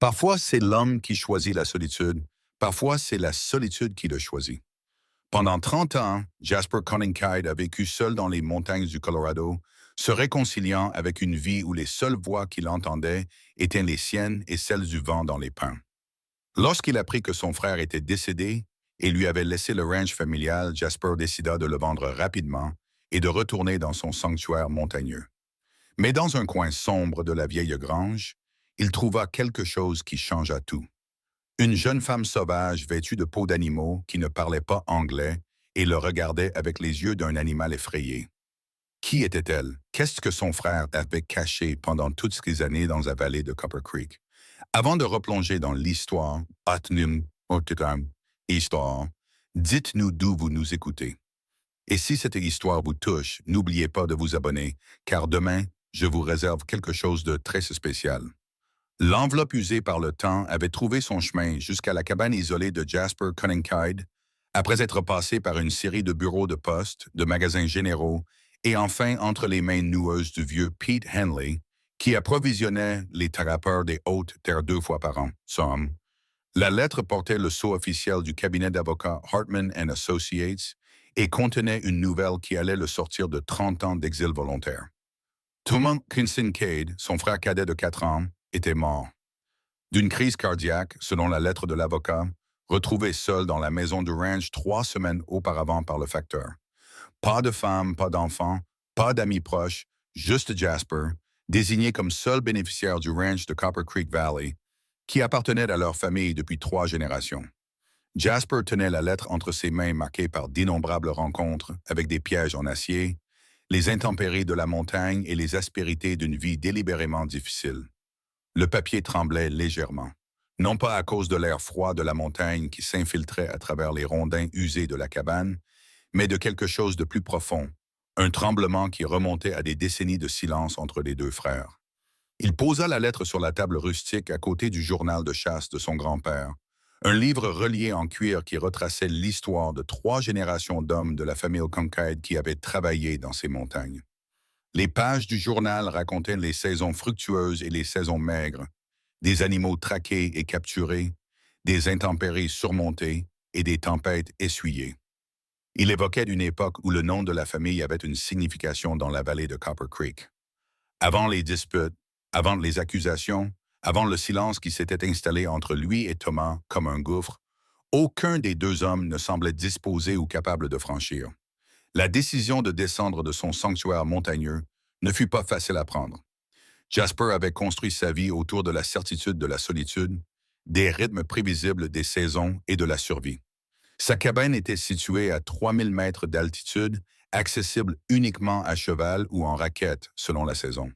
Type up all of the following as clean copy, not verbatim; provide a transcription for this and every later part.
Parfois, c'est l'homme qui choisit la solitude, parfois c'est la solitude qui le choisit. Pendant 30 ans, Jasper Conningkide a vécu seul dans les montagnes du Colorado, se réconciliant avec une vie où les seules voix qu'il entendait étaient les siennes et celles du vent dans les pins. Lorsqu'il apprit que son frère était décédé et lui avait laissé le ranch familial, Jasper décida de le vendre rapidement et de retourner dans son sanctuaire montagneux. Mais dans un coin sombre de la vieille grange, il trouva quelque chose qui changea tout. Une jeune femme sauvage vêtue de peau d'animaux qui ne parlait pas anglais et le regardait avec les yeux d'un animal effrayé. Qui était-elle? Qu'est-ce que son frère avait caché pendant toutes ces années dans la vallée de Copper Creek? Avant de replonger dans l'histoire, histoire, dites-nous d'où vous nous écoutez. Et si cette histoire vous touche, n'oubliez pas de vous abonner, car demain, je vous réserve quelque chose de très spécial. L'enveloppe usée par le temps avait trouvé son chemin jusqu'à la cabane isolée de Jasper Conningkide, après être passé par une série de bureaux de poste, de magasins généraux, et enfin entre les mains noueuses du vieux Pete Henley, qui approvisionnait les trappeurs des hautes terres 2 fois par an, somme. La lettre portait le sceau officiel du cabinet d'avocats Hartman and Associates et contenait une nouvelle qui allait le sortir de 30 ans d'exil volontaire. Thomas Kincaid, son frère cadet de 4 ans, était mort. D'une crise cardiaque, selon la lettre de l'avocat, retrouvé seul dans la maison du ranch 3 semaines auparavant par le facteur. Pas de femme, pas d'enfant, pas d'amis proches, juste Jasper, désigné comme seul bénéficiaire du ranch de Copper Creek Valley, qui appartenait à leur famille depuis 3 générations. Jasper tenait la lettre entre ses mains marquée par d'innombrables rencontres avec des pièges en acier, les intempéries de la montagne et les aspérités d'une vie délibérément difficile. Le papier tremblait légèrement, non pas à cause de l'air froid de la montagne qui s'infiltrait à travers les rondins usés de la cabane, mais de quelque chose de plus profond, un tremblement qui remontait à des décennies de silence entre les deux frères. Il posa la lettre sur la table rustique à côté du journal de chasse de son grand-père, un livre relié en cuir qui retraçait l'histoire de 3 générations d'hommes de la famille Concaid qui avaient travaillé dans ces montagnes. Les pages du journal racontaient les saisons fructueuses et les saisons maigres, des animaux traqués et capturés, des intempéries surmontées et des tempêtes essuyées. Il évoquait une époque où le nom de la famille avait une signification dans la vallée de Copper Creek. Avant les disputes, avant les accusations, avant le silence qui s'était installé entre lui et Thomas comme un gouffre, aucun des 2 hommes ne semblait disposé ou capable de franchir. La décision de descendre de son sanctuaire montagneux ne fut pas facile à prendre. Jasper avait construit sa vie autour de la certitude de la solitude, des rythmes prévisibles des saisons et de la survie. Sa cabane était située à 3000 mètres d'altitude, accessible uniquement à cheval ou en raquette selon la saison.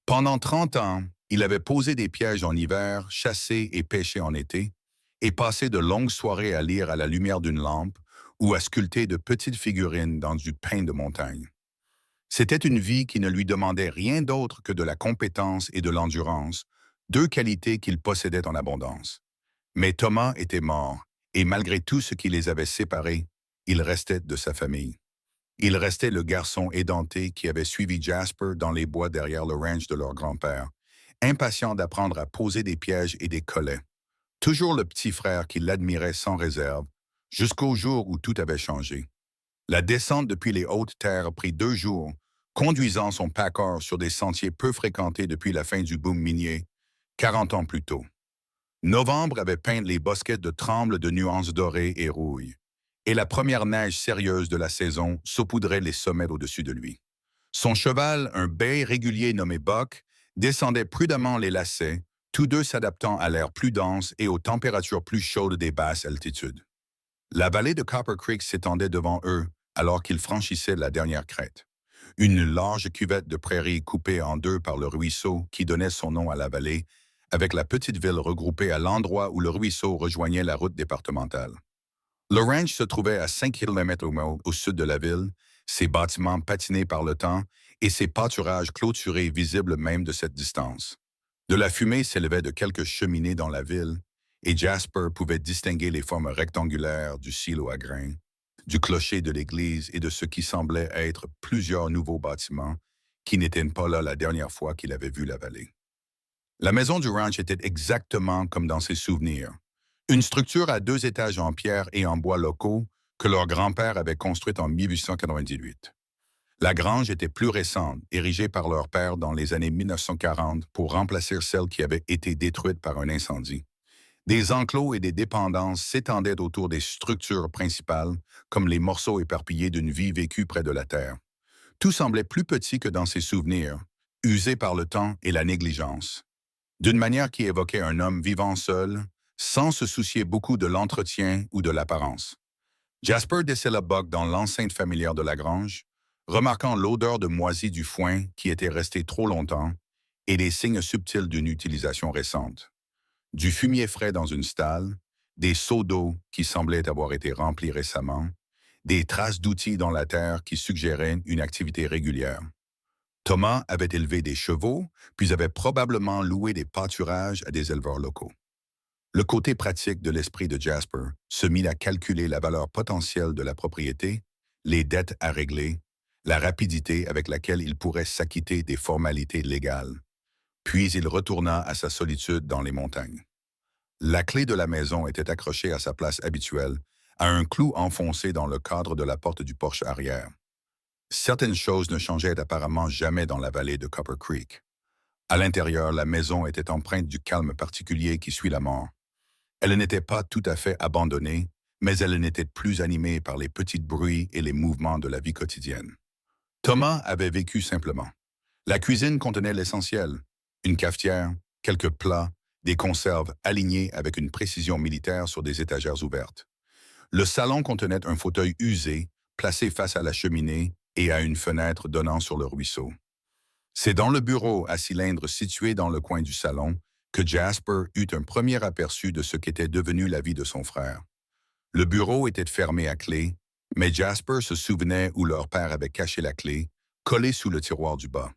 Pendant 30 ans, il avait posé des pièges en hiver, chassé et pêché en été, et passé de longues soirées à lire à la lumière d'une lampe ou à sculpter de petites figurines dans du pain de montagne. C'était une vie qui ne lui demandait rien d'autre que de la compétence et de l'endurance, 2 qualités qu'il possédait en abondance. Mais Thomas était mort, et malgré tout ce qui les avait séparés, il restait de sa famille. Il restait le garçon édenté qui avait suivi Jasper dans les bois derrière le ranch de leur grand-père, impatient d'apprendre à poser des pièges et des collets. Toujours le petit frère qui l'admirait sans réserve, jusqu'au jour où tout avait changé. La descente depuis les hautes terres prit 2 jours, conduisant son Packard sur des sentiers peu fréquentés depuis la fin du boom minier, 40 ans plus tôt. Novembre avait peint les bosquets de trembles de nuances dorées et rouilles, et la première neige sérieuse de la saison saupoudrait les sommets au-dessus de lui. Son cheval, un bay régulier nommé Buck, descendait prudemment les lacets, tous deux s'adaptant à l'air plus dense et aux températures plus chaudes des basses altitudes. La vallée de Copper Creek s'étendait devant eux alors qu'ils franchissaient la dernière crête. Une large cuvette de prairies coupée en 2 par le ruisseau qui donnait son nom à la vallée, avec la petite ville regroupée à l'endroit où le ruisseau rejoignait la route départementale. Le ranch se trouvait à 5 km au sud de la ville, ses bâtiments patinés par le temps et ses pâturages clôturés visibles même de cette distance. De la fumée s'élevait de quelques cheminées dans la ville, et Jasper pouvait distinguer les formes rectangulaires du silo à grains, du clocher de l'église et de ce qui semblait être plusieurs nouveaux bâtiments qui n'étaient pas là la dernière fois qu'il avait vu la vallée. La maison du ranch était exactement comme dans ses souvenirs. Une structure à 2 étages en pierre et en bois locaux que leur grand-père avait construite en 1898. La grange était plus récente, érigée par leur père dans les années 1940 pour remplacer celle qui avait été détruite par un incendie. Des enclos et des dépendances s'étendaient autour des structures principales, comme les morceaux éparpillés d'une vie vécue près de la terre. Tout semblait plus petit que dans ses souvenirs, usé par le temps et la négligence. D'une manière qui évoquait un homme vivant seul, sans se soucier beaucoup de l'entretien ou de l'apparence. Jasper décela Buck dans l'enceinte familière de la grange, remarquant l'odeur de moisi du foin qui était resté trop longtemps et les signes subtils d'une utilisation récente. Du fumier frais dans une stalle, des seaux d'eau qui semblaient avoir été remplis récemment, des traces d'outils dans la terre qui suggéraient une activité régulière. Thomas avait élevé des chevaux, puis avait probablement loué des pâturages à des éleveurs locaux. Le côté pratique de l'esprit de Jasper se mit à calculer la valeur potentielle de la propriété, les dettes à régler, la rapidité avec laquelle il pourrait s'acquitter des formalités légales. Puis il retourna à sa solitude dans les montagnes. La clé de la maison était accrochée à sa place habituelle, à un clou enfoncé dans le cadre de la porte du porche arrière. Certaines choses ne changeaient apparemment jamais dans la vallée de Copper Creek. À l'intérieur, la maison était empreinte du calme particulier qui suit la mort. Elle n'était pas tout à fait abandonnée, mais elle n'était plus animée par les petits bruits et les mouvements de la vie quotidienne. Thomas avait vécu simplement. La cuisine contenait l'essentiel, une cafetière, quelques plats, des conserves alignées avec une précision militaire sur des étagères ouvertes. Le salon contenait un fauteuil usé, placé face à la cheminée et à une fenêtre donnant sur le ruisseau. C'est dans le bureau à cylindre situé dans le coin du salon que Jasper eut un premier aperçu de ce qu'était devenu la vie de son frère. Le bureau était fermé à clé, mais Jasper se souvenait où leur père avait caché la clé, collée sous le tiroir du bas.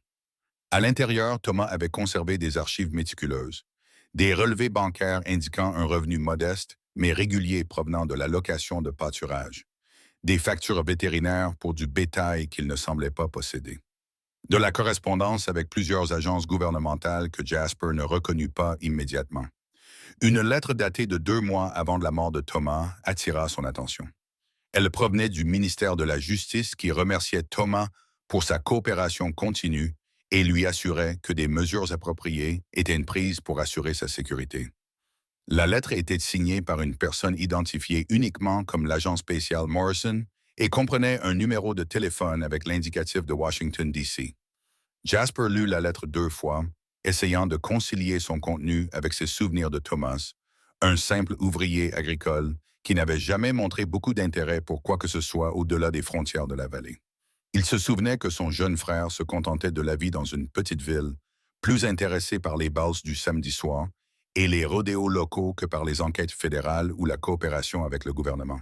À l'intérieur, Thomas avait conservé des archives méticuleuses, des relevés bancaires indiquant un revenu modeste, mais régulier provenant de la location de pâturage, des factures vétérinaires pour du bétail qu'il ne semblait pas posséder, de la correspondance avec plusieurs agences gouvernementales que Jasper ne reconnut pas immédiatement. Une lettre datée de 2 mois avant la mort de Thomas attira son attention. Elle provenait du ministère de la Justice qui remerciait Thomas pour sa coopération continue et lui assurait que des mesures appropriées étaient prises pour assurer sa sécurité. La lettre était signée par une personne identifiée uniquement comme l'agent spécial Morrison et comprenait un numéro de téléphone avec l'indicatif de Washington, D.C. Jasper lut la lettre 2 fois, essayant de concilier son contenu avec ses souvenirs de Thomas, un simple ouvrier agricole qui n'avait jamais montré beaucoup d'intérêt pour quoi que ce soit au-delà des frontières de la vallée. Il se souvenait que son jeune frère se contentait de la vie dans une petite ville, plus intéressé par les balses du samedi soir et les rodéos locaux que par les enquêtes fédérales ou la coopération avec le gouvernement.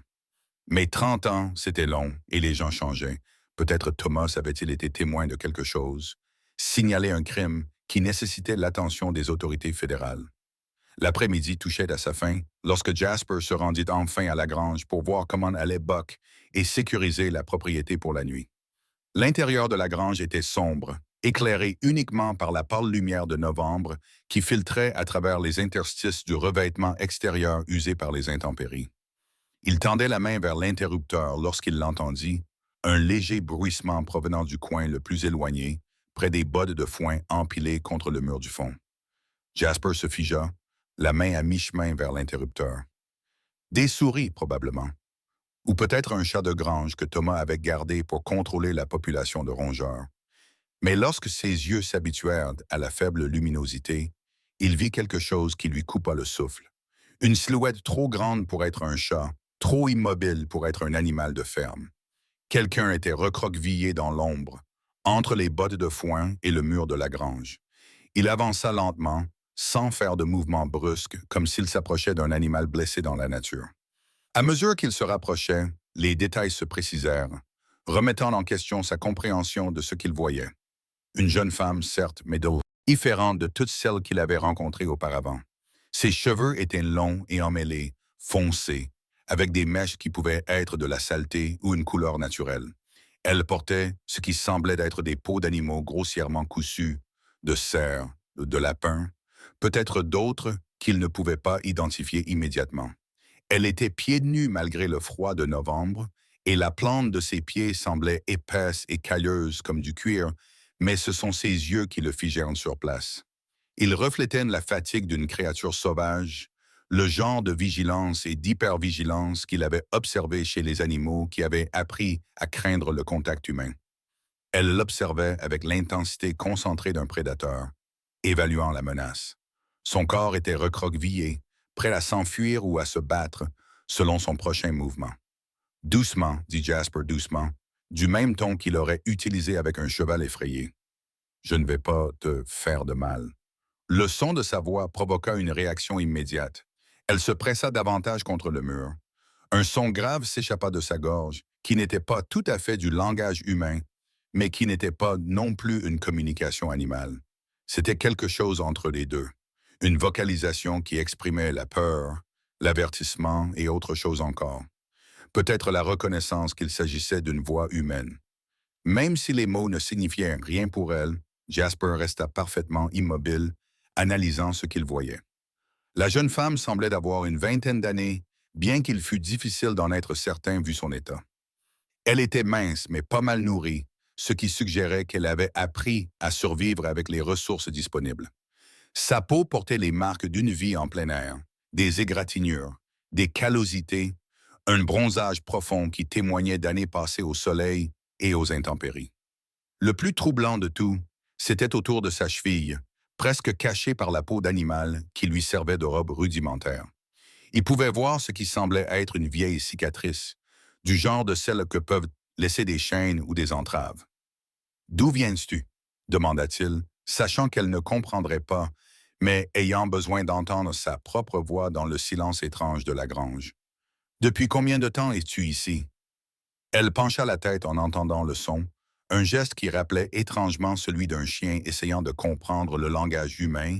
Mais 30 ans, c'était long et les gens changeaient. Peut-être Thomas avait-il été témoin de quelque chose, signalé un crime qui nécessitait l'attention des autorités fédérales. L'après-midi touchait à sa fin lorsque Jasper se rendit enfin à la grange pour voir comment allait Buck et sécuriser la propriété pour la nuit. L'intérieur de la grange était sombre, éclairé uniquement par la pâle lumière de novembre qui filtrait à travers les interstices du revêtement extérieur usé par les intempéries. Il tendait la main vers l'interrupteur lorsqu'il l'entendit, un léger bruissement provenant du coin le plus éloigné, près des bottes de foin empilées contre le mur du fond. Jasper se figea, la main à mi-chemin vers l'interrupteur. Des souris, probablement. Ou peut-être un chat de grange que Thomas avait gardé pour contrôler la population de rongeurs. Mais lorsque ses yeux s'habituèrent à la faible luminosité, il vit quelque chose qui lui coupa le souffle. Une silhouette trop grande pour être un chat, trop immobile pour être un animal de ferme. Quelqu'un était recroquevillé dans l'ombre, entre les bottes de foin et le mur de la grange. Il avança lentement, sans faire de mouvement brusque, comme s'il s'approchait d'un animal blessé dans la nature. À mesure qu'il se rapprochait, les détails se précisèrent, remettant en question sa compréhension de ce qu'il voyait. Une jeune femme, certes, mais différente de toutes celles qu'il avait rencontrées auparavant. Ses cheveux étaient longs et emmêlés, foncés, avec des mèches qui pouvaient être de la saleté ou une couleur naturelle. Elle portait ce qui semblait être des peaux d'animaux grossièrement cousus, de cerf, de lapin, peut-être d'autres qu'il ne pouvait pas identifier immédiatement. Elle était pieds nus malgré le froid de novembre, et la plante de ses pieds semblait épaisse et cailleuse comme du cuir, mais ce sont ses yeux qui le figèrent sur place. Ils reflétaient la fatigue d'une créature sauvage, le genre de vigilance et d'hypervigilance qu'il avait observé chez les animaux qui avaient appris à craindre le contact humain. Elle l'observait avec l'intensité concentrée d'un prédateur, évaluant la menace. Son corps était recroquevillé, prêt à s'enfuir ou à se battre selon son prochain mouvement. Doucement, dit Jasper doucement, du même ton qu'il aurait utilisé avec un cheval effrayé. Je ne vais pas te faire de mal. Le son de sa voix provoqua une réaction immédiate. Elle se pressa davantage contre le mur. Un son grave s'échappa de sa gorge, qui n'était pas tout à fait du langage humain, mais qui n'était pas non plus une communication animale. C'était quelque chose entre les deux. Une vocalisation qui exprimait la peur, l'avertissement et autre chose encore. Peut-être la reconnaissance qu'il s'agissait d'une voix humaine. Même si les mots ne signifiaient rien pour elle, Jasper resta parfaitement immobile, analysant ce qu'il voyait. La jeune femme semblait d'avoir une vingtaine d'années, bien qu'il fût difficile d'en être certain vu son état. Elle était mince, mais pas mal nourrie, ce qui suggérait qu'elle avait appris à survivre avec les ressources disponibles. Sa peau portait les marques d'une vie en plein air, des égratignures, des callosités, un bronzage profond qui témoignait d'années passées au soleil et aux intempéries. Le plus troublant de tout, c'était autour de sa cheville, presque cachée par la peau d'animal qui lui servait de robe rudimentaire. Il pouvait voir ce qui semblait être une vieille cicatrice, du genre de celles que peuvent laisser des chaînes ou des entraves. « D'où viens-tu » demanda-t-il, sachant qu'elle ne comprendrait pas, mais ayant besoin d'entendre sa propre voix dans le silence étrange de la grange. « Depuis combien de temps es-tu ici » Elle pencha la tête en entendant le son, un geste qui rappelait étrangement celui d'un chien essayant de comprendre le langage humain,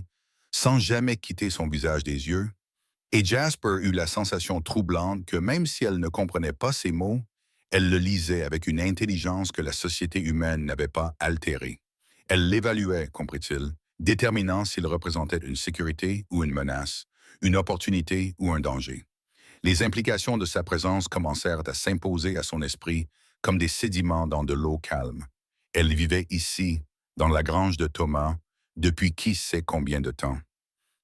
sans jamais quitter son visage des yeux, et Jasper eut la sensation troublante que même si elle ne comprenait pas ces mots, elle le lisait avec une intelligence que la société humaine n'avait pas altérée. Elle l'évaluait, comprit-il, déterminant s'il représentait une sécurité ou une menace, une opportunité ou un danger. Les implications de sa présence commencèrent à s'imposer à son esprit comme des sédiments dans de l'eau calme. Elle vivait ici, dans la grange de Thomas, depuis qui sait combien de temps.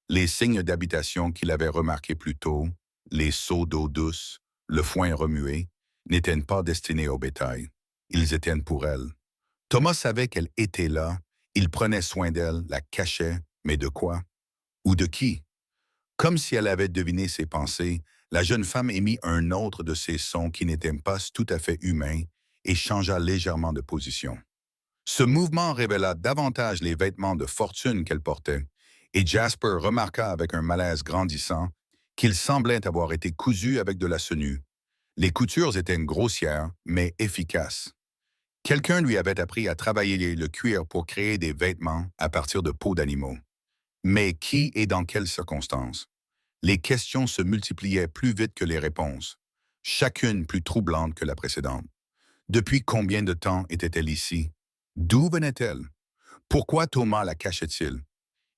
Les signes d'habitation qu'il avait remarqués plus tôt, les seaux d'eau douce, le foin remué, n'étaient pas destinés au bétail. Ils étaient pour elle. Thomas savait qu'elle était là, il prenait soin d'elle, la cachait, mais de quoi? Ou de qui? Comme si elle avait deviné ses pensées, la jeune femme émit un autre de ces sons qui n'étaient pas tout à fait humains et changea légèrement de position. Ce mouvement révéla davantage les vêtements de fortune qu'elle portait, et Jasper remarqua avec un malaise grandissant qu'il semblait avoir été cousu avec de la senue. Les coutures étaient grossières, mais efficaces. Quelqu'un lui avait appris à travailler le cuir pour créer des vêtements à partir de peaux d'animaux. Mais qui et dans quelles circonstances? Les questions se multipliaient plus vite que les réponses, chacune plus troublante que la précédente. Depuis combien de temps était-elle ici? D'où venait-elle? Pourquoi Thomas la cachait-il?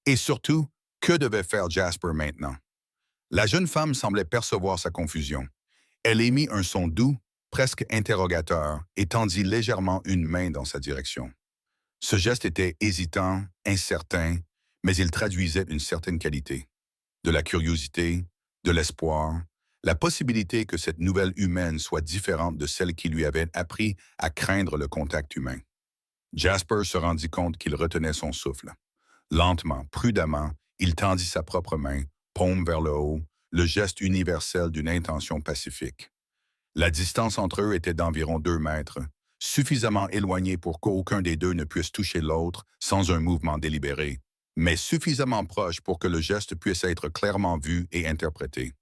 Et surtout, que devait faire Jasper maintenant? La jeune femme semblait percevoir sa confusion. Elle émit un son doux, presque interrogateur, et tendit légèrement une main dans sa direction. Ce geste était hésitant, incertain, mais il traduisait une certaine qualité. De la curiosité, de l'espoir, la possibilité que cette nouvelle humaine soit différente de celle qui lui avait appris à craindre le contact humain. Jasper se rendit compte qu'il retenait son souffle. Lentement, prudemment, il tendit sa propre main, paume vers le haut, le geste universel d'une intention pacifique. La distance entre eux était d'environ 2 mètres, suffisamment éloignée pour qu'aucun des deux ne puisse toucher l'autre sans un mouvement délibéré, mais suffisamment proche pour que le geste puisse être clairement vu et interprété.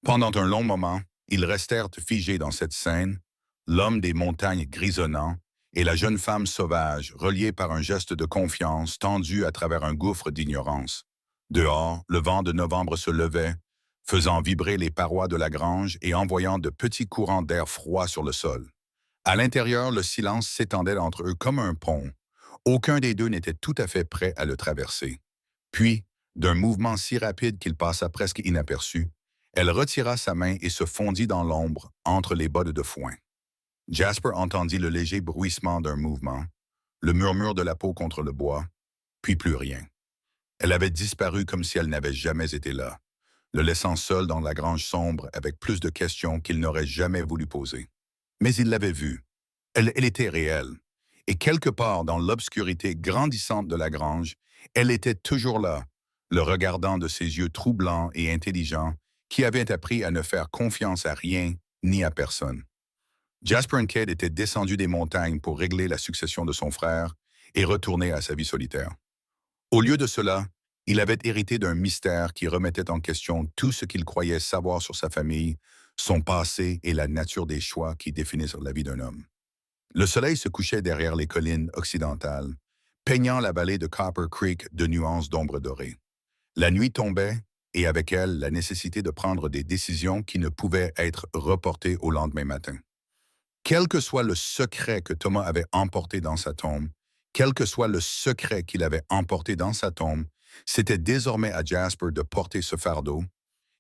Pendant un long moment, ils restèrent figés dans cette scène, l'homme des montagnes grisonnant et la jeune femme sauvage, reliée par un geste de confiance tendu à travers un gouffre d'ignorance. Dehors, le vent de novembre se levait, faisant vibrer les parois de la grange et envoyant de petits courants d'air froid sur le sol. À l'intérieur, le silence s'étendait entre eux comme un pont. Aucun des deux n'était tout à fait prêt à le traverser. Puis, D'un mouvement si rapide qu'il passa presque inaperçu, elle retira sa main et se fondit dans l'ombre entre les bottes de foin. Jasper entendit le léger bruissement d'un mouvement, le murmure de la peau contre le bois, puis plus rien. Elle avait disparu comme si elle n'avait jamais été là, le laissant seul dans la grange sombre avec plus de questions qu'il n'aurait jamais voulu poser. Mais il l'avait vue. Elle était réelle. Et quelque part dans l'obscurité grandissante de la grange, elle était toujours là, le regardant de ses yeux troublants et intelligents qui avaient appris à ne faire confiance à rien ni à personne. Jasper Kidd était descendu des montagnes pour régler la succession de son frère et retourner à sa vie solitaire. Au lieu de cela, il avait hérité d'un mystère qui remettait en question tout ce qu'il croyait savoir sur sa famille, son passé et la nature des choix qui définissent la vie d'un homme. Le soleil se couchait derrière les collines occidentales, peignant la vallée de Copper Creek de nuances d'ombre dorée. La nuit tombait, et avec elle la nécessité de prendre des décisions qui ne pouvaient être reportées au lendemain matin. Quel que soit le secret que Thomas avait emporté dans sa tombe, quel que soit le secret qu'il avait emporté dans sa tombe, c'était désormais à Jasper de porter ce fardeau,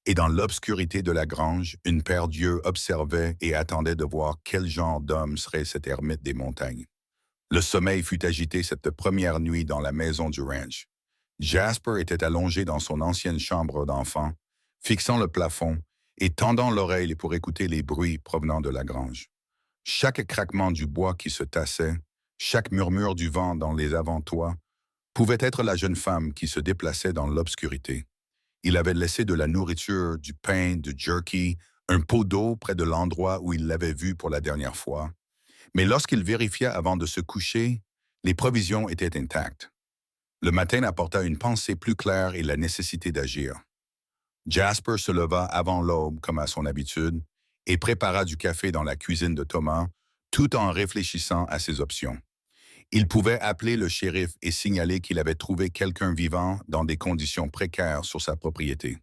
et dans l'obscurité de la grange, une paire d'yeux observait et attendait de voir quel genre d'homme serait cet ermite des montagnes. Le sommeil fut agité cette première nuit dans la maison du ranch. Jasper était allongé dans son ancienne chambre d'enfant, fixant le plafond et tendant l'oreille pour écouter les bruits provenant de la grange. Chaque craquement du bois qui se tassait, chaque murmure du vent dans les avant-toits, pouvait être la jeune femme qui se déplaçait dans l'obscurité. Il avait laissé de la nourriture, du pain, du jerky, un pot d'eau près de l'endroit où il l'avait vue pour la dernière fois. Mais lorsqu'il vérifia avant de se coucher, les provisions étaient intactes. Le matin apporta une pensée plus claire et la nécessité d'agir. Jasper se leva avant l'aube comme à son habitude et prépara du café dans la cuisine de Thomas, tout en réfléchissant à ses options. Il pouvait appeler le shérif et signaler qu'il avait trouvé quelqu'un vivant dans des conditions précaires sur sa propriété.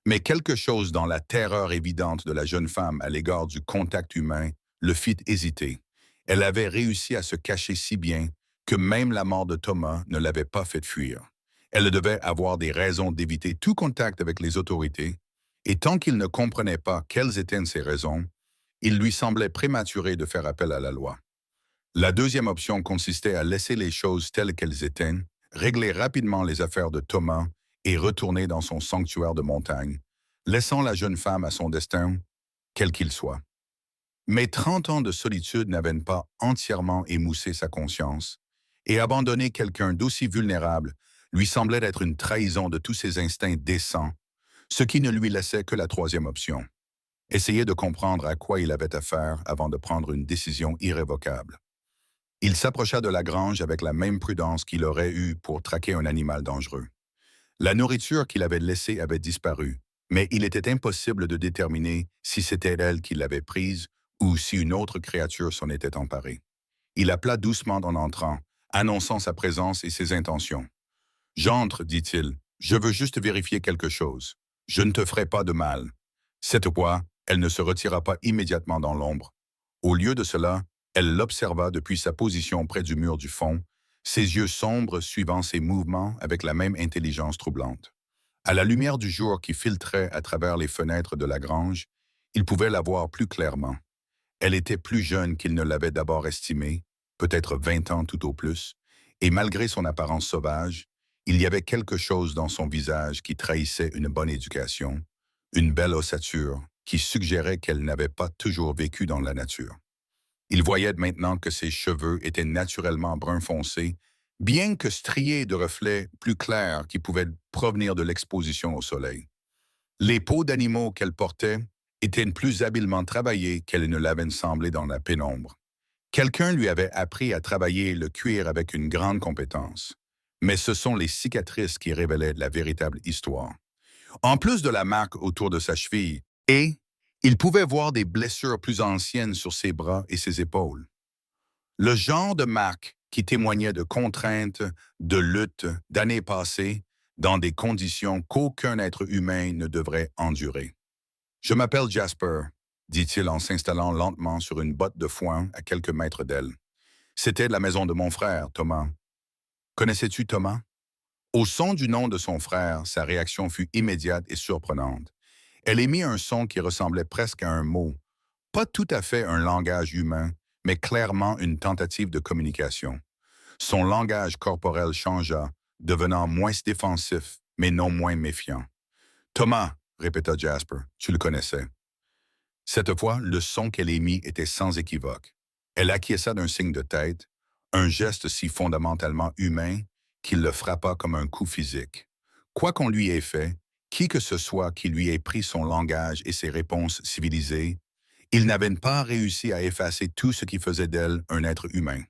Mais quelque chose dans la terreur évidente de la jeune femme à l'égard du contact humain le fit hésiter. Elle avait réussi à se cacher si bien que même la mort de Thomas ne l'avait pas fait fuir. Elle devait avoir des raisons d'éviter tout contact avec les autorités, et tant qu'il ne comprenait pas quelles étaient ces raisons, il lui semblait prématuré de faire appel à la loi. La deuxième option consistait à laisser les choses telles qu'elles étaient, régler rapidement les affaires de Thomas et retourner dans son sanctuaire de montagne, laissant la jeune femme à son destin, quel qu'il soit. Mais 30 ans de solitude n'avaient pas entièrement émoussé sa conscience, et abandonner quelqu'un d'aussi vulnérable lui semblait être une trahison de tous ses instincts décents, ce qui ne lui laissait que la troisième option. Essayer de comprendre à quoi il avait affaire avant de prendre une décision irrévocable. Il s'approcha de la grange avec la même prudence qu'il aurait eue pour traquer un animal dangereux. La nourriture qu'il avait laissée avait disparu, mais il était impossible de déterminer si c'était elle qui l'avait prise ou si une autre créature s'en était emparée. Il appela doucement en entrant, annonçant sa présence et ses intentions. « J'entre, dit-il. Je veux juste vérifier quelque chose. Je ne te ferai pas de mal. » Cette fois, elle ne se retira pas immédiatement dans l'ombre. Au lieu de cela, elle l'observa depuis sa position près du mur du fond, ses yeux sombres suivant ses mouvements avec la même intelligence troublante. À la lumière du jour qui filtrait à travers les fenêtres de la grange, il pouvait la voir plus clairement. Elle était plus jeune qu'il ne l'avait d'abord estimée, peut-être 20 ans tout au plus, et malgré son apparence sauvage, il y avait quelque chose dans son visage qui trahissait une bonne éducation, une belle ossature qui suggérait qu'elle n'avait pas toujours vécu dans la nature. Il voyait maintenant que ses cheveux étaient naturellement brun foncé, bien que striés de reflets plus clairs qui pouvaient provenir de l'exposition au soleil. Les peaux d'animaux qu'elle portait étaient plus habilement travaillées qu'elle ne l'avait semblé dans la pénombre. Quelqu'un lui avait appris à travailler le cuir avec une grande compétence. Mais ce sont les cicatrices qui révélaient la véritable histoire. En plus de la marque autour de sa cheville, il pouvait voir des blessures plus anciennes sur ses bras et ses épaules. Le genre de marque qui témoignait de contraintes, de luttes, d'années passées, dans des conditions qu'aucun être humain ne devrait endurer. « Je m'appelle Jasper », dit-il en s'installant lentement sur une botte de foin à quelques mètres d'elle. « C'était la maison de mon frère, Thomas. » « Connaissais-tu Thomas? » Au son du nom de son frère, sa réaction fut immédiate et surprenante. Elle émit un son qui ressemblait presque à un mot, pas tout à fait un langage humain, mais clairement une tentative de communication. Son langage corporel changea, devenant moins défensif, mais non moins méfiant. Thomas, répéta Jasper, tu le connaissais. Cette fois, le son qu'elle émit était sans équivoque. Elle acquiesça d'un signe de tête, un geste si fondamentalement humain qu'il le frappa comme un coup physique. Quoi qu'on lui ait fait, qui que ce soit qui lui ait pris son langage et ses réponses civilisées, il n'avait pas réussi à effacer tout ce qui faisait d'elle un être humain.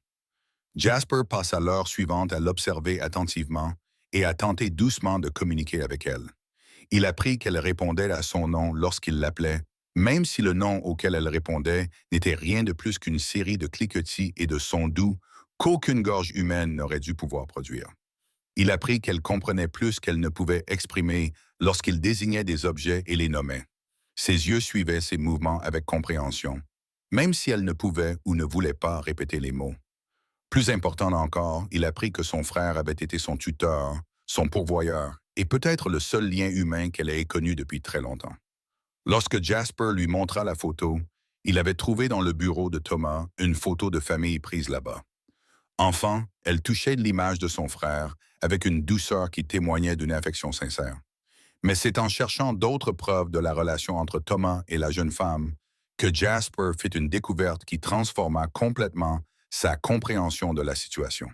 Jasper passa l'heure suivante à l'observer attentivement et à tenter doucement de communiquer avec elle. Il apprit qu'elle répondait à son nom lorsqu'il l'appelait, même si le nom auquel elle répondait n'était rien de plus qu'une série de cliquetis et de sons doux qu'aucune gorge humaine n'aurait dû pouvoir produire. Il apprit qu'elle comprenait plus qu'elle ne pouvait exprimer lorsqu'il désignait des objets et les nommait. Ses yeux suivaient ses mouvements avec compréhension, même si elle ne pouvait ou ne voulait pas répéter les mots. Plus important encore, il apprit que son frère avait été son tuteur, son pourvoyeur, et peut-être le seul lien humain qu'elle ait connu depuis très longtemps. Lorsque Jasper lui montra la photo, il avait trouvé dans le bureau de Thomas une photo de famille prise là-bas. Enfant, elle touchait l'image de son frère avec une douceur qui témoignait d'une affection sincère. Mais c'est en cherchant d'autres preuves de la relation entre Thomas et la jeune femme que Jasper fit une découverte qui transforma complètement sa compréhension de la situation.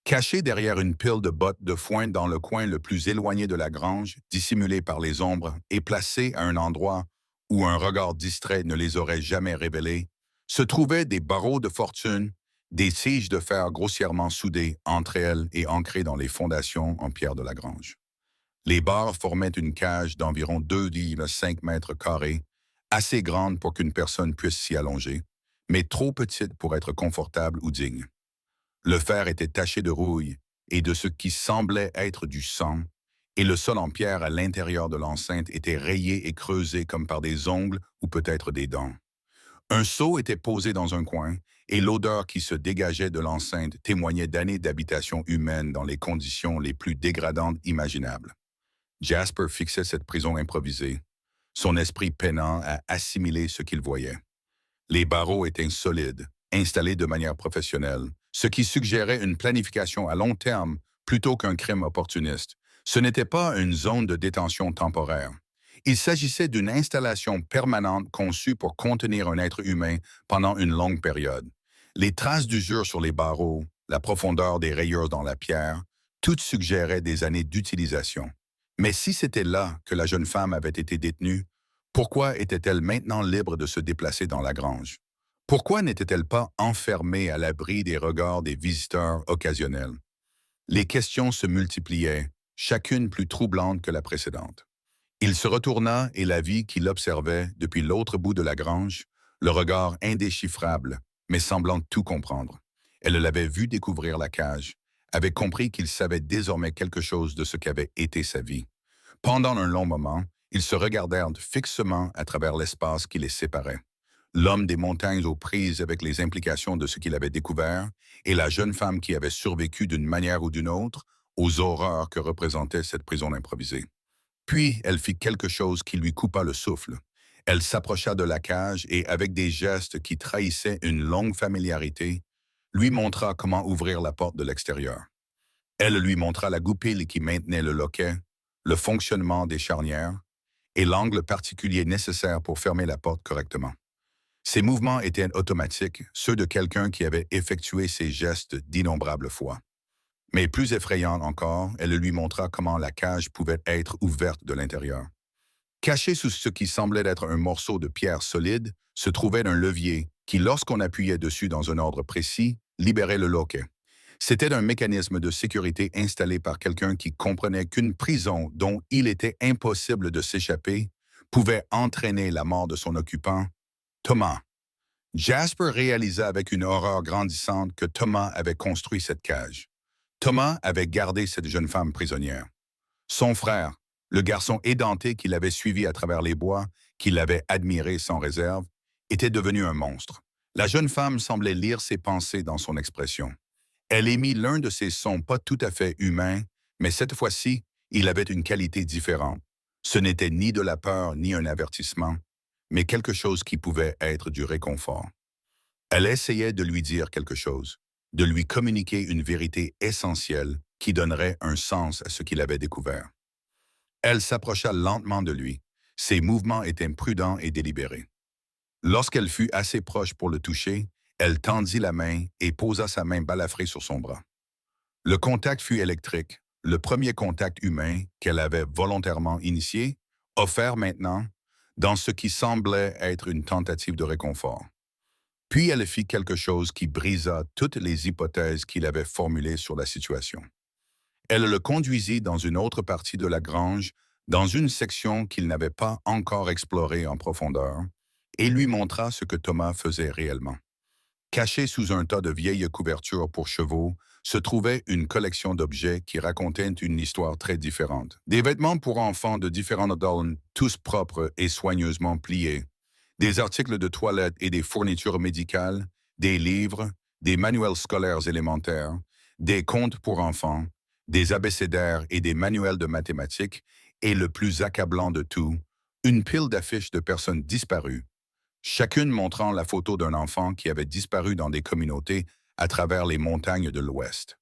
Caché derrière une pile de bottes de foin dans le coin le plus éloigné de la grange, dissimulé par les ombres et placé à un endroit où un regard distrait ne les aurait jamais révélés, se trouvaient des barreaux de fortune, des tiges de fer grossièrement soudées entre elles et ancrées dans les fondations en pierre de la grange. Les barres formaient une cage d'environ 2,5 mètres carrés, assez grande pour qu'une personne puisse s'y allonger, mais trop petite pour être confortable ou digne. Le fer était taché de rouille et de ce qui semblait être du sang, et le sol en pierre à l'intérieur de l'enceinte était rayé et creusé comme par des ongles ou peut-être des dents. Un seau était posé dans un coin, et l'odeur qui se dégageait de l'enceinte témoignait d'années d'habitation humaine dans les conditions les plus dégradantes imaginables. Jasper fixait cette prison improvisée, son esprit peinant à assimiler ce qu'il voyait. Les barreaux étaient solides, installés de manière professionnelle, ce qui suggérait une planification à long terme plutôt qu'un crime opportuniste. Ce n'était pas une zone de détention temporaire. Il s'agissait d'une installation permanente conçue pour contenir un être humain pendant une longue période. Les traces d'usure sur les barreaux, la profondeur des rayures dans la pierre, tout suggérait des années d'utilisation. Mais si c'était là que la jeune femme avait été détenue, pourquoi était-elle maintenant libre de se déplacer dans la grange? Pourquoi n'était-elle pas enfermée à l'abri des regards des visiteurs occasionnels? Les questions se multipliaient, chacune plus troublante que la précédente. Il se retourna et la vit qui l'observait depuis l'autre bout de la grange, le regard indéchiffrable, mais semblant tout comprendre. Elle l'avait vu découvrir la cage, avait compris qu'il savait désormais quelque chose de ce qu'avait été sa vie. Pendant un long moment, ils se regardèrent fixement à travers l'espace qui les séparait. L'homme des montagnes aux prises avec les implications de ce qu'il avait découvert et la jeune femme qui avait survécu d'une manière ou d'une autre aux horreurs que représentait cette prison improvisée. Puis, elle fit quelque chose qui lui coupa le souffle. Elle s'approcha de la cage et, avec des gestes qui trahissaient une longue familiarité, lui montra comment ouvrir la porte de l'extérieur. Elle lui montra la goupille qui maintenait le loquet, le fonctionnement des charnières et l'angle particulier nécessaire pour fermer la porte correctement. Ces mouvements étaient automatiques, ceux de quelqu'un qui avait effectué ces gestes d'innombrables fois. Mais plus effrayant encore, elle lui montra comment la cage pouvait être ouverte de l'intérieur. Caché sous ce qui semblait être un morceau de pierre solide, se trouvait un levier qui, lorsqu'on appuyait dessus dans un ordre précis, libérait le loquet. C'était un mécanisme de sécurité installé par quelqu'un qui comprenait qu'une prison dont il était impossible de s'échapper pouvait entraîner la mort de son occupant, Thomas. Jasper réalisa avec une horreur grandissante que Thomas avait construit cette cage. Thomas avait gardé cette jeune femme prisonnière. Son frère, le garçon édenté qui l'avait suivi à travers les bois, qui l'avait admiré sans réserve, était devenu un monstre. La jeune femme semblait lire ses pensées dans son expression. Elle émit l'un de ces sons pas tout à fait humains, Mais cette fois-ci, il avait une qualité différente. Ce n'était ni de la peur ni un avertissement, mais quelque chose qui pouvait être du réconfort. Elle essayait de lui dire quelque chose, de lui communiquer une vérité essentielle qui donnerait un sens à ce qu'il avait découvert. Elle s'approcha lentement de lui. Ses mouvements étaient prudents et délibérés. Lorsqu'elle fut assez proche pour le toucher, elle tendit la main et posa sa main balafrée sur son bras. Le contact fut électrique, le premier contact humain qu'elle avait volontairement initié, offert maintenant, dans ce qui semblait être une tentative de réconfort. Puis elle fit quelque chose qui brisa toutes les hypothèses qu'il avait formulées sur la situation. Elle le conduisit dans une autre partie de la grange, dans une section qu'il n'avait pas encore explorée en profondeur, et lui montra ce que Thomas faisait réellement. Caché sous un tas de vieilles couvertures pour chevaux, se trouvait une collection d'objets qui racontaient une histoire très différente. Des vêtements pour enfants de différents adultes, tous propres et soigneusement pliés, des articles de toilette et des fournitures médicales, des livres, des manuels scolaires élémentaires, des contes pour enfants, des abécédaires et des manuels de mathématiques, et le plus accablant de tout, une pile d'affiches de personnes disparues, chacune montrant la photo d'un enfant qui avait disparu dans des communautés à travers les montagnes de l'Ouest.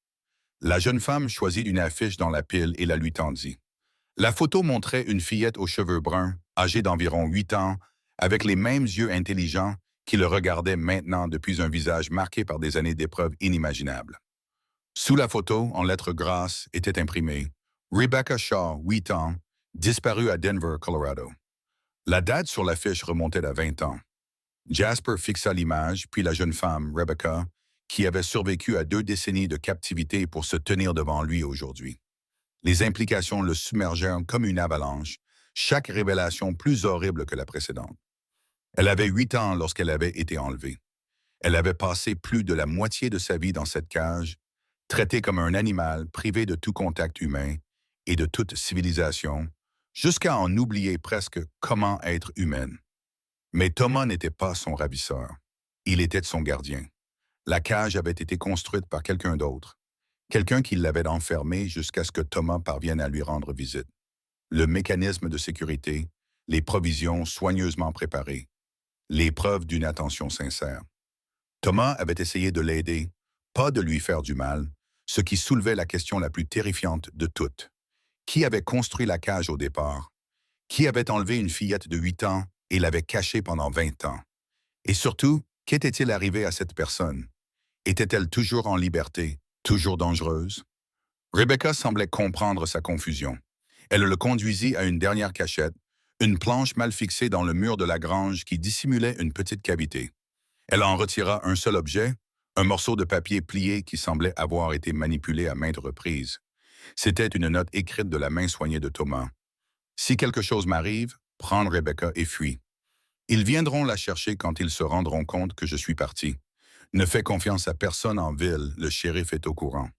La jeune femme choisit une affiche dans la pile et la lui tendit. La photo montrait une fillette aux cheveux bruns, âgée d'environ 8 ans, avec les mêmes yeux intelligents qui le regardaient maintenant depuis un visage marqué par des années d'épreuves inimaginables. Sous la photo, en lettres grasses, était imprimé Rebecca Shaw, 8 ans, disparue à Denver, Colorado. La date sur l'affiche remontait à 20 ans. Jasper fixa l'image, puis la jeune femme, Rebecca, qui avait survécu à 2 décennies de captivité pour se tenir devant lui aujourd'hui. Les implications le submergèrent comme une avalanche, chaque révélation plus horrible que la précédente. Elle avait 8 ans lorsqu'elle avait été enlevée. Elle avait passé plus de la moitié de sa vie dans cette cage, traitée comme un animal privé de tout contact humain et de toute civilisation, jusqu'à en oublier presque comment être humaine. Mais Thomas n'était pas son ravisseur. Il était son gardien. La cage avait été construite par quelqu'un d'autre, quelqu'un qui l'avait enfermé jusqu'à ce que Thomas parvienne à lui rendre visite. Le mécanisme de sécurité, les provisions soigneusement préparées, les preuves d'une attention sincère. Thomas avait essayé de l'aider, pas de lui faire du mal, ce qui soulevait la question la plus terrifiante de toutes. Qui avait construit la cage au départ? Qui avait enlevé une fillette de 8 ans et l'avait cachée pendant 20 ans? Et surtout, qu'était-il arrivé à cette personne? Était-elle toujours en liberté, toujours dangereuse? Rebecca semblait comprendre sa confusion. Elle le conduisit à une dernière cachette, une planche mal fixée dans le mur de la grange qui dissimulait une petite cavité. Elle en retira un seul objet, un morceau de papier plié qui semblait avoir été manipulé à maintes reprises. C'était une note écrite de la main soignée de Thomas. « Si quelque chose m'arrive, prends Rebecca et fuis. Ils viendront la chercher quand ils se rendront compte que je suis parti. Ne fais confiance à personne en ville, le shérif est au courant. »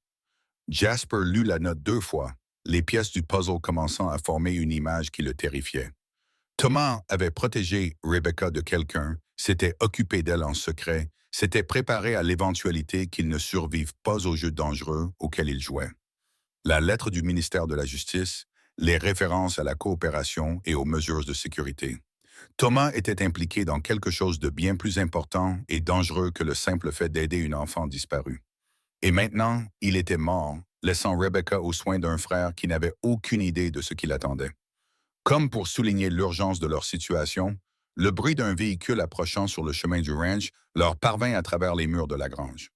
Jasper lut la note 2 fois, les pièces du puzzle commençant à former une image qui le terrifiait. Thomas avait protégé Rebecca de quelqu'un, s'était occupé d'elle en secret, s'était préparé à l'éventualité qu'il ne survive pas au jeu dangereux auquel il jouait. La lettre du ministère de la Justice, les références à la coopération et aux mesures de sécurité. Thomas était impliqué dans quelque chose de bien plus important et dangereux que le simple fait d'aider une enfant disparue. Et maintenant, il était mort, laissant Rebecca aux soins d'un frère qui n'avait aucune idée de ce qui l'attendait. Comme pour souligner l'urgence de leur situation, le bruit d'un véhicule approchant sur le chemin du ranch leur parvint à travers les murs de la grange.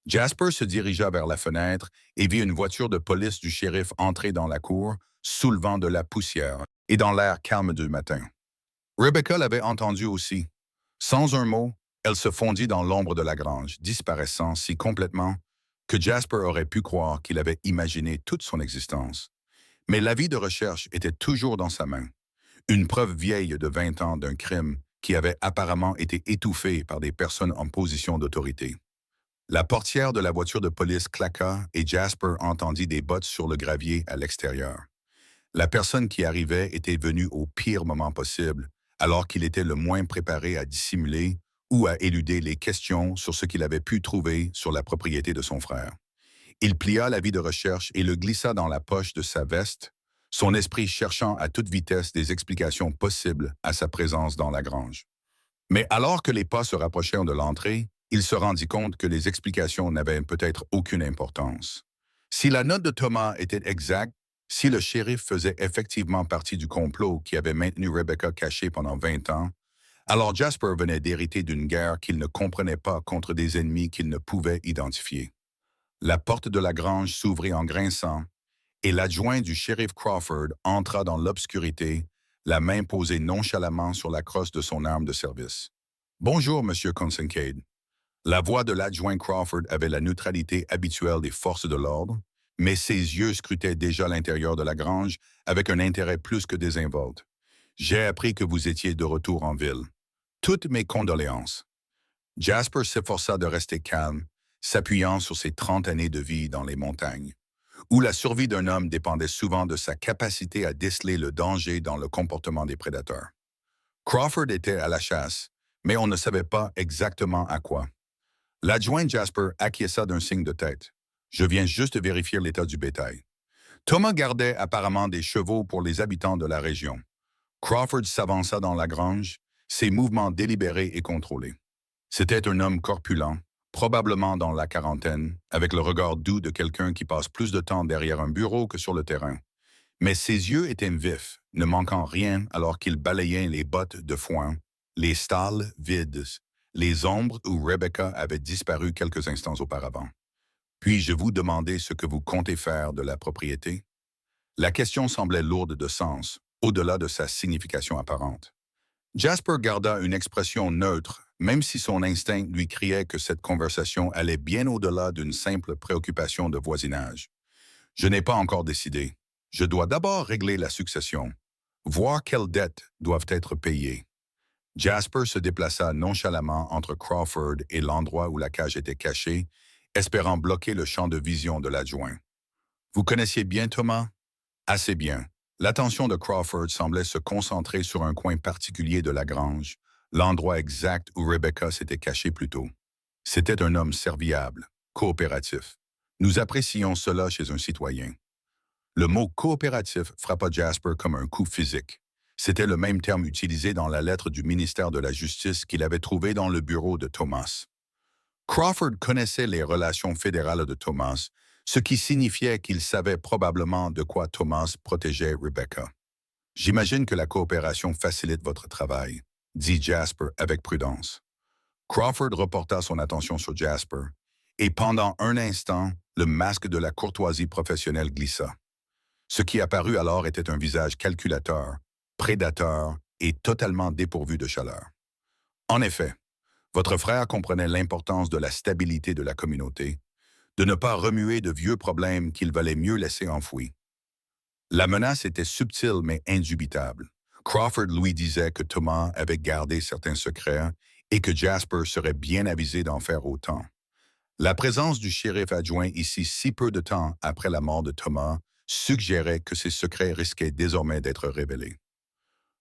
Jasper se dirigea vers la fenêtre et vit une voiture de police du shérif entrer dans la cour, soulevant de la poussière et dans l'air calme du matin. Rebecca l'avait entendu aussi. Sans un mot, elle se fondit dans l'ombre de la grange, disparaissant si complètement que Jasper aurait pu croire qu'il avait imaginé toute son existence. Mais l'avis de recherche était toujours dans sa main. Une preuve vieille de 20 ans d'un crime qui avait apparemment été étouffé par des personnes en position d'autorité. La portière de la voiture de police claqua et Jasper entendit des bottes sur le gravier à l'extérieur. La personne qui arrivait était venue au pire moment possible, alors qu'il était le moins préparé à dissimuler ou à éluder les questions sur ce qu'il avait pu trouver sur la propriété de son frère. Il plia l'avis de recherche et le glissa dans la poche de sa veste, son esprit cherchant à toute vitesse des explications possibles à sa présence dans la grange. Mais alors que les pas se rapprochèrent de l'entrée, il se rendit compte que les explications n'avaient peut-être aucune importance. Si la note de Thomas était exacte, si le shérif faisait effectivement partie du complot qui avait maintenu Rebecca cachée pendant 20 ans, alors Jasper venait d'hériter d'une guerre qu'il ne comprenait pas contre des ennemis qu'il ne pouvait identifier. La porte de la grange s'ouvrit en grinçant, et l'adjoint du shérif Crawford entra dans l'obscurité, la main posée nonchalamment sur la crosse de son arme de service. « Bonjour, Monsieur Consincade. » La voix de l'adjoint Crawford avait la neutralité habituelle des forces de l'ordre, mais ses yeux scrutaient déjà l'intérieur de la grange avec un intérêt plus que désinvolte. « J'ai appris que vous étiez de retour en ville. Toutes mes condoléances. » Jasper s'efforça de rester calme, s'appuyant sur ses 30 années de vie dans les montagnes, où la survie d'un homme dépendait souvent de sa capacité à déceler le danger dans le comportement des prédateurs. Crawford était à la chasse, mais on ne savait pas exactement à quoi. L'adjoint Jasper acquiesça d'un signe de tête. « Je viens juste vérifier l'état du bétail. » Thomas gardait apparemment des chevaux pour les habitants de la région. Crawford s'avança dans la grange, ses mouvements délibérés et contrôlés. C'était un homme corpulent, probablement dans la quarantaine, avec le regard doux de quelqu'un qui passe plus de temps derrière un bureau que sur le terrain. Mais ses yeux étaient vifs, ne manquant rien alors qu'il balayait les bottes de foin, les stalles vides, les ombres où Rebecca avait disparu quelques instants auparavant. « Puis-je vous demander ce que vous comptez faire de la propriété? » La question semblait lourde de sens, au-delà de sa signification apparente. Jasper garda une expression neutre, même si son instinct lui criait que cette conversation allait bien au-delà d'une simple préoccupation de voisinage. « Je n'ai pas encore décidé. Je dois d'abord régler la succession, voir quelles dettes doivent être payées. » Jasper se déplaça nonchalamment entre Crawford et l'endroit où la cage était cachée, espérant bloquer le champ de vision de l'adjoint. « Vous connaissiez bien Thomas? » « Assez bien. » L'attention de Crawford semblait se concentrer sur un coin particulier de la grange, l'endroit exact où Rebecca s'était cachée plus tôt. C'était un homme serviable, coopératif. Nous apprécions cela chez un citoyen. Le mot « coopératif » frappa Jasper comme un coup physique. C'était le même terme utilisé dans la lettre du ministère de la Justice qu'il avait trouvée dans le bureau de Thomas. Crawford connaissait les relations fédérales de Thomas, ce qui signifiait qu'il savait probablement de quoi Thomas protégeait Rebecca. « J'imagine que la coopération facilite votre travail, » dit Jasper avec prudence. Crawford reporta son attention sur Jasper, et pendant un instant, le masque de la courtoisie professionnelle glissa. Ce qui apparut alors était un visage calculateur, prédateur et totalement dépourvu de chaleur. En effet, votre frère comprenait l'importance de la stabilité de la communauté, de ne pas remuer de vieux problèmes qu'il valait mieux laisser enfouis. La menace était subtile mais indubitable. Crawford lui disait que Thomas avait gardé certains secrets et que Jasper serait bien avisé d'en faire autant. La présence du shérif adjoint ici si peu de temps après la mort de Thomas suggérait que ces secrets risquaient désormais d'être révélés.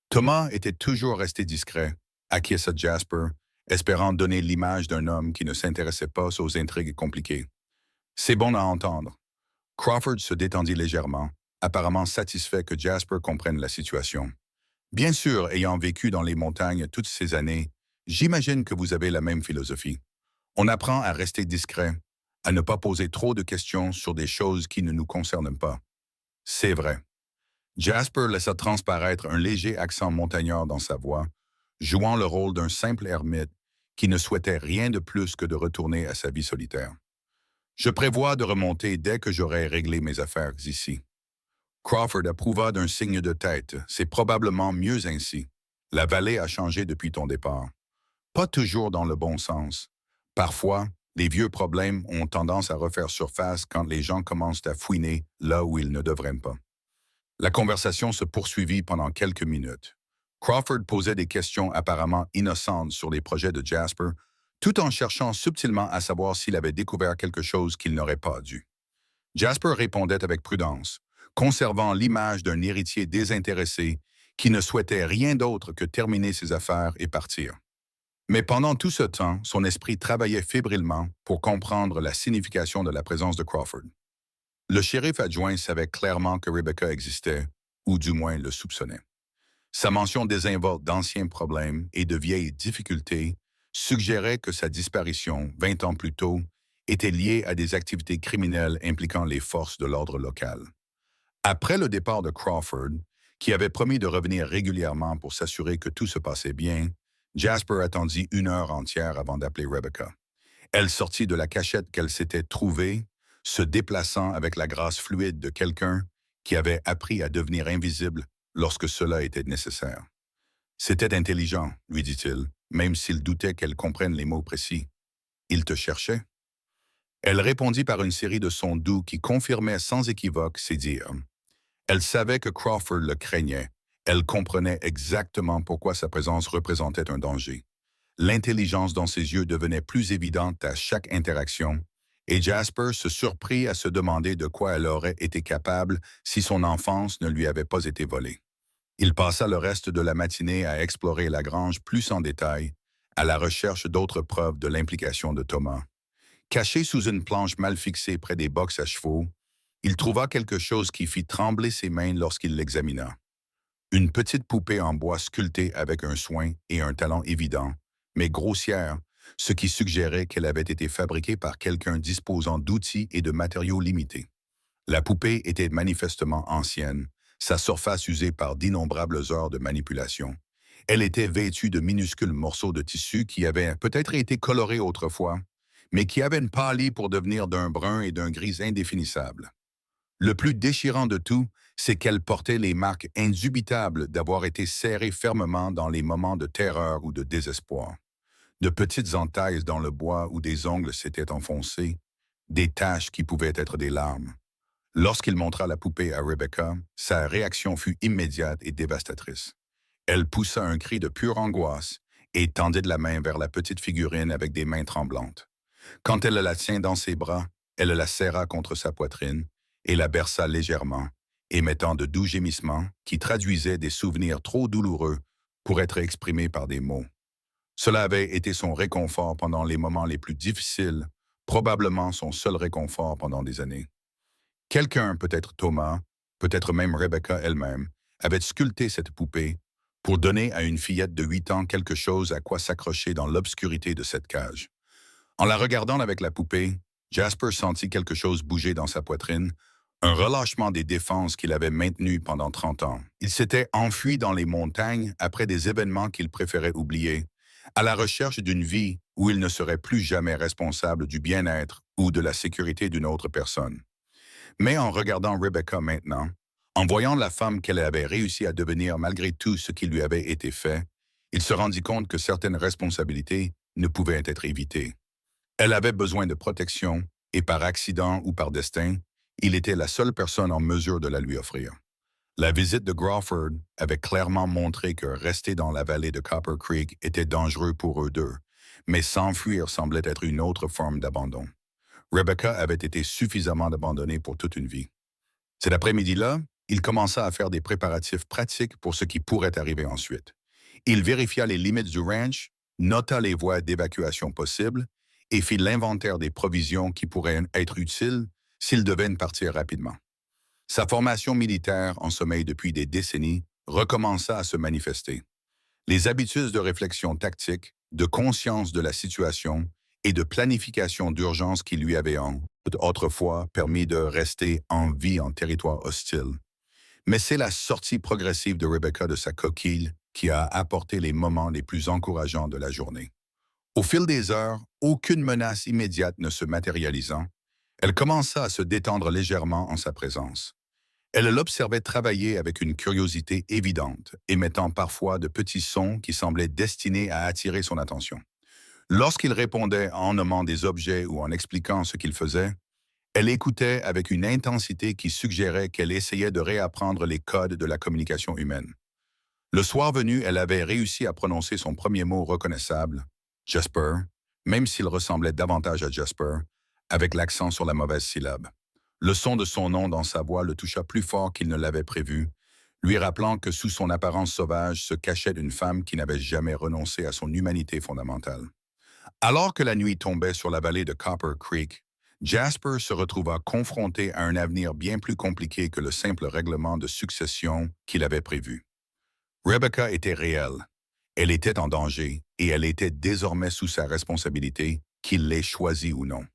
Thomas était toujours resté discret, acquiesça Jasper, espérant donner l'image d'un homme qui ne s'intéressait pas aux intrigues compliquées. C'est bon à entendre. Crawford se détendit légèrement, apparemment satisfait que Jasper comprenne la situation. Bien sûr, ayant vécu dans les montagnes toutes ces années, j'imagine que vous avez la même philosophie. On apprend à rester discret, à ne pas poser trop de questions sur des choses qui ne nous concernent pas. C'est vrai. Jasper laissa transparaître un léger accent montagnard dans sa voix, jouant le rôle d'un simple ermite qui ne souhaitait rien de plus que de retourner à sa vie solitaire. Je prévois de remonter dès que j'aurai réglé mes affaires ici. Crawford approuva d'un signe de tête. C'est probablement mieux ainsi. La vallée a changé depuis ton départ. Pas toujours dans le bon sens. Parfois, les vieux problèmes ont tendance à refaire surface quand les gens commencent à fouiner là où ils ne devraient pas. La conversation se poursuivit pendant quelques minutes. Crawford posait des questions apparemment innocentes sur les projets de Jasper, tout en cherchant subtilement à savoir s'il avait découvert quelque chose qu'il n'aurait pas dû. Jasper répondait avec prudence, conservant l'image d'un héritier désintéressé qui ne souhaitait rien d'autre que terminer ses affaires et partir. Mais pendant tout ce temps, son esprit travaillait fébrilement pour comprendre la signification de la présence de Crawford. Le shérif adjoint savait clairement que Rebecca existait, ou du moins le soupçonnait. Sa mention désinvolte d'anciens problèmes et de vieilles difficultés suggérait que sa disparition, 20 ans plus tôt, était liée à des activités criminelles impliquant les forces de l'ordre local. Après le départ de Crawford, qui avait promis de revenir régulièrement pour s'assurer que tout se passait bien, Jasper attendit 1 heure entière avant d'appeler Rebecca. Elle sortit de la cachette qu'elle s'était trouvée, se déplaçant avec la grâce fluide de quelqu'un qui avait appris à devenir invisible lorsque cela était nécessaire. C'était intelligent, lui dit-il, même s'il doutait qu'elle comprenne les mots précis. Il te cherchait. Elle répondit par une série de sons doux qui confirmaient sans équivoque ses dires. Elle savait que Crawford le craignait. Elle comprenait exactement pourquoi sa présence représentait un danger. L'intelligence dans ses yeux devenait plus évidente à chaque interaction, et Jasper se surprit à se demander de quoi elle aurait été capable si son enfance ne lui avait pas été volée. Il passa le reste de la matinée à explorer la grange plus en détail, à la recherche d'autres preuves de l'implication de Thomas. Caché sous une planche mal fixée près des boxes à chevaux, il trouva quelque chose qui fit trembler ses mains lorsqu'il l'examina. Une petite poupée en bois sculptée avec un soin et un talent évident, mais grossière, ce qui suggérait qu'elle avait été fabriquée par quelqu'un disposant d'outils et de matériaux limités. La poupée était manifestement ancienne, sa surface usée par d'innombrables heures de manipulation. Elle était vêtue de minuscules morceaux de tissu qui avaient peut-être été colorés autrefois, mais qui avaient pâli pour devenir d'un brun et d'un gris indéfinissables. Le plus déchirant de tout, c'est qu'elle portait les marques indubitables d'avoir été serrée fermement dans les moments de terreur ou de désespoir. De petites entailles dans le bois où des ongles s'étaient enfoncés, des taches qui pouvaient être des larmes. Lorsqu'il montra la poupée à Rebecca, sa réaction fut immédiate et dévastatrice. Elle poussa un cri de pure angoisse et tendit de la main vers la petite figurine avec des mains tremblantes. Quand elle la tint dans ses bras, elle la serra contre sa poitrine et la berça légèrement, émettant de doux gémissements qui traduisaient des souvenirs trop douloureux pour être exprimés par des mots. Cela avait été son réconfort pendant les moments les plus difficiles, probablement son seul réconfort pendant des années. Quelqu'un, peut-être Thomas, peut-être même Rebecca elle-même, avait sculpté cette poupée pour donner à une fillette de 8 ans quelque chose à quoi s'accrocher dans l'obscurité de cette cage. En la regardant avec la poupée, Jasper sentit quelque chose bouger dans sa poitrine, un relâchement des défenses qu'il avait maintenues pendant 30 ans. Il s'était enfui dans les montagnes après des événements qu'il préférait oublier, à la recherche d'une vie où il ne serait plus jamais responsable du bien-être ou de la sécurité d'une autre personne. Mais en regardant Rebecca maintenant, en voyant la femme qu'elle avait réussi à devenir malgré tout ce qui lui avait été fait, il se rendit compte que certaines responsabilités ne pouvaient être évitées. Elle avait besoin de protection, et par accident ou par destin, il était la seule personne en mesure de la lui offrir. La visite de Crawford avait clairement montré que rester dans la vallée de Copper Creek était dangereux pour eux deux, mais s'enfuir semblait être une autre forme d'abandon. Rebecca avait été suffisamment abandonnée pour toute une vie. Cet après-midi-là, il commença à faire des préparatifs pratiques pour ce qui pourrait arriver ensuite. Il vérifia les limites du ranch, nota les voies d'évacuation possibles et fit l'inventaire des provisions qui pourraient être utiles s'il devait partir rapidement. Sa formation militaire, en sommeil depuis des décennies, recommença à se manifester. Les habitudes de réflexion tactique, de conscience de la situation et de planification d'urgence qui lui avaient autrefois permis de rester en vie en territoire hostile. Mais c'est la sortie progressive de Rebecca de sa coquille qui a apporté les moments les plus encourageants de la journée. Au fil des heures, aucune menace immédiate ne se matérialisant, elle commença à se détendre légèrement en sa présence. Elle l'observait travailler avec une curiosité évidente, émettant parfois de petits sons qui semblaient destinés à attirer son attention. Lorsqu'il répondait en nommant des objets ou en expliquant ce qu'il faisait, elle écoutait avec une intensité qui suggérait qu'elle essayait de réapprendre les codes de la communication humaine. Le soir venu, elle avait réussi à prononcer son premier mot reconnaissable, Jasper, même s'il ressemblait davantage à Jasper, avec l'accent sur la mauvaise syllabe. Le son de son nom dans sa voix le toucha plus fort qu'il ne l'avait prévu, lui rappelant que sous son apparence sauvage se cachait une femme qui n'avait jamais renoncé à son humanité fondamentale. Alors que la nuit tombait sur la vallée de Copper Creek, Jasper se retrouva confronté à un avenir bien plus compliqué que le simple règlement de succession qu'il avait prévu. Rebecca était réelle. Elle était en danger et elle était désormais sous sa responsabilité, qu'il l'ait choisi ou non.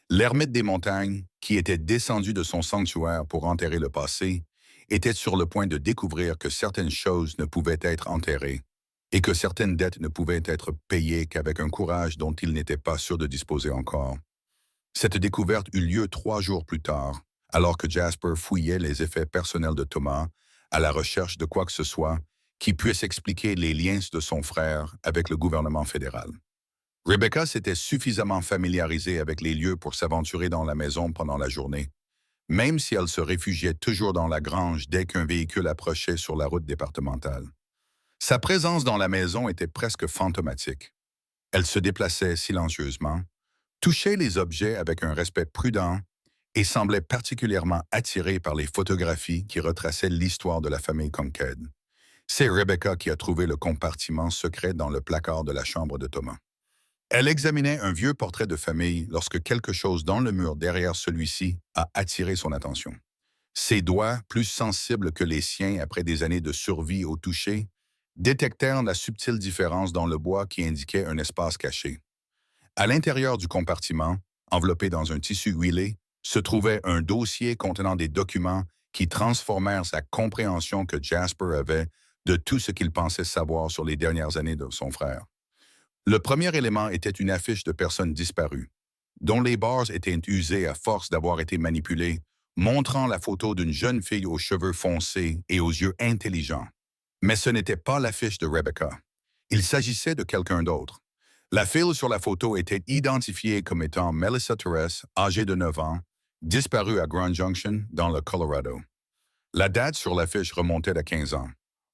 L'ermite des montagnes, qui était descendu de son sanctuaire pour enterrer le passé, était sur le point de découvrir que certaines choses ne pouvaient être enterrées et que certaines dettes ne pouvaient être payées qu'avec un courage dont il n'était pas sûr de disposer encore. Cette découverte eut lieu 3 jours plus tard, alors que Jasper fouillait les effets personnels de Thomas à la recherche de quoi que ce soit qui puisse expliquer les liens de son frère avec le gouvernement fédéral. Rebecca s'était suffisamment familiarisée avec les lieux pour s'aventurer dans la maison pendant la journée, même si elle se réfugiait toujours dans la grange dès qu'un véhicule approchait sur la route départementale. Sa présence dans la maison était presque fantomatique. Elle se déplaçait silencieusement, touchait les objets avec un respect prudent et semblait particulièrement attirée par les photographies qui retraçaient l'histoire de la famille Conquête. C'est Rebecca qui a trouvé le compartiment secret dans le placard de la chambre de Thomas. Elle examinait un vieux portrait de famille lorsque quelque chose dans le mur derrière celui-ci a attiré son attention. Ses doigts, plus sensibles que les siens après des années de survie au toucher, détectèrent la subtile différence dans le bois qui indiquait un espace caché. À l'intérieur du compartiment, enveloppé dans un tissu huilé, se trouvait un dossier contenant des documents qui transformèrent sa compréhension que Jasper avait de tout ce qu'il pensait savoir sur les dernières années de son frère. Le premier élément était une affiche de personnes disparues, dont les bords étaient usés à force d'avoir été manipulés, montrant la photo d'une jeune fille aux cheveux foncés et aux yeux intelligents. Mais ce n'était pas l'affiche de Rebecca. Il s'agissait de quelqu'un d'autre. La fille sur la photo était identifiée comme étant Melissa Torres, âgée de 9 ans, disparue à Grand Junction, dans le Colorado. La date sur l'affiche remontait à 15 ans.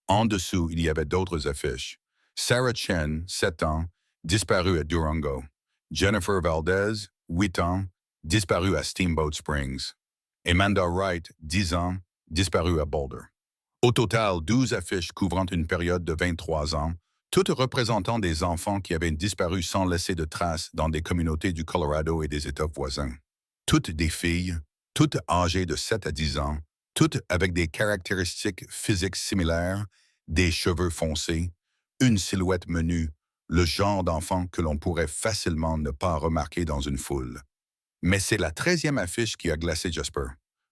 En dessous, il y avait d'autres affiches. Sarah Chen, 7 ans, disparue à Durango. Jennifer Valdez, 8 ans, disparue à Steamboat Springs. Amanda Wright, 10 ans, disparue à Boulder. Au total, 12 affiches couvrant une période de 23 ans, toutes représentant des enfants qui avaient disparu sans laisser de traces dans des communautés du Colorado et des États voisins. Toutes des filles, toutes âgées de 7 à 10 ans, toutes avec des caractéristiques physiques similaires, des cheveux foncés, une silhouette menue, le genre d'enfant que l'on pourrait facilement ne pas remarquer dans une foule. Mais c'est la 13e affiche qui a glacé Jasper.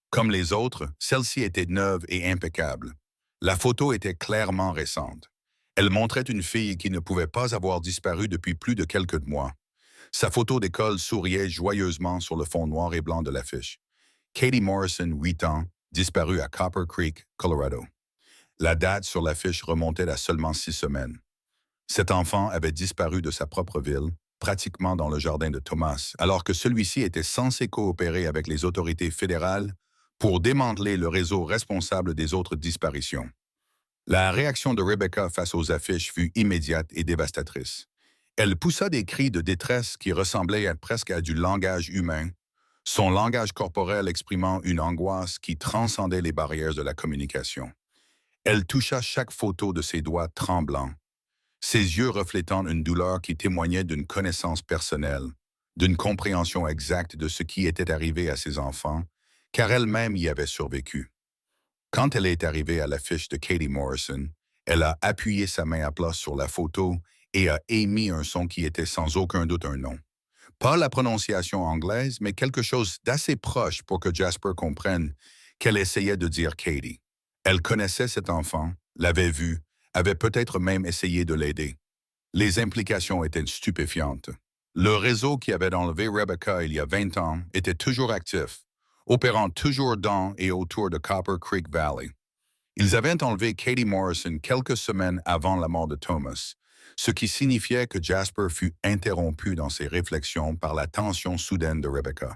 Comme les autres, celle-ci était neuve et impeccable. La photo était clairement récente. Elle montrait une fille qui ne pouvait pas avoir disparu depuis plus de quelques mois. Sa photo d'école souriait joyeusement sur le fond noir et blanc de l'affiche. Katie Morrison, 8 ans, disparue à Copper Creek, Colorado. La date sur l'affiche remontait à seulement 6 semaines. Cet enfant avait disparu de sa propre ville, pratiquement dans le jardin de Thomas, alors que celui-ci était censé coopérer avec les autorités fédérales pour démanteler le réseau responsable des autres disparitions. La réaction de Rebecca face aux affiches fut immédiate et dévastatrice. Elle poussa des cris de détresse qui ressemblaient presque à du langage humain, son langage corporel exprimant une angoisse qui transcendait les barrières de la communication. Elle toucha chaque photo de ses doigts tremblants, ses yeux reflétant une douleur qui témoignait d'une connaissance personnelle, d'une compréhension exacte de ce qui était arrivé à ses enfants, car elle-même y avait survécu. Quand elle est arrivée à l'affiche de Katie Morrison, elle a appuyé sa main à plat sur la photo et a émis un son qui était sans aucun doute un nom. Pas la prononciation anglaise, mais quelque chose d'assez proche pour que Jasper comprenne qu'elle essayait de dire Katie. Elle connaissait cet enfant, l'avait vu, avait peut-être même essayé de l'aider. Les implications étaient stupéfiantes. Le réseau qui avait enlevé Rebecca il y a 20 ans était toujours actif, opérant toujours dans et autour de Copper Creek Valley. Ils avaient enlevé Katie Morrison quelques semaines avant la mort de Thomas, ce qui signifiait que Jasper fut interrompu dans ses réflexions par la tension soudaine de Rebecca.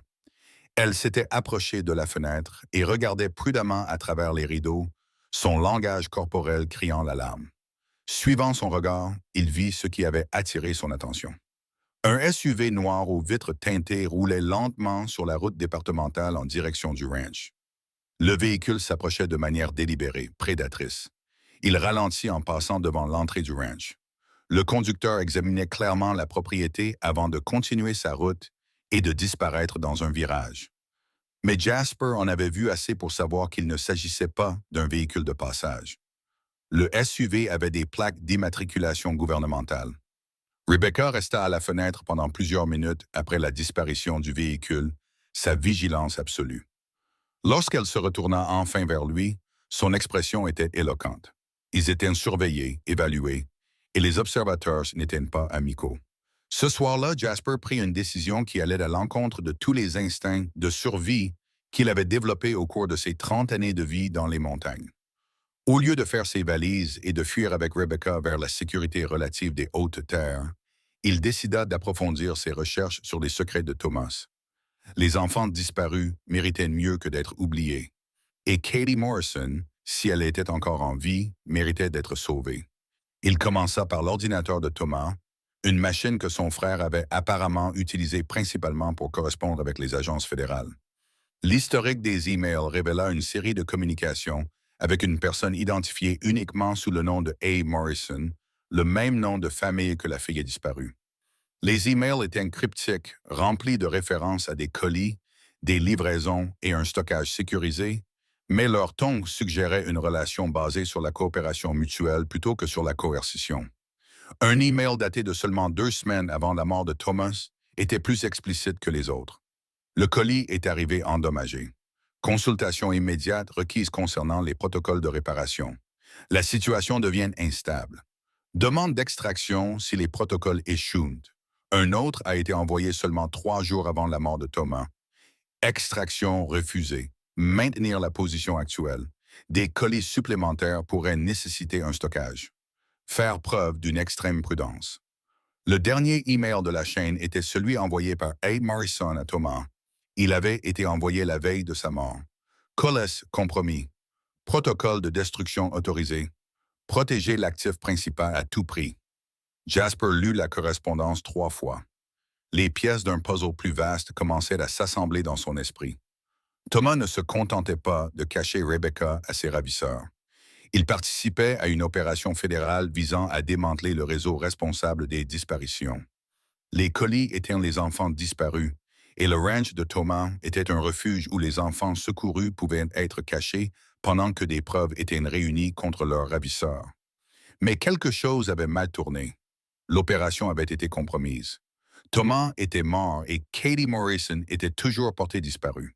Elle s'était approchée de la fenêtre et regardait prudemment à travers les rideaux, son langage corporel criant l'alarme. Suivant son regard, il vit ce qui avait attiré son attention. Un SUV noir aux vitres teintées roulait lentement sur la route départementale en direction du ranch. Le véhicule s'approchait de manière délibérée, prédatrice. Il ralentit en passant devant l'entrée du ranch. Le conducteur examinait clairement la propriété avant de continuer sa route et de disparaître dans un virage. Mais Jasper en avait vu assez pour savoir qu'il ne s'agissait pas d'un véhicule de passage. Le SUV avait des plaques d'immatriculation gouvernementale. Rebecca resta à la fenêtre pendant plusieurs minutes après la disparition du véhicule, sa vigilance absolue. Lorsqu'elle se retourna enfin vers lui, son expression était éloquente. Ils étaient surveillés, évalués, et les observateurs n'étaient pas amicaux. Ce soir-là, Jasper prit une décision qui allait à l'encontre de tous les instincts de survie qu'il avait développés au cours de ses 30 années de vie dans les montagnes. Au lieu de faire ses valises et de fuir avec Rebecca vers la sécurité relative des hautes terres, il décida d'approfondir ses recherches sur les secrets de Thomas. Les enfants disparus méritaient mieux que d'être oubliés. Et Katie Morrison, si elle était encore en vie, méritait d'être sauvée. Il commença par l'ordinateur de Thomas, une machine que son frère avait apparemment utilisée principalement pour correspondre avec les agences fédérales. L'historique des emails révéla une série de communications avec une personne identifiée uniquement sous le nom de A. Morrison, le même nom de famille que la fille disparue. Les emails étaient cryptiques, remplis de références à des colis, des livraisons et un stockage sécurisé, mais leur ton suggérait une relation basée sur la coopération mutuelle plutôt que sur la coercition. Un email daté de seulement 2 semaines avant la mort de Thomas était plus explicite que les autres. Le colis est arrivé endommagé. Consultation immédiate requise concernant les protocoles de réparation. La situation devient instable. Demande d'extraction si les protocoles échouent. Un autre a été envoyé seulement 3 jours avant la mort de Thomas. Extraction refusée. Maintenir la position actuelle. Des colis supplémentaires pourraient nécessiter un stockage. Faire preuve d'une extrême prudence. Le dernier email de la chaîne était celui envoyé par A. Morrison à Thomas. Il avait été envoyé la veille de sa mort. Colas compromis. Protocole de destruction autorisé. Protéger l'actif principal à tout prix. Jasper lut la correspondance 3 fois. Les pièces d'un puzzle plus vaste commençaient à s'assembler dans son esprit. Thomas ne se contentait pas de cacher Rebecca à ses ravisseurs. Il participait à une opération fédérale visant à démanteler le réseau responsable des disparitions. Les colis étaient les enfants disparus, et le ranch de Thomas était un refuge où les enfants secourus pouvaient être cachés pendant que des preuves étaient réunies contre leurs ravisseurs. Mais quelque chose avait mal tourné. L'opération avait été compromise. Thomas était mort et Katie Morrison était toujours portée disparue.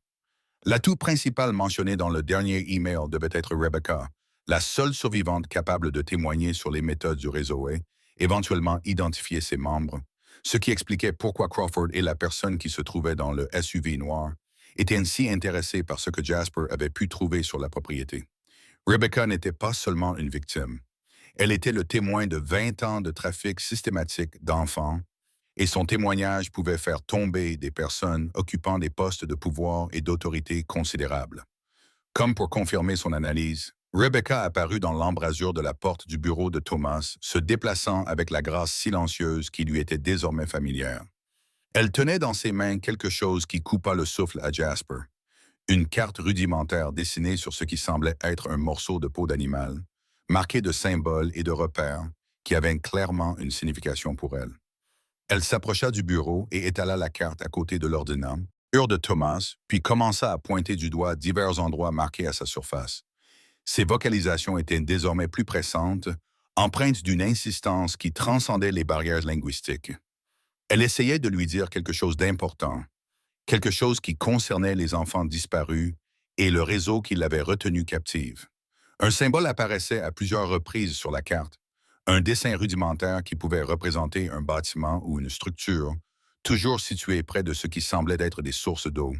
L'atout principal mentionné dans le dernier email devait être Rebecca, la seule survivante capable de témoigner sur les méthodes du réseau et, éventuellement, identifier ses membres, ce qui expliquait pourquoi Crawford et la personne qui se trouvait dans le SUV noir étaient ainsi intéressés par ce que Jasper avait pu trouver sur la propriété. Rebecca n'était pas seulement une victime. Elle était le témoin de 20 ans de trafic systématique d'enfants, et son témoignage pouvait faire tomber des personnes occupant des postes de pouvoir et d'autorité considérables. Comme pour confirmer son analyse, Rebecca apparut dans l'embrasure de la porte du bureau de Thomas, se déplaçant avec la grâce silencieuse qui lui était désormais familière. Elle tenait dans ses mains quelque chose qui coupa le souffle à Jasper. Une carte rudimentaire dessinée sur ce qui semblait être un morceau de peau d'animal, marquée de symboles et de repères qui avaient clairement une signification pour elle. Elle s'approcha du bureau et étala la carte à côté de l'ordinateur de Thomas, puis commença à pointer du doigt divers endroits marqués à sa surface. Ses vocalisations étaient désormais plus pressantes, empreintes d'une insistance qui transcendait les barrières linguistiques. Elle essayait de lui dire quelque chose d'important, quelque chose qui concernait les enfants disparus et le réseau qui l'avait retenue captive. Un symbole apparaissait à plusieurs reprises sur la carte, un dessin rudimentaire qui pouvait représenter un bâtiment ou une structure, toujours situé près de ce qui semblait être des sources d'eau.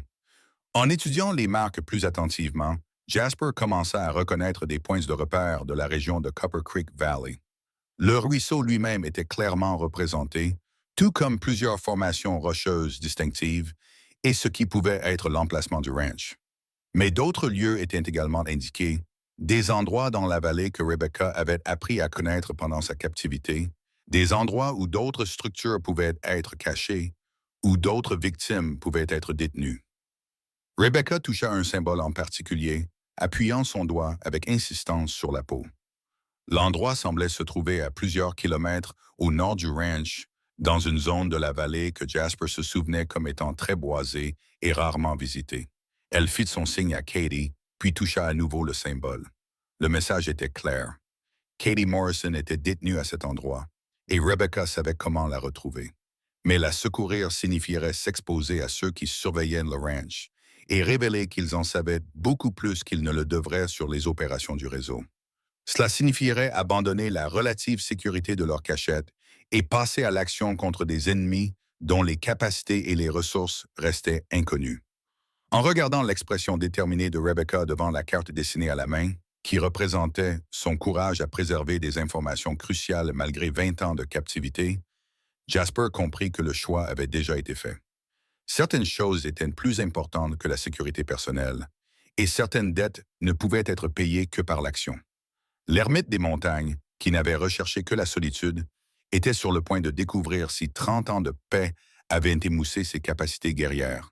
En étudiant les marques plus attentivement, Jasper commença à reconnaître des points de repère de la région de Copper Creek Valley. Le ruisseau lui-même était clairement représenté, tout comme plusieurs formations rocheuses distinctives et ce qui pouvait être l'emplacement du ranch. Mais d'autres lieux étaient également indiqués, des endroits dans la vallée que Rebecca avait appris à connaître pendant sa captivité, des endroits où d'autres structures pouvaient être cachées, où d'autres victimes pouvaient être détenues. Rebecca toucha un symbole en particulier, appuyant son doigt avec insistance sur la peau. L'endroit semblait se trouver à plusieurs kilomètres au nord du ranch, dans une zone de la vallée que Jasper se souvenait comme étant très boisée et rarement visitée. Elle fit son signe à Katie, puis toucha à nouveau le symbole. Le message était clair. Katie Morrison était détenue à cet endroit, et Rebecca savait comment la retrouver. Mais la secourir signifierait s'exposer à ceux qui surveillaient le ranch et révéler qu'ils en savaient beaucoup plus qu'ils ne le devraient sur les opérations du réseau. Cela signifierait abandonner la relative sécurité de leur cachette et passer à l'action contre des ennemis dont les capacités et les ressources restaient inconnues. En regardant l'expression déterminée de Rebecca devant la carte dessinée à la main, qui représentait son courage à préserver des informations cruciales malgré 20 ans de captivité, Jasper comprit que le choix avait déjà été fait. Certaines choses étaient plus importantes que la sécurité personnelle, et certaines dettes ne pouvaient être payées que par l'action. L'ermite des montagnes, qui n'avait recherché que la solitude, était sur le point de découvrir si 30 ans de paix avaient émoussé ses capacités guerrières.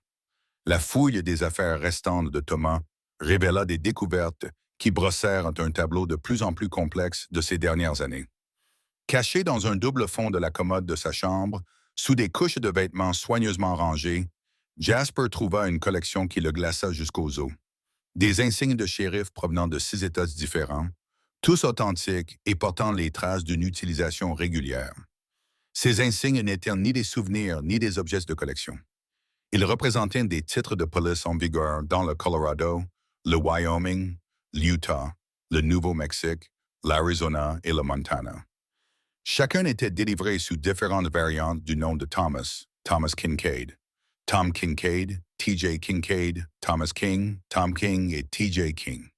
La fouille des affaires restantes de Thomas révéla des découvertes qui brossèrent un tableau de plus en plus complexe de ces dernières années. Caché dans un double fond de la commode de sa chambre, sous des couches de vêtements soigneusement rangées, Jasper trouva une collection qui le glaça jusqu'aux os. Des insignes de shérif provenant de 6 États différents, tous authentiques et portant les traces d'une utilisation régulière. Ces insignes n'étaient ni des souvenirs ni des objets de collection. Ils représentaient des titres de police en vigueur dans le Colorado, le Wyoming, l'Utah, le Nouveau-Mexique, l'Arizona et le Montana. Chacun était délivré sous différentes variantes du nom de Thomas, Thomas Kincaid, Tom Kincaid, T.J. Kincaid, Thomas King, Tom King et T.J. King.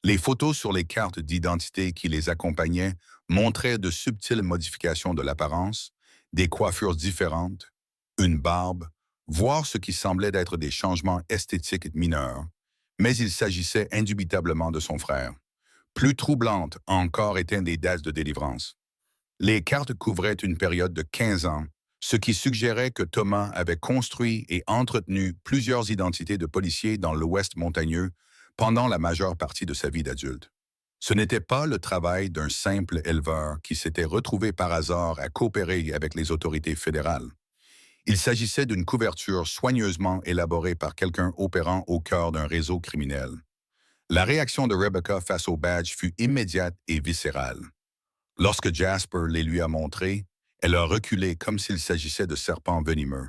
Les photos sur les cartes d'identité qui les accompagnaient montraient de subtiles modifications de l'apparence, des coiffures différentes, une barbe, voire ce qui semblait être des changements esthétiques mineurs, mais il s'agissait indubitablement de son frère. Plus troublantes encore étaient des dates de délivrance. Les cartes couvraient une période de 15 ans, ce qui suggérait que Thomas avait construit et entretenu plusieurs identités de policiers dans l'Ouest montagneux pendant la majeure partie de sa vie d'adulte. Ce n'était pas le travail d'un simple éleveur qui s'était retrouvé par hasard à coopérer avec les autorités fédérales. Il s'agissait d'une couverture soigneusement élaborée par quelqu'un opérant au cœur d'un réseau criminel. La réaction de Rebecca face au badge fut immédiate et viscérale. Lorsque Jasper les lui a montrés, elle a reculé comme s'il s'agissait de serpents venimeux,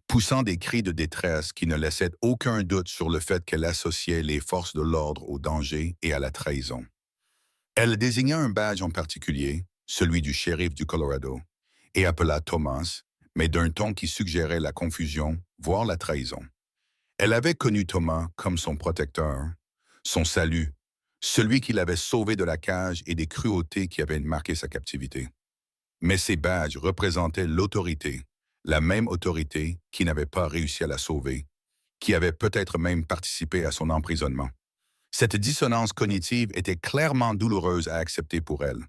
poussant des cris de détresse qui ne laissaient aucun doute sur le fait qu'elle associait les forces de l'ordre au danger et à la trahison. Elle désigna un badge en particulier, celui du shérif du Colorado, et appela Thomas, mais d'un ton qui suggérait la confusion, voire la trahison. Elle avait connu Thomas comme son protecteur, son salut, celui qui l'avait sauvé de la cage et des cruautés qui avaient marqué sa captivité. Mais ces badges représentaient l'autorité, la même autorité qui n'avait pas réussi à la sauver, qui avait peut-être même participé à son emprisonnement. Cette dissonance cognitive était clairement douloureuse à accepter pour elle.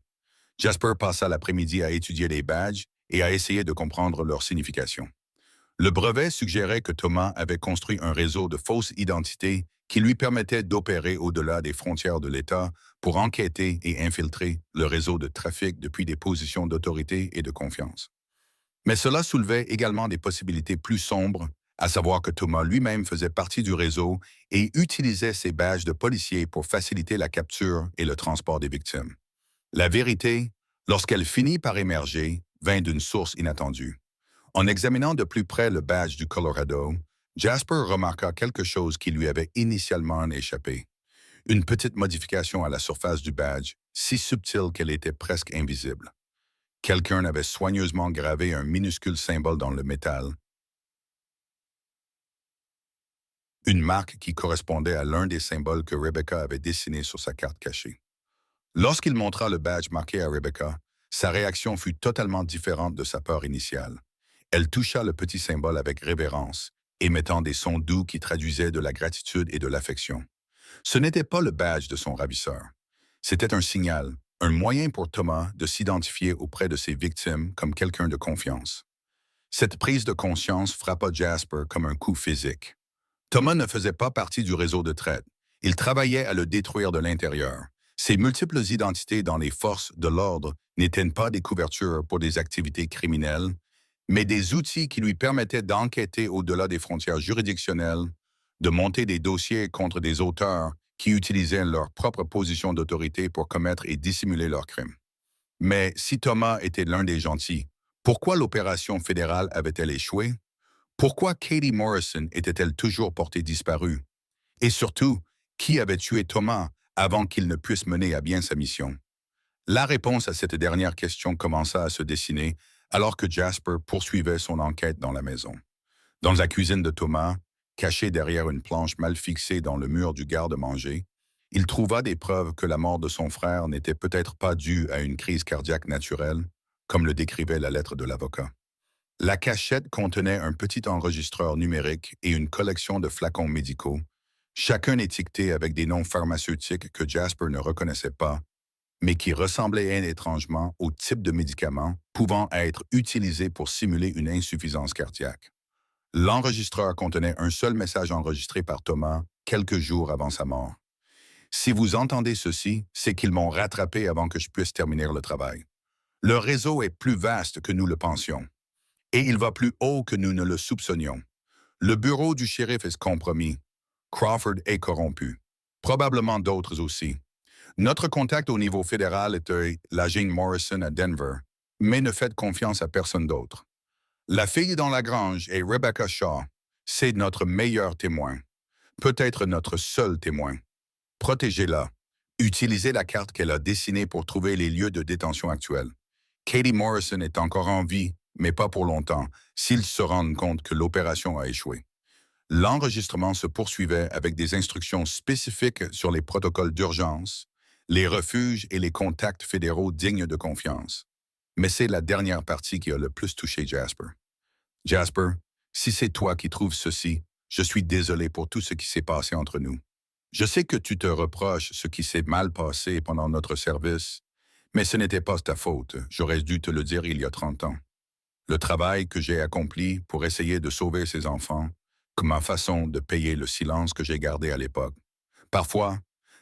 Jasper passa l'après-midi à étudier les badges et à essayer de comprendre leur signification. Le brevet suggérait que Thomas avait construit un réseau de fausses identités qui lui permettait d'opérer au-delà des frontières de l'État pour enquêter et infiltrer le réseau de trafic depuis des positions d'autorité et de confiance. Mais cela soulevait également des possibilités plus sombres, à savoir que Thomas lui-même faisait partie du réseau et utilisait ses badges de policier pour faciliter la capture et le transport des victimes. La vérité, lorsqu'elle finit par émerger, vint d'une source inattendue. En examinant de plus près le badge du Colorado, Jasper remarqua quelque chose qui lui avait initialement échappé. Une petite modification à la surface du badge, si subtile qu'elle était presque invisible. Quelqu'un avait soigneusement gravé un minuscule symbole dans le métal, une marque qui correspondait à l'un des symboles que Rebecca avait dessiné sur sa carte cachée. Lorsqu'il montra le badge marqué à Rebecca, sa réaction fut totalement différente de sa peur initiale. Elle toucha le petit symbole avec révérence, émettant des sons doux qui traduisaient de la gratitude et de l'affection. Ce n'était pas le badge de son ravisseur. C'était un signal, un moyen pour Thomas de s'identifier auprès de ses victimes comme quelqu'un de confiance. Cette prise de conscience frappa Jasper comme un coup physique. Thomas ne faisait pas partie du réseau de traite, Il travaillait à le détruire de l'intérieur. Ses multiples identités dans les forces de l'ordre n'étaient pas des couvertures pour des activités criminelles, mais des outils qui lui permettaient d'enquêter au-delà des frontières juridictionnelles, de monter des dossiers contre des auteurs qui utilisaient leur propre position d'autorité pour commettre et dissimuler leurs crimes. Mais si Thomas était l'un des gentils, pourquoi l'opération fédérale avait-elle échoué? Pourquoi Katie Morrison était-elle toujours portée disparue? Et surtout, qui avait tué Thomas avant qu'il ne puisse mener à bien sa mission? La réponse à cette dernière question commença à se dessiner alors que Jasper poursuivait son enquête dans la maison. Dans la cuisine de Thomas, caché derrière une planche mal fixée dans le mur du garde-manger, il trouva des preuves que la mort de son frère n'était peut-être pas due à une crise cardiaque naturelle, comme le décrivait la lettre de l'avocat. La cachette contenait un petit enregistreur numérique et une collection de flacons médicaux, chacun étiqueté avec des noms pharmaceutiques que Jasper ne reconnaissait pas, mais qui ressemblaient étrangement au type de médicaments pouvant être utilisés pour simuler une insuffisance cardiaque. L'enregistreur contenait un seul message enregistré par Thomas quelques jours avant sa mort. Si vous entendez ceci, c'est qu'ils m'ont rattrapé avant que je puisse terminer le travail. Le réseau est plus vaste que nous le pensions, et il va plus haut que nous ne le soupçonnions. Le bureau du shérif est compromis. Crawford est corrompu. Probablement d'autres aussi. Notre contact au niveau fédéral était l'agent Morrison à Denver, mais ne faites confiance à personne d'autre. La fille dans la grange est Rebecca Shaw. C'est notre meilleur témoin. Peut-être notre seul témoin. Protégez-la. Utilisez la carte qu'elle a dessinée pour trouver les lieux de détention actuels. Katie Morrison est encore en vie, mais pas pour longtemps, s'ils se rendent compte que l'opération a échoué. L'enregistrement se poursuivait avec des instructions spécifiques sur les protocoles d'urgence, les refuges et les contacts fédéraux dignes de confiance. Mais c'est la dernière partie qui a le plus touché Jasper. Jasper, si c'est toi qui trouves ceci, je suis désolé pour tout ce qui s'est passé entre nous. Je sais que tu te reproches ce qui s'est mal passé pendant notre service, mais ce n'était pas ta faute. J'aurais dû te le dire il y a 30 ans. Le travail que j'ai accompli pour essayer de sauver ces enfants, comme ma façon de payer le silence que j'ai gardé à l'époque. Parfois,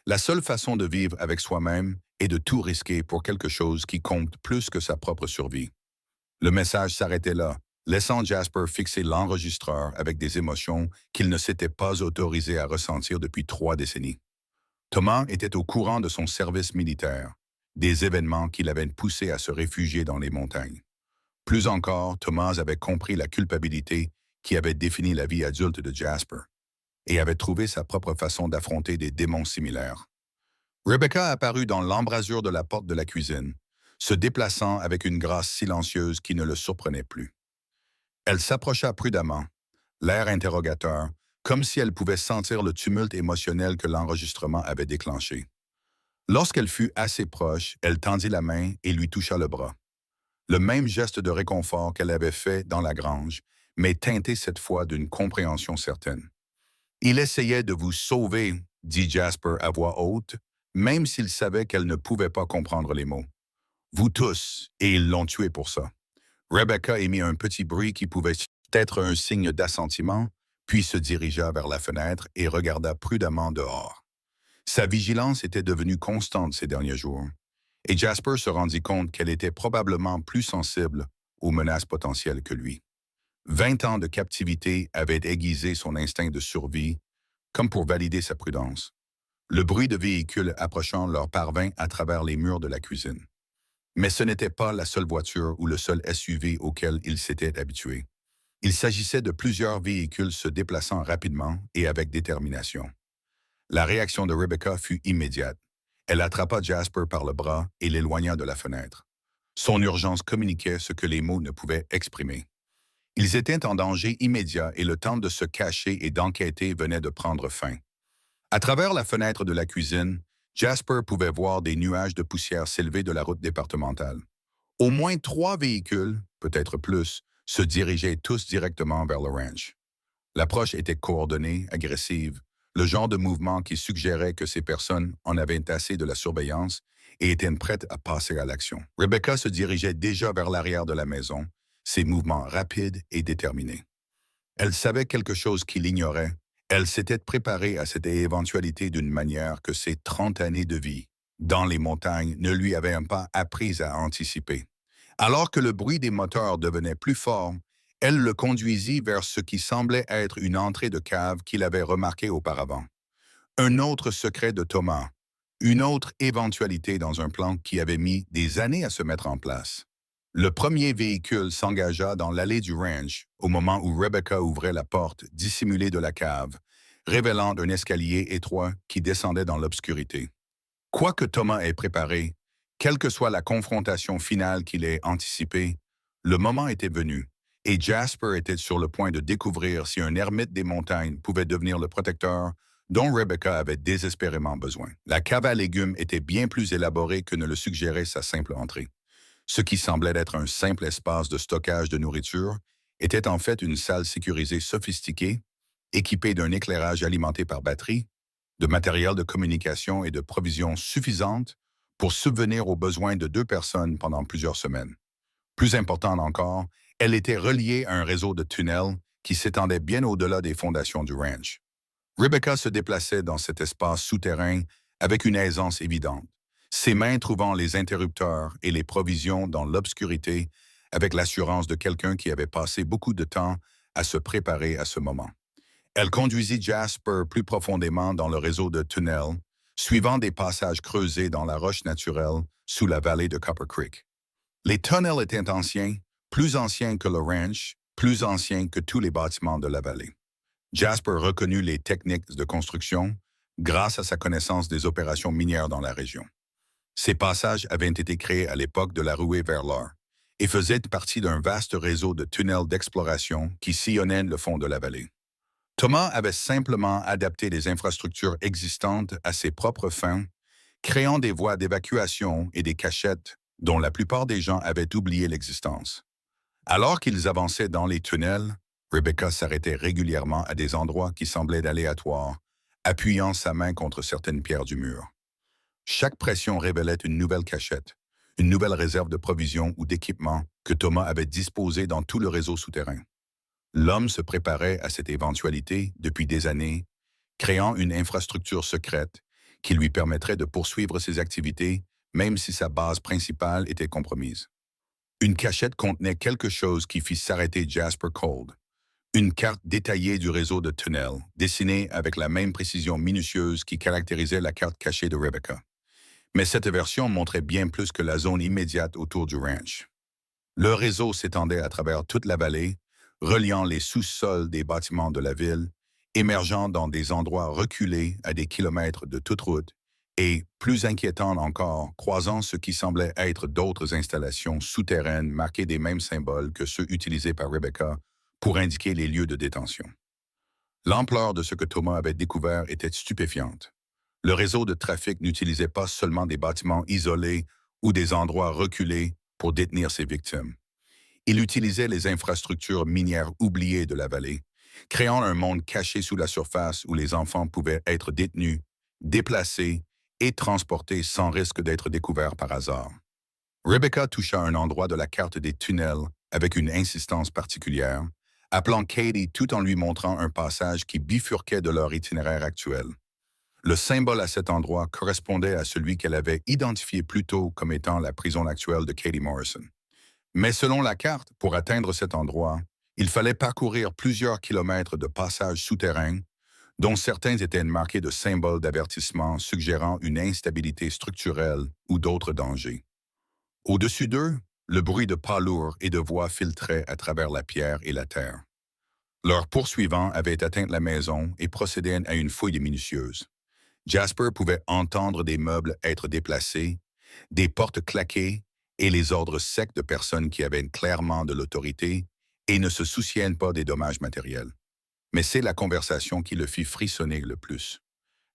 la seule façon de vivre avec soi-même est de tout risquer pour quelque chose qui compte plus que sa propre survie. Le message s'arrêtait là, laissant Jasper fixer l'enregistreur avec des émotions qu'il ne s'était pas autorisé à ressentir depuis 3 décennies. Thomas était au courant de son service militaire, des événements qui l'avaient poussé à se réfugier dans les montagnes. Plus encore, Thomas avait compris la culpabilité qui avait défini la vie adulte de Jasper et avait trouvé sa propre façon d'affronter des démons similaires. Rebecca apparut dans l'embrasure de la porte de la cuisine, se déplaçant avec une grâce silencieuse qui ne le surprenait plus. Elle s'approcha prudemment, l'air interrogateur, comme si elle pouvait sentir le tumulte émotionnel que l'enregistrement avait déclenché. Lorsqu'elle fut assez proche, elle tendit la main et lui toucha le bras. Le même geste de réconfort qu'elle avait fait dans la grange, mais teinté cette fois d'une compréhension certaine. « Il essayait de vous sauver », dit Jasper à voix haute, même s'il savait qu'elle ne pouvait pas comprendre les mots. « Vous tous, et ils l'ont tué pour ça. » Rebecca émit un petit bruit qui pouvait être un signe d'assentiment, puis se dirigea vers la fenêtre et regarda prudemment dehors. Sa vigilance était devenue constante ces derniers jours, et Jasper se rendit compte qu'elle était probablement plus sensible aux menaces potentielles que lui. 20 ans de captivité avaient aiguisé son instinct de survie, comme pour valider sa prudence. Le bruit de véhicules approchant leur parvint à travers les murs de la cuisine. Mais ce n'était pas la seule voiture ou le seul SUV auquel il s'était habitué. Il s'agissait de plusieurs véhicules se déplaçant rapidement et avec détermination. La réaction de Rebecca fut immédiate. Elle attrapa Jasper par le bras et l'éloigna de la fenêtre. Son urgence communiquait ce que les mots ne pouvaient exprimer. Ils étaient en danger immédiat et le temps de se cacher et d'enquêter venait de prendre fin. À travers la fenêtre de la cuisine, Jasper pouvait voir des nuages de poussière s'élever de la route départementale. Au moins 3 véhicules, peut-être plus, se dirigeaient tous directement vers le ranch. L'approche était coordonnée, agressive, le genre de mouvement qui suggérait que ces personnes en avaient assez de la surveillance et étaient prêtes à passer à l'action. Rebecca se dirigeait déjà vers l'arrière de la maison, ses mouvements rapides et déterminés. Elle savait quelque chose qu'il ignorait, Elle s'était préparée à cette éventualité d'une manière que ses 30 années de vie dans les montagnes ne lui avaient pas appris à anticiper. Alors que le bruit des moteurs devenait plus fort, elle le conduisit vers ce qui semblait être une entrée de cave qu'il avait remarquée auparavant. Un autre secret de Thomas, une autre éventualité dans un plan qui avait mis des années à se mettre en place. Le premier véhicule s'engagea dans l'allée du ranch au moment où Rebecca ouvrait la porte dissimulée de la cave, révélant un escalier étroit qui descendait dans l'obscurité. Quoi que Thomas ait préparé, quelle que soit la confrontation finale qu'il ait anticipée, le moment était venu, et Jasper était sur le point de découvrir si un ermite des montagnes pouvait devenir le protecteur dont Rebecca avait désespérément besoin. La cave à légumes était bien plus élaborée que ne le suggérait sa simple entrée. Ce qui semblait être un simple espace de stockage de nourriture était en fait une salle sécurisée sophistiquée, équipée d'un éclairage alimenté par batterie, de matériel de communication et de provisions suffisantes pour subvenir aux besoins de 2 personnes pendant plusieurs semaines. Plus important encore, elle était reliée à un réseau de tunnels qui s'étendait bien au-delà des fondations du ranch. Rebecca se déplaçait dans cet espace souterrain avec une aisance évidente, ses mains trouvant les interrupteurs et les provisions dans l'obscurité avec l'assurance de quelqu'un qui avait passé beaucoup de temps à se préparer à ce moment. Elle conduisit Jasper plus profondément dans le réseau de tunnels, suivant des passages creusés dans la roche naturelle sous la vallée de Copper Creek. Les tunnels étaient plus anciens que le ranch, plus anciens que tous les bâtiments de la vallée. Jasper reconnut les techniques de construction grâce à sa connaissance des opérations minières dans la région. Ces passages avaient été créés à l'époque de la ruée vers l'or et faisaient partie d'un vaste réseau de tunnels d'exploration qui sillonnaient le fond de la vallée. Thomas avait simplement adapté les infrastructures existantes à ses propres fins, créant des voies d'évacuation et des cachettes dont la plupart des gens avaient oublié l'existence. Alors qu'ils avançaient dans les tunnels, Rebecca s'arrêtait régulièrement à des endroits qui semblaient aléatoires, appuyant sa main contre certaines pierres du mur. Chaque pression révélait une nouvelle cachette, une nouvelle réserve de provisions ou d'équipements que Thomas avait disposé dans tout le réseau souterrain. L'homme se préparait à cette éventualité depuis des années, créant une infrastructure secrète qui lui permettrait de poursuivre ses activités même si sa base principale était compromise. Une cachette contenait quelque chose qui fit s'arrêter Jasper Cold. Une carte détaillée du réseau de tunnels, dessinée avec la même précision minutieuse qui caractérisait la carte cachée de Rebecca. Mais cette version montrait bien plus que la zone immédiate autour du ranch. Le réseau s'étendait à travers toute la vallée, reliant les sous-sols des bâtiments de la ville, émergeant dans des endroits reculés à des kilomètres de toute route, et, plus inquiétant encore, croisant ce qui semblait être d'autres installations souterraines marquées des mêmes symboles que ceux utilisés par Rebecca pour indiquer les lieux de détention. L'ampleur de ce que Thomas avait découvert était stupéfiante. Le réseau de trafic n'utilisait pas seulement des bâtiments isolés ou des endroits reculés pour détenir ses victimes. Il utilisait les infrastructures minières oubliées de la vallée, créant un monde caché sous la surface où les enfants pouvaient être détenus, déplacés et transportés sans risque d'être découverts par hasard. Rebecca toucha un endroit de la carte des tunnels avec une insistance particulière, appelant Katie tout en lui montrant un passage qui bifurquait de leur itinéraire actuel. Le symbole à cet endroit correspondait à celui qu'elle avait identifié plus tôt comme étant la prison actuelle de Katie Morrison. Mais selon la carte, pour atteindre cet endroit, il fallait parcourir plusieurs kilomètres de passages souterrains, dont certains étaient marqués de symboles d'avertissement suggérant une instabilité structurelle ou d'autres dangers. Au-dessus d'eux, le bruit de pas lourds et de voix filtrait à travers la pierre et la terre. Leurs poursuivants avaient atteint la maison et procédaient à une fouille minutieuse. Jasper pouvait entendre des meubles être déplacés, des portes claquer et les ordres secs de personnes qui avaient clairement de l'autorité et ne se souciaient pas des dommages matériels. Mais c'est la conversation qui le fit frissonner le plus.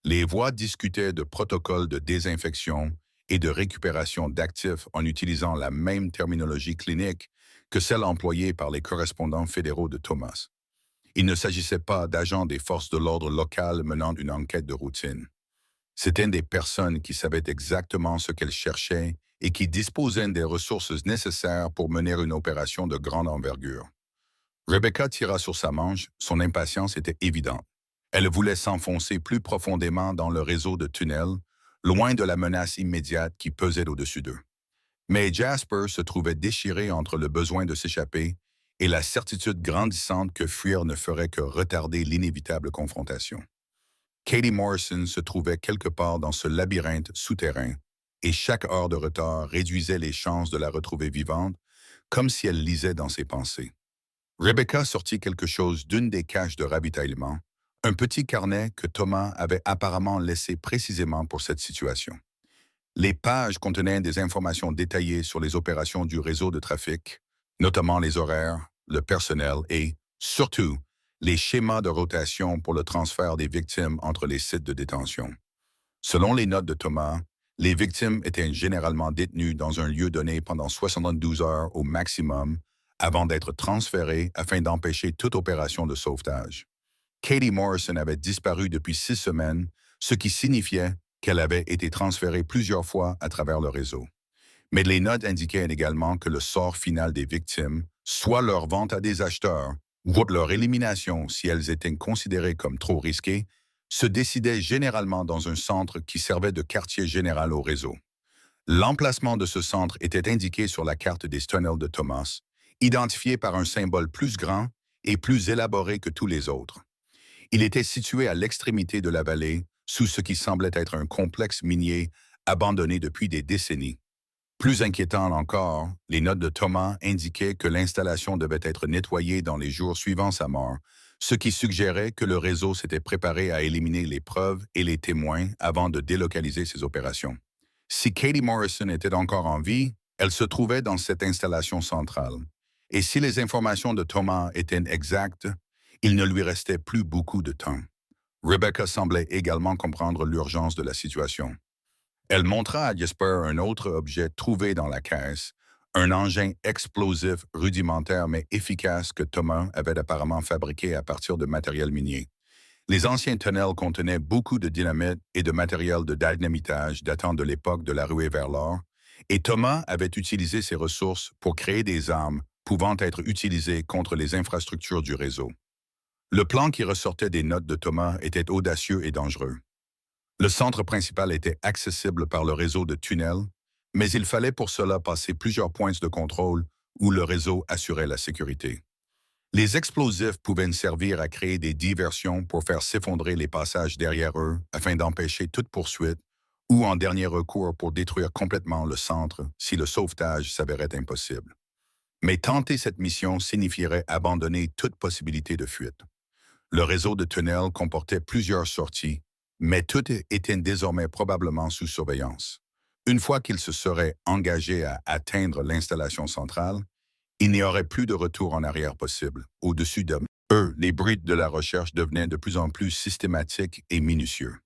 Les voix discutaient de protocoles de désinfection et de récupération d'actifs en utilisant la même terminologie clinique que celle employée par les correspondants fédéraux de Thomas. Il ne s'agissait pas d'agents des forces de l'ordre locales menant une enquête de routine. C'étaient des personnes qui savaient exactement ce qu'elles cherchaient et qui disposaient des ressources nécessaires pour mener une opération de grande envergure. Rebecca tira sur sa manche, son impatience était évidente. Elle voulait s'enfoncer plus profondément dans le réseau de tunnels, loin de la menace immédiate qui pesait au-dessus d'eux. Mais Jasper se trouvait déchiré entre le besoin de s'échapper et la certitude grandissante que fuir ne ferait que retarder l'inévitable confrontation. Katie Morrison se trouvait quelque part dans ce labyrinthe souterrain, et chaque heure de retard réduisait les chances de la retrouver vivante, comme si elle lisait dans ses pensées. Rebecca sortit quelque chose d'une des caches de ravitaillement, un petit carnet que Thomas avait apparemment laissé précisément pour cette situation. Les pages contenaient des informations détaillées sur les opérations du réseau de trafic, notamment les horaires, le personnel et, surtout, les schémas de rotation pour le transfert des victimes entre les sites de détention. Selon les notes de Thomas, les victimes étaient généralement détenues dans un lieu donné pendant 72 heures au maximum avant d'être transférées afin d'empêcher toute opération de sauvetage. Katie Morrison avait disparu depuis 6 semaines, ce qui signifiait qu'elle avait été transférée plusieurs fois à travers le réseau. Mais les notes indiquaient également que le sort final des victimes, soit leur vente à des acheteurs, ou leur élimination si elles étaient considérées comme trop risquées, se décidait généralement dans un centre qui servait de quartier général au réseau. L'emplacement de ce centre était indiqué sur la carte des tunnels de Thomas, identifié par un symbole plus grand et plus élaboré que tous les autres. Il était situé à l'extrémité de la vallée, sous ce qui semblait être un complexe minier abandonné depuis des décennies. Plus inquiétant encore, les notes de Thomas indiquaient que l'installation devait être nettoyée dans les jours suivant sa mort, ce qui suggérait que le réseau s'était préparé à éliminer les preuves et les témoins avant de délocaliser ses opérations. Si Katie Morrison était encore en vie, elle se trouvait dans cette installation centrale. Et si les informations de Thomas étaient exactes, il ne lui restait plus beaucoup de temps. Rebecca semblait également comprendre l'urgence de la situation. Elle montra à Jasper un autre objet trouvé dans la caisse, un engin explosif rudimentaire mais efficace que Thomas avait apparemment fabriqué à partir de matériel minier. Les anciens tunnels contenaient beaucoup de dynamite et de matériel de dynamitage datant de l'époque de la ruée vers l'or, et Thomas avait utilisé ces ressources pour créer des armes pouvant être utilisées contre les infrastructures du réseau. Le plan qui ressortait des notes de Thomas était audacieux et dangereux. Le centre principal était accessible par le réseau de tunnels, mais il fallait pour cela passer plusieurs points de contrôle où le réseau assurait la sécurité. Les explosifs pouvaient servir à créer des diversions pour faire s'effondrer les passages derrière eux afin d'empêcher toute poursuite ou en dernier recours pour détruire complètement le centre si le sauvetage s'avérait impossible. Mais tenter cette mission signifierait abandonner toute possibilité de fuite. Le réseau de tunnels comportait plusieurs sorties, mais toutes étaient désormais probablement sous surveillance. Une fois qu'ils se seraient engagés à atteindre l'installation centrale, il n'y aurait plus de retour en arrière possible. Au-dessus d'eux, les bruits de la recherche devenaient de plus en plus systématiques et minutieux.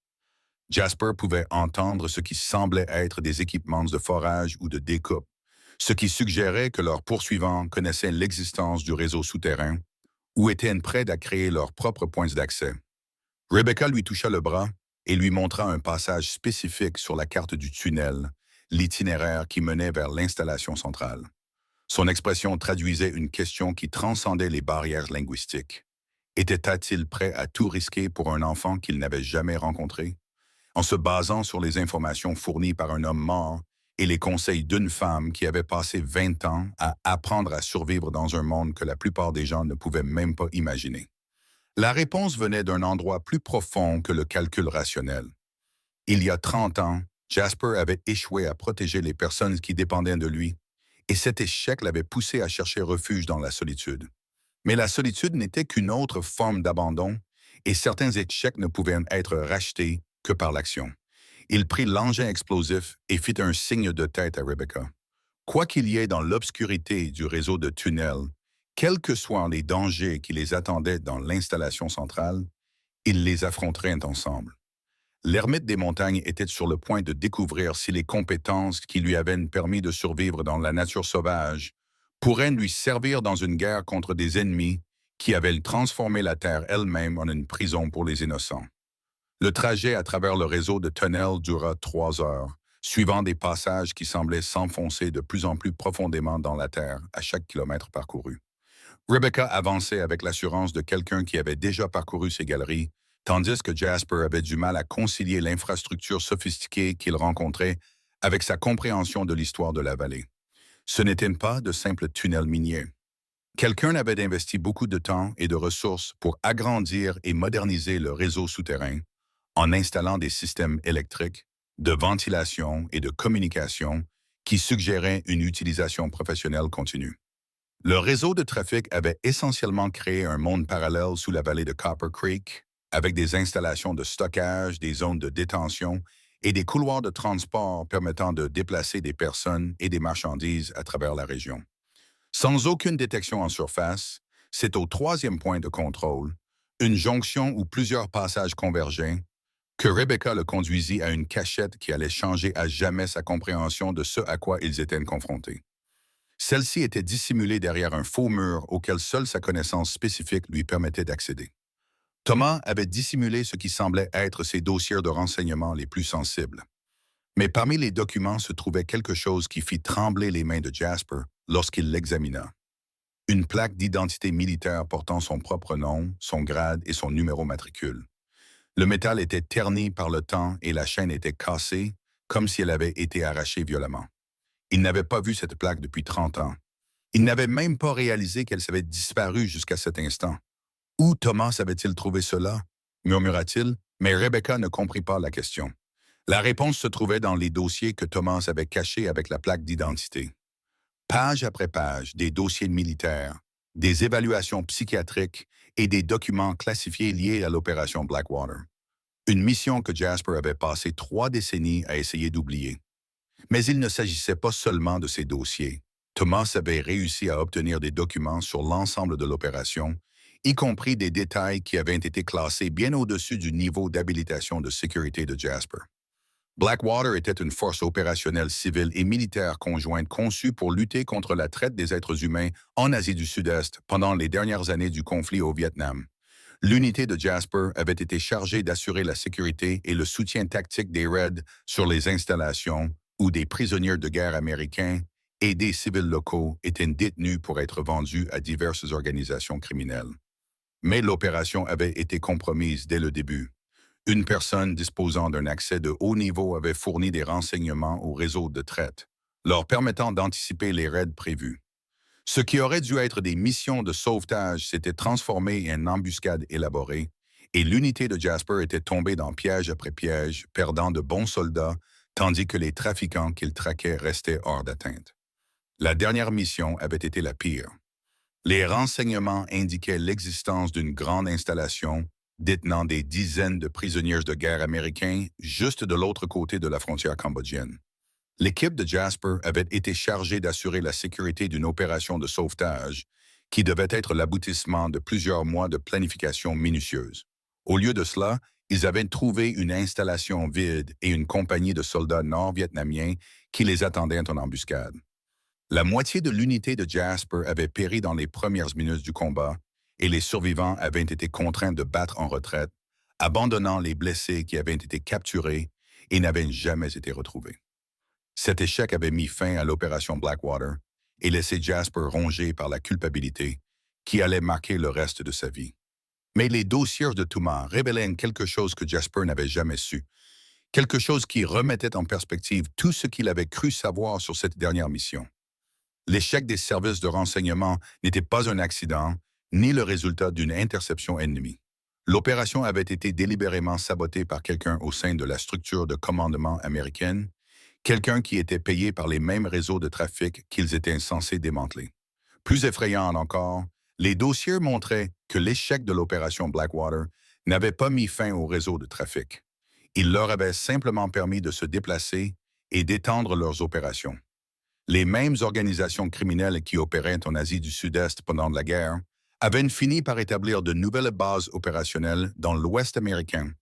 Jasper pouvait entendre ce qui semblait être des équipements de forage ou de découpe, ce qui suggérait que leurs poursuivants connaissaient l'existence du réseau souterrain ou étaient prêts à créer leurs propres points d'accès. Rebecca lui toucha le bras et lui montra un passage spécifique sur la carte du tunnel, l'itinéraire qui menait vers l'installation centrale. Son expression traduisait une question qui transcendait les barrières linguistiques. Était-il prêt à tout risquer pour un enfant qu'il n'avait jamais rencontré? En se basant sur les informations fournies par un homme mort et les conseils d'une femme qui avait passé 20 ans à apprendre à survivre dans un monde que la plupart des gens ne pouvaient même pas imaginer. La réponse venait d'un endroit plus profond que le calcul rationnel. Il y a 30 ans, Jasper avait échoué à protéger les personnes qui dépendaient de lui, et cet échec l'avait poussé à chercher refuge dans la solitude. Mais la solitude n'était qu'une autre forme d'abandon, et certains échecs ne pouvaient être rachetés que par l'action. Il prit l'engin explosif et fit un signe de tête à Rebecca. Quoi qu'il y ait dans l'obscurité du réseau de tunnels, quels que soient les dangers qui les attendaient dans l'installation centrale, ils les affronteraient ensemble. L'ermite des montagnes était sur le point de découvrir si les compétences qui lui avaient permis de survivre dans la nature sauvage pourraient lui servir dans une guerre contre des ennemis qui avaient transformé la Terre elle-même en une prison pour les innocents. Le trajet à travers le réseau de tunnels dura 3 heures, suivant des passages qui semblaient s'enfoncer de plus en plus profondément dans la Terre à chaque kilomètre parcouru. Rebecca avançait avec l'assurance de quelqu'un qui avait déjà parcouru ces galeries, tandis que Jasper avait du mal à concilier l'infrastructure sophistiquée qu'il rencontrait avec sa compréhension de l'histoire de la vallée. Ce n'étaient pas de simples tunnels miniers. Quelqu'un avait investi beaucoup de temps et de ressources pour agrandir et moderniser le réseau souterrain en installant des systèmes électriques, de ventilation et de communication qui suggéraient une utilisation professionnelle continue. Le réseau de trafic avait essentiellement créé un monde parallèle sous la vallée de Copper Creek, avec des installations de stockage, des zones de détention et des couloirs de transport permettant de déplacer des personnes et des marchandises à travers la région. Sans aucune détection en surface, c'est au troisième point de contrôle, une jonction où plusieurs passages convergeaient, que Rebecca le conduisit à une cachette qui allait changer à jamais sa compréhension de ce à quoi ils étaient confrontés. Celle-ci était dissimulée derrière un faux mur auquel seule sa connaissance spécifique lui permettait d'accéder. Thomas avait dissimulé ce qui semblait être ses dossiers de renseignements les plus sensibles. Mais parmi les documents se trouvait quelque chose qui fit trembler les mains de Jasper lorsqu'il l'examina. Une plaque d'identité militaire portant son propre nom, son grade et son numéro matricule. Le métal était terni par le temps et la chaîne était cassée, comme si elle avait été arrachée violemment. Il n'avait pas vu cette plaque depuis 30 ans. Il n'avait même pas réalisé qu'elle s'avait disparu jusqu'à cet instant. Où Thomas avait-il trouvé cela? Murmura-t-il, mais Rebecca ne comprit pas la question. La réponse se trouvait dans les dossiers que Thomas avait cachés avec la plaque d'identité. Page après page, des dossiers militaires, des évaluations psychiatriques et des documents classifiés liés à l'opération Blackwater. Une mission que Jasper avait passé 3 décennies à essayer d'oublier. Mais il ne s'agissait pas seulement de ces dossiers. Thomas avait réussi à obtenir des documents sur l'ensemble de l'opération, y compris des détails qui avaient été classés bien au-dessus du niveau d'habilitation de sécurité de Jasper. Blackwater était une force opérationnelle civile et militaire conjointe conçue pour lutter contre la traite des êtres humains en Asie du Sud-Est pendant les dernières années du conflit au Vietnam. L'unité de Jasper avait été chargée d'assurer la sécurité et le soutien tactique des raids sur les installations où des prisonniers de guerre américains et des civils locaux étaient détenus pour être vendus à diverses organisations criminelles. Mais l'opération avait été compromise dès le début. Une personne disposant d'un accès de haut niveau avait fourni des renseignements au réseau de traite, leur permettant d'anticiper les raids prévus. Ce qui aurait dû être des missions de sauvetage s'était transformé en embuscade élaborée, et l'unité de Jasper était tombée dans piège après piège, perdant de bons soldats, tandis que les trafiquants qu'il traquait restaient hors d'atteinte. La dernière mission avait été la pire. Les renseignements indiquaient l'existence d'une grande installation détenant des dizaines de prisonniers de guerre américains juste de l'autre côté de la frontière cambodgienne. L'équipe de Jasper avait été chargée d'assurer la sécurité d'une opération de sauvetage qui devait être l'aboutissement de plusieurs mois de planification minutieuse. Au lieu de cela, ils avaient trouvé une installation vide et une compagnie de soldats nord-vietnamiens qui les attendaient en embuscade. La moitié de l'unité de Jasper avait péri dans les premières minutes du combat et les survivants avaient été contraints de battre en retraite, abandonnant les blessés qui avaient été capturés et n'avaient jamais été retrouvés. Cet échec avait mis fin à l'opération Blackwater et laissé Jasper rongé par la culpabilité qui allait marquer le reste de sa vie. Mais les dossiers de Thomas révélaient quelque chose que Jasper n'avait jamais su, quelque chose qui remettait en perspective tout ce qu'il avait cru savoir sur cette dernière mission. L'échec des services de renseignement n'était pas un accident, ni le résultat d'une interception ennemie. L'opération avait été délibérément sabotée par quelqu'un au sein de la structure de commandement américaine, quelqu'un qui était payé par les mêmes réseaux de trafic qu'ils étaient censés démanteler. Plus effrayant encore, les dossiers montraient que l'échec de l'opération Blackwater n'avait pas mis fin au réseau de trafic. Il leur avait simplement permis de se déplacer et d'étendre leurs opérations. Les mêmes organisations criminelles qui opéraient en Asie du Sud-Est pendant la guerre avaient fini par établir de nouvelles bases opérationnelles dans l'Ouest américain,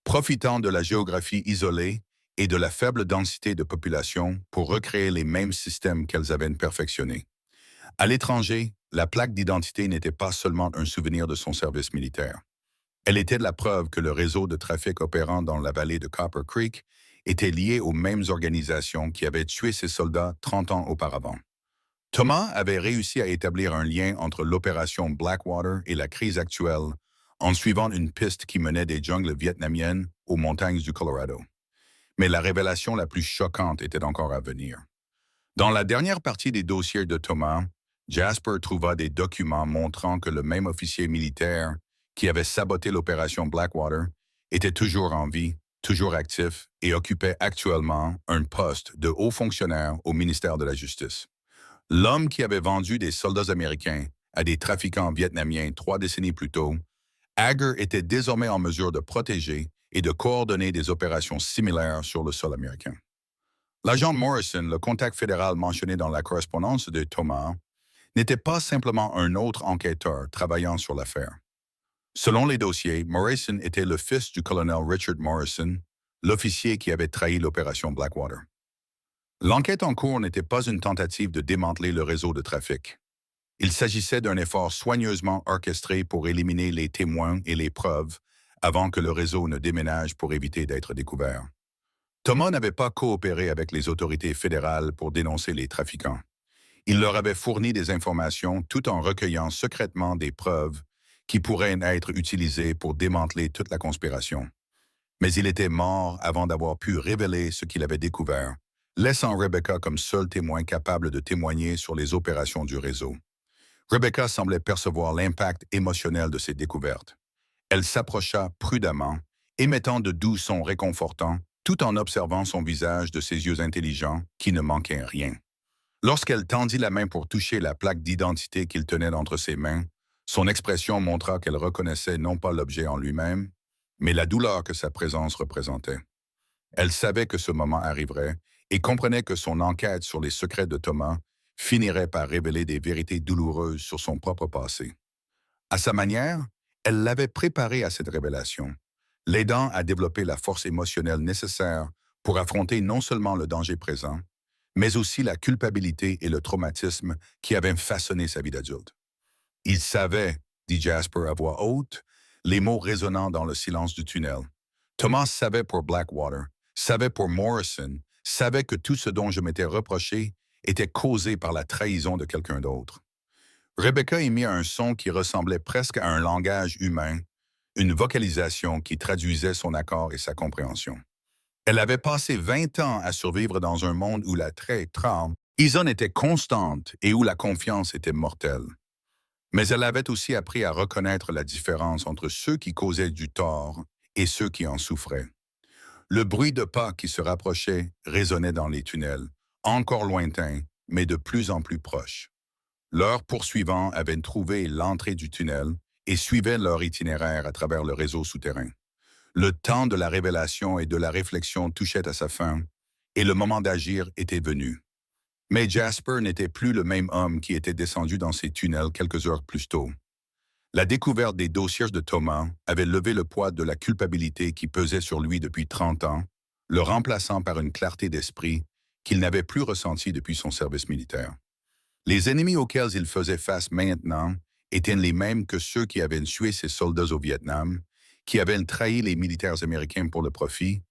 profitant de la géographie isolée et de la faible densité de population pour recréer les mêmes systèmes qu'elles avaient perfectionnés. À l'étranger, la plaque d'identité n'était pas seulement un souvenir de son service militaire. Elle était la preuve que le réseau de trafic opérant dans la vallée de Copper Creek était lié aux mêmes organisations qui avaient tué ses soldats 30 ans auparavant. Thomas avait réussi à établir un lien entre l'opération Blackwater et la crise actuelle en suivant une piste qui menait des jungles vietnamiennes aux montagnes du Colorado. Mais la révélation la plus choquante était encore à venir. Dans la dernière partie des dossiers de Thomas, Jasper trouva des documents montrant que le même officier militaire qui avait saboté l'opération Blackwater était toujours en vie, toujours actif et occupait actuellement un poste de haut fonctionnaire au ministère de la Justice. L'homme qui avait vendu des soldats américains à des trafiquants vietnamiens 3 décennies plus tôt, Hager était désormais en mesure de protéger et de coordonner des opérations similaires sur le sol américain. L'agent Morrison, le contact fédéral mentionné dans la correspondance de Thomas, n'était pas simplement un autre enquêteur travaillant sur l'affaire. Selon les dossiers, Morrison était le fils du colonel Richard Morrison, l'officier qui avait trahi l'opération Blackwater. L'enquête en cours n'était pas une tentative de démanteler le réseau de trafic. Il s'agissait d'un effort soigneusement orchestré pour éliminer les témoins et les preuves avant que le réseau ne déménage pour éviter d'être découvert. Thomas n'avait pas coopéré avec les autorités fédérales pour dénoncer les trafiquants. Il leur avait fourni des informations tout en recueillant secrètement des preuves qui pourraient être utilisées pour démanteler toute la conspiration. Mais il était mort avant d'avoir pu révéler ce qu'il avait découvert, laissant Rebecca comme seul témoin capable de témoigner sur les opérations du réseau. Rebecca semblait percevoir l'impact émotionnel de ces découvertes. Elle s'approcha prudemment, émettant de doux sons réconfortants, tout en observant son visage de ses yeux intelligents qui ne manquaient rien. Lorsqu'elle tendit la main pour toucher la plaque d'identité qu'il tenait entre ses mains, son expression montra qu'elle reconnaissait non pas l'objet en lui-même, mais la douleur que sa présence représentait. Elle savait que ce moment arriverait et comprenait que son enquête sur les secrets de Thomas finirait par révéler des vérités douloureuses sur son propre passé. À sa manière, elle l'avait préparé à cette révélation, l'aidant à développer la force émotionnelle nécessaire pour affronter non seulement le danger présent, mais aussi la culpabilité et le traumatisme qui avaient façonné sa vie d'adulte. Il savait, dit Jasper à voix haute, les mots résonnant dans le silence du tunnel. Thomas savait pour Blackwater, savait pour Morrison, savait que tout ce dont je m'étais reproché était causé par la trahison de quelqu'un d'autre. Rebecca émit un son qui ressemblait presque à un langage humain, une vocalisation qui traduisait son accord et sa compréhension. Elle avait passé 20 ans à survivre dans un monde où la trahison était constante et où la confiance était mortelle. Mais elle avait aussi appris à reconnaître la différence entre ceux qui causaient du tort et ceux qui en souffraient. Le bruit de pas qui se rapprochaient résonnait dans les tunnels, encore lointains, mais de plus en plus proches. Leurs poursuivants avaient trouvé l'entrée du tunnel et suivaient leur itinéraire à travers le réseau souterrain. Le temps de la révélation et de la réflexion touchait à sa fin, et le moment d'agir était venu. Mais Jasper n'était plus le même homme qui était descendu dans ces tunnels quelques heures plus tôt. La découverte des dossiers de Thomas avait levé le poids de la culpabilité qui pesait sur lui depuis 30 ans, le remplaçant par une clarté d'esprit qu'il n'avait plus ressentie depuis son service militaire. Les ennemis auxquels il faisait face maintenant étaient les mêmes que ceux qui avaient tué ses soldats au Vietnam, qui avaient trahi les militaires américains pour le profit,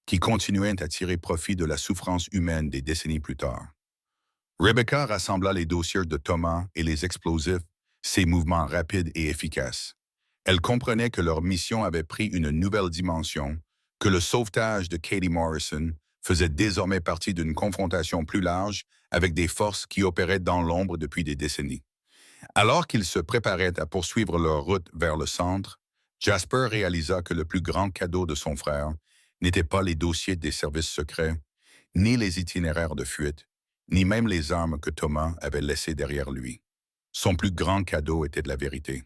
qui continuaient à tirer profit de la souffrance humaine des décennies plus tard. Rebecca rassembla les dossiers de Thomas et les explosifs, ses mouvements rapides et efficaces. Elle comprenait que leur mission avait pris une nouvelle dimension, que le sauvetage de Katie Morrison faisait désormais partie d'une confrontation plus large avec des forces qui opéraient dans l'ombre depuis des décennies. Alors qu'ils se préparaient à poursuivre leur route vers le centre, Jasper réalisa que le plus grand cadeau de son frère n'était pas les dossiers des services secrets, ni les itinéraires de fuite, ni même les armes que Thomas avait laissées derrière lui. Son plus grand cadeau était de la vérité.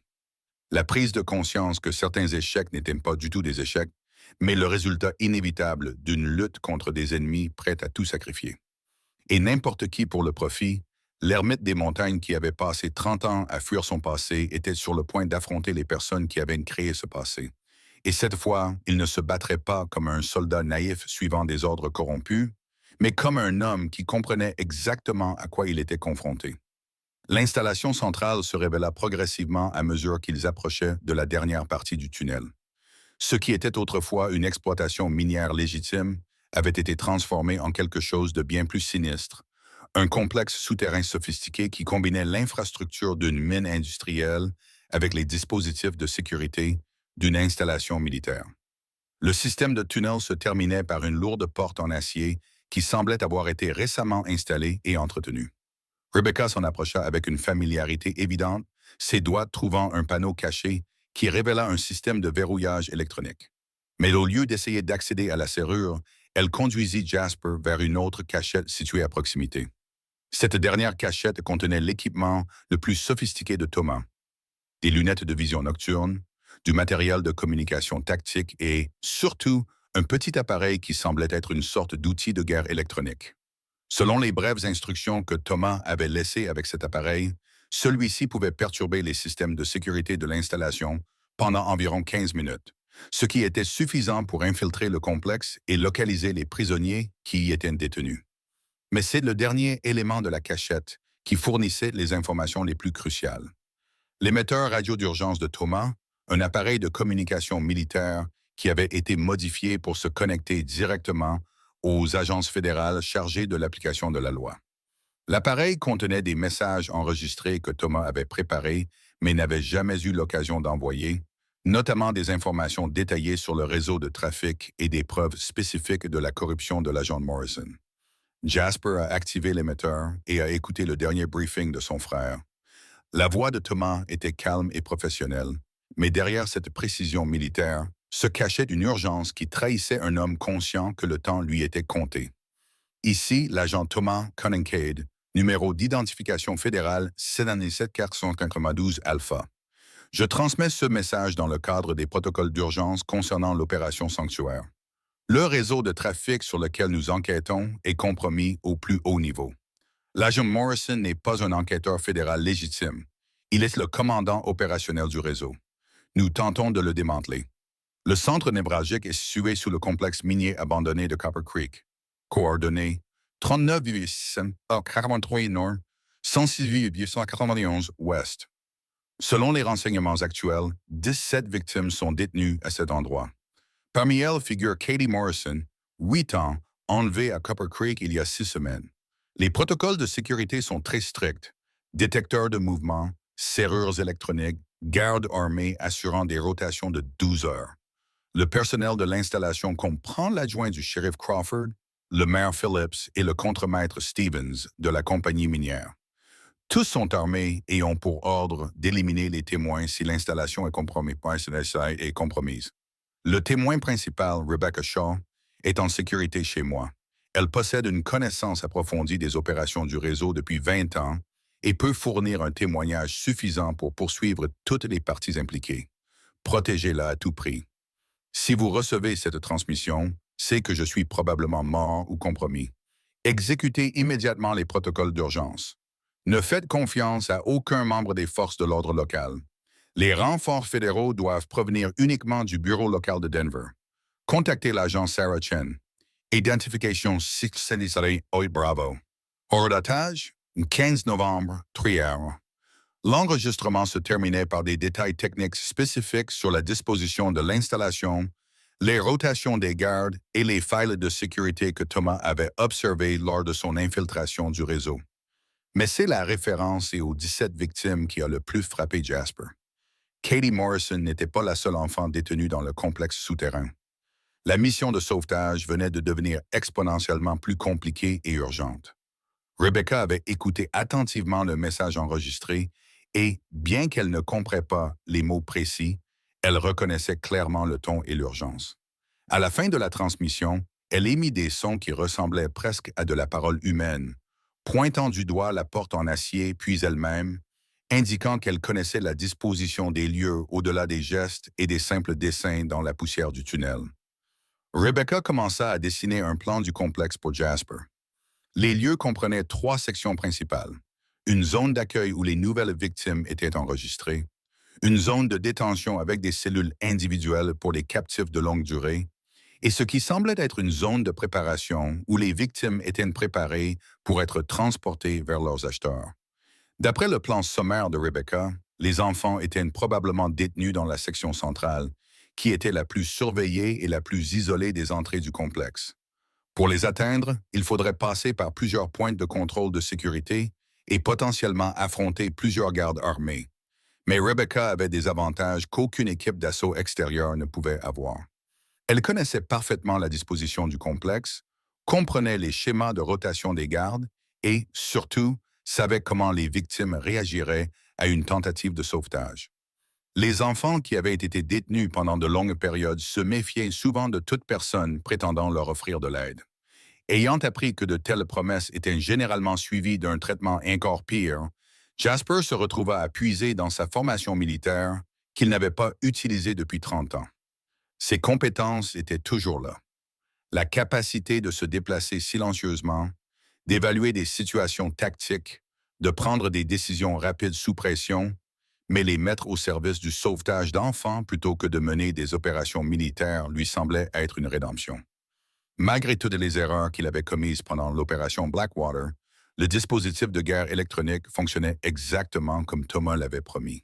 La prise de conscience que certains échecs n'étaient pas du tout des échecs, mais le résultat inévitable d'une lutte contre des ennemis prêts à tout sacrifier. Et n'importe qui pour le profit, l'ermite des montagnes qui avait passé 30 ans à fuir son passé était sur le point d'affronter les personnes qui avaient créé ce passé. Et cette fois, il ne se battrait pas comme un soldat naïf suivant des ordres corrompus, mais comme un homme qui comprenait exactement à quoi il était confronté. L'installation centrale se révéla progressivement à mesure qu'ils approchaient de la dernière partie du tunnel. Ce qui était autrefois une exploitation minière légitime avait été transformé en quelque chose de bien plus sinistre, un complexe souterrain sophistiqué qui combinait l'infrastructure d'une mine industrielle avec les dispositifs de sécurité d'une installation militaire. Le système de tunnel se terminait par une lourde porte en acier qui semblait avoir été récemment installée et entretenue. Rebecca s'en approcha avec une familiarité évidente, ses doigts trouvant un panneau caché qui révéla un système de verrouillage électronique. Mais au lieu d'essayer d'accéder à la serrure, elle conduisit Jasper vers une autre cachette située à proximité. Cette dernière cachette contenait l'équipement le plus sophistiqué de Thomas, des lunettes de vision nocturne, du matériel de communication tactique et, surtout, un petit appareil qui semblait être une sorte d'outil de guerre électronique. Selon les brèves instructions que Thomas avait laissées avec cet appareil, celui-ci pouvait perturber les systèmes de sécurité de l'installation pendant environ 15 minutes, ce qui était suffisant pour infiltrer le complexe et localiser les prisonniers qui y étaient détenus. Mais c'est le dernier élément de la cachette qui fournissait les informations les plus cruciales. L'émetteur radio d'urgence de Thomas, un appareil de communication militaire qui avait été modifié pour se connecter directement aux agences fédérales chargées de l'application de la loi. L'appareil contenait des messages enregistrés que Thomas avait préparés mais n'avait jamais eu l'occasion d'envoyer, notamment des informations détaillées sur le réseau de trafic et des preuves spécifiques de la corruption de l'agent Morrison. Jasper a activé l'émetteur et a écouté le dernier briefing de son frère. La voix de Thomas était calme et professionnelle, mais derrière cette précision militaire se cachait une urgence qui trahissait un homme conscient que le temps lui était compté. Ici, l'agent Thomas Cunningham, numéro d'identification fédérale 77492 Alpha. Je transmets ce message dans le cadre des protocoles d'urgence concernant l'opération Sanctuaire. Le réseau de trafic sur lequel nous enquêtons est compromis au plus haut niveau. L'agent Morrison n'est pas un enquêteur fédéral légitime. Il est le commandant opérationnel du réseau. Nous tentons de le démanteler. Le centre névralgique est situé sous le complexe minier abandonné de Copper Creek. Coordonnées 39,43 nord, 106,191 ouest. Selon les renseignements actuels, 17 victimes sont détenues à cet endroit. Parmi elles figure Katie Morrison, 8 ans, enlevée à Copper Creek il y a 6 semaines. Les protocoles de sécurité sont très stricts. Détecteurs de mouvement, serrures électroniques, gardes armés assurant des rotations de 12 heures. Le personnel de l'installation comprend l'adjoint du shérif Crawford, le maire Phillips et le contremaître Stevens de la compagnie minière. Tous sont armés et ont pour ordre d'éliminer les témoins si l'installation est compromise. Le témoin principal, Rebecca Shaw, est en sécurité chez moi. Elle possède une connaissance approfondie des opérations du réseau depuis 20 ans et peut fournir un témoignage suffisant pour poursuivre toutes les parties impliquées. Protégez-la à tout prix. Si vous recevez cette transmission, c'est que je suis probablement mort ou compromis. Exécutez immédiatement les protocoles d'urgence. Ne faites confiance à aucun membre des forces de l'ordre local. Les renforts fédéraux doivent provenir uniquement du bureau local de Denver. Contactez l'agent Sarah Chen. Identification 678 Bravo. Hors d'otage, 15 novembre, 3 heures. L'enregistrement se terminait par des détails techniques spécifiques sur la disposition de l'installation, les rotations des gardes et les failles de sécurité que Thomas avait observées lors de son infiltration du réseau. Mais c'est la référence et aux 17 victimes qui a le plus frappé Jasper. Katie Morrison n'était pas la seule enfant détenue dans le complexe souterrain. La mission de sauvetage venait de devenir exponentiellement plus compliquée et urgente. Rebecca avait écouté attentivement le message enregistré et, bien qu'elle ne comprenait pas les mots précis, elle reconnaissait clairement le ton et l'urgence. À la fin de la transmission, elle émit des sons qui ressemblaient presque à de la parole humaine, pointant du doigt la porte en acier puis elle-même, indiquant qu'elle connaissait la disposition des lieux au-delà des gestes et des simples dessins dans la poussière du tunnel. Rebecca commença à dessiner un plan du complexe pour Jasper. Les lieux comprenaient 3 sections principales. Une zone d'accueil où les nouvelles victimes étaient enregistrées, une zone de détention avec des cellules individuelles pour les captifs de longue durée, et ce qui semblait être une zone de préparation où les victimes étaient préparées pour être transportées vers leurs acheteurs. D'après le plan sommaire de Rebecca, les enfants étaient probablement détenus dans la section centrale, qui était la plus surveillée et la plus isolée des entrées du complexe. Pour les atteindre, il faudrait passer par plusieurs points de contrôle de sécurité et potentiellement affronter plusieurs gardes armés. Mais Rebecca avait des avantages qu'aucune équipe d'assaut extérieure ne pouvait avoir. Elle connaissait parfaitement la disposition du complexe, comprenait les schémas de rotation des gardes et, surtout, savait comment les victimes réagiraient à une tentative de sauvetage. Les enfants qui avaient été détenus pendant de longues périodes se méfiaient souvent de toute personne prétendant leur offrir de l'aide. Ayant appris que de telles promesses étaient généralement suivies d'un traitement encore pire, Jasper se retrouva à puiser dans sa formation militaire qu'il n'avait pas utilisée depuis 30 ans. Ses compétences étaient toujours là. La capacité de se déplacer silencieusement, d'évaluer des situations tactiques, de prendre des décisions rapides sous pression, mais les mettre au service du sauvetage d'enfants plutôt que de mener des opérations militaires lui semblait être une rédemption. Malgré toutes les erreurs qu'il avait commises pendant l'opération Blackwater, le dispositif de guerre électronique fonctionnait exactement comme Thomas l'avait promis.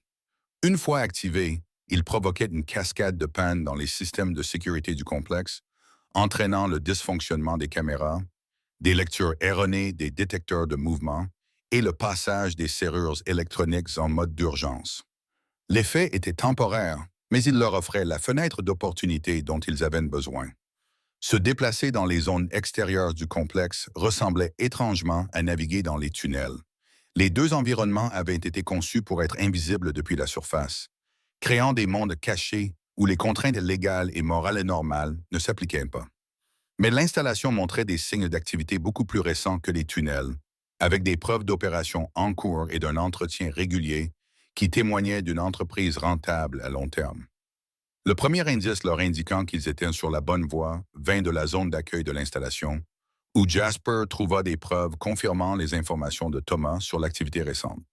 Une fois activé, il provoquait une cascade de pannes dans les systèmes de sécurité du complexe, entraînant le dysfonctionnement des caméras, des lectures erronées des détecteurs de mouvement et le passage des serrures électroniques en mode d'urgence. L'effet était temporaire, mais il leur offrait la fenêtre d'opportunité dont ils avaient besoin. Se déplacer dans les zones extérieures du complexe ressemblait étrangement à naviguer dans les tunnels. Les deux environnements avaient été conçus pour être invisibles depuis la surface, créant des mondes cachés où les contraintes légales et morales normales ne s'appliquaient pas. Mais l'installation montrait des signes d'activité beaucoup plus récents que les tunnels, avec des preuves d'opération en cours et d'un entretien régulier qui témoignaient d'une entreprise rentable à long terme. Le premier indice leur indiquant qu'ils étaient sur la bonne voie vint de la zone d'accueil de l'installation, où Jasper trouva des preuves confirmant les informations de Thomas sur l'activité récente.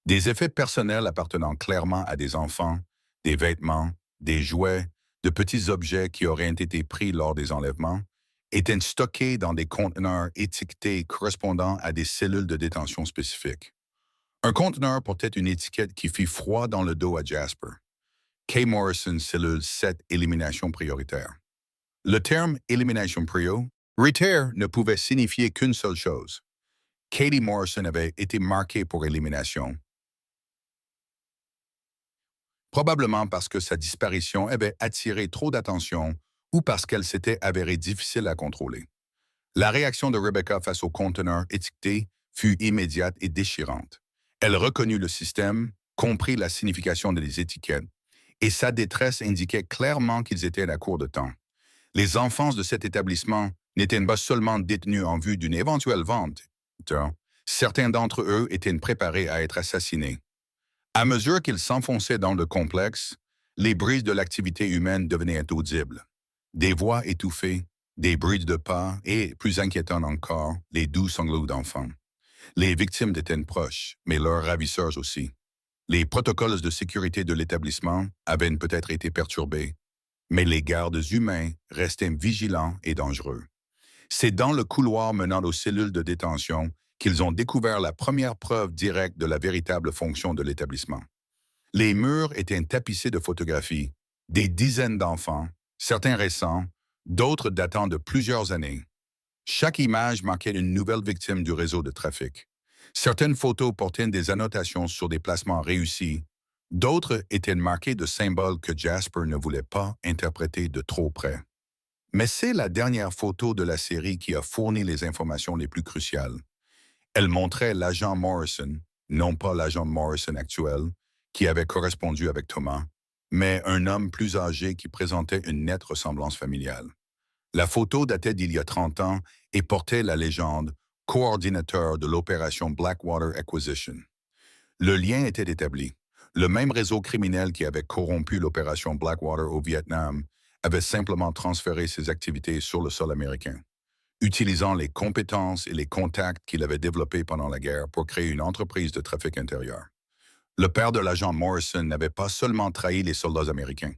Des effets personnels appartenant clairement à des enfants, des vêtements, des jouets, de petits objets qui auraient été pris lors des enlèvements, étaient stockés dans des conteneurs étiquetés correspondant à des cellules de détention spécifiques. Un conteneur portait une étiquette qui fit froid dans le dos à Jasper. K. Morrison, cellule 7, élimination prioritaire. Le terme élimination prioritaire ne pouvait signifier qu'une seule chose. Katie Morrison avait été marquée pour élimination, probablement parce que sa disparition avait attiré trop d'attention ou parce qu'elle s'était avérée difficile à contrôler. La réaction de Rebecca face au conteneur étiqueté fut immédiate et déchirante. Elle reconnut le système, comprit la signification des étiquettes, et sa détresse indiquait clairement qu'ils étaient à la court de temps. Les enfants de cet établissement n'étaient pas seulement détenus en vue d'une éventuelle vente. Certains d'entre eux étaient préparés à être assassinés. À mesure qu'ils s'enfonçaient dans le complexe, les bruits de l'activité humaine devenaient audibles. Des voix étouffées, des bruits de pas et, plus inquiétants encore, les doux sanglots d'enfants. Les victimes étaient proches, mais leurs ravisseurs aussi. Les protocoles de sécurité de l'établissement avaient peut-être été perturbés, mais les gardes humains restaient vigilants et dangereux. C'est dans le couloir menant aux cellules de détention qu'ils ont découvert la première preuve directe de la véritable fonction de l'établissement. Les murs étaient tapissés de photographies, des dizaines d'enfants, certains récents, d'autres datant de plusieurs années. Chaque image marquait une nouvelle victime du réseau de trafic. Certaines photos portaient des annotations sur des placements réussis, d'autres étaient marquées de symboles que Jasper ne voulait pas interpréter de trop près. Mais c'est la dernière photo de la série qui a fourni les informations les plus cruciales. Elle montrait l'agent Morrison, non pas l'agent Morrison actuel, qui avait correspondu avec Thomas, mais un homme plus âgé qui présentait une nette ressemblance familiale. La photo datait d'il y a 30 ans et portait la légende « coordinateur de l'opération Blackwater Acquisition ». Le lien était établi. Le même réseau criminel qui avait corrompu l'opération Blackwater au Vietnam avait simplement transféré ses activités sur le sol américain, utilisant les compétences et les contacts qu'il avait développés pendant la guerre pour créer une entreprise de trafic intérieur. Le père de l'agent Morrison n'avait pas seulement trahi les soldats américains.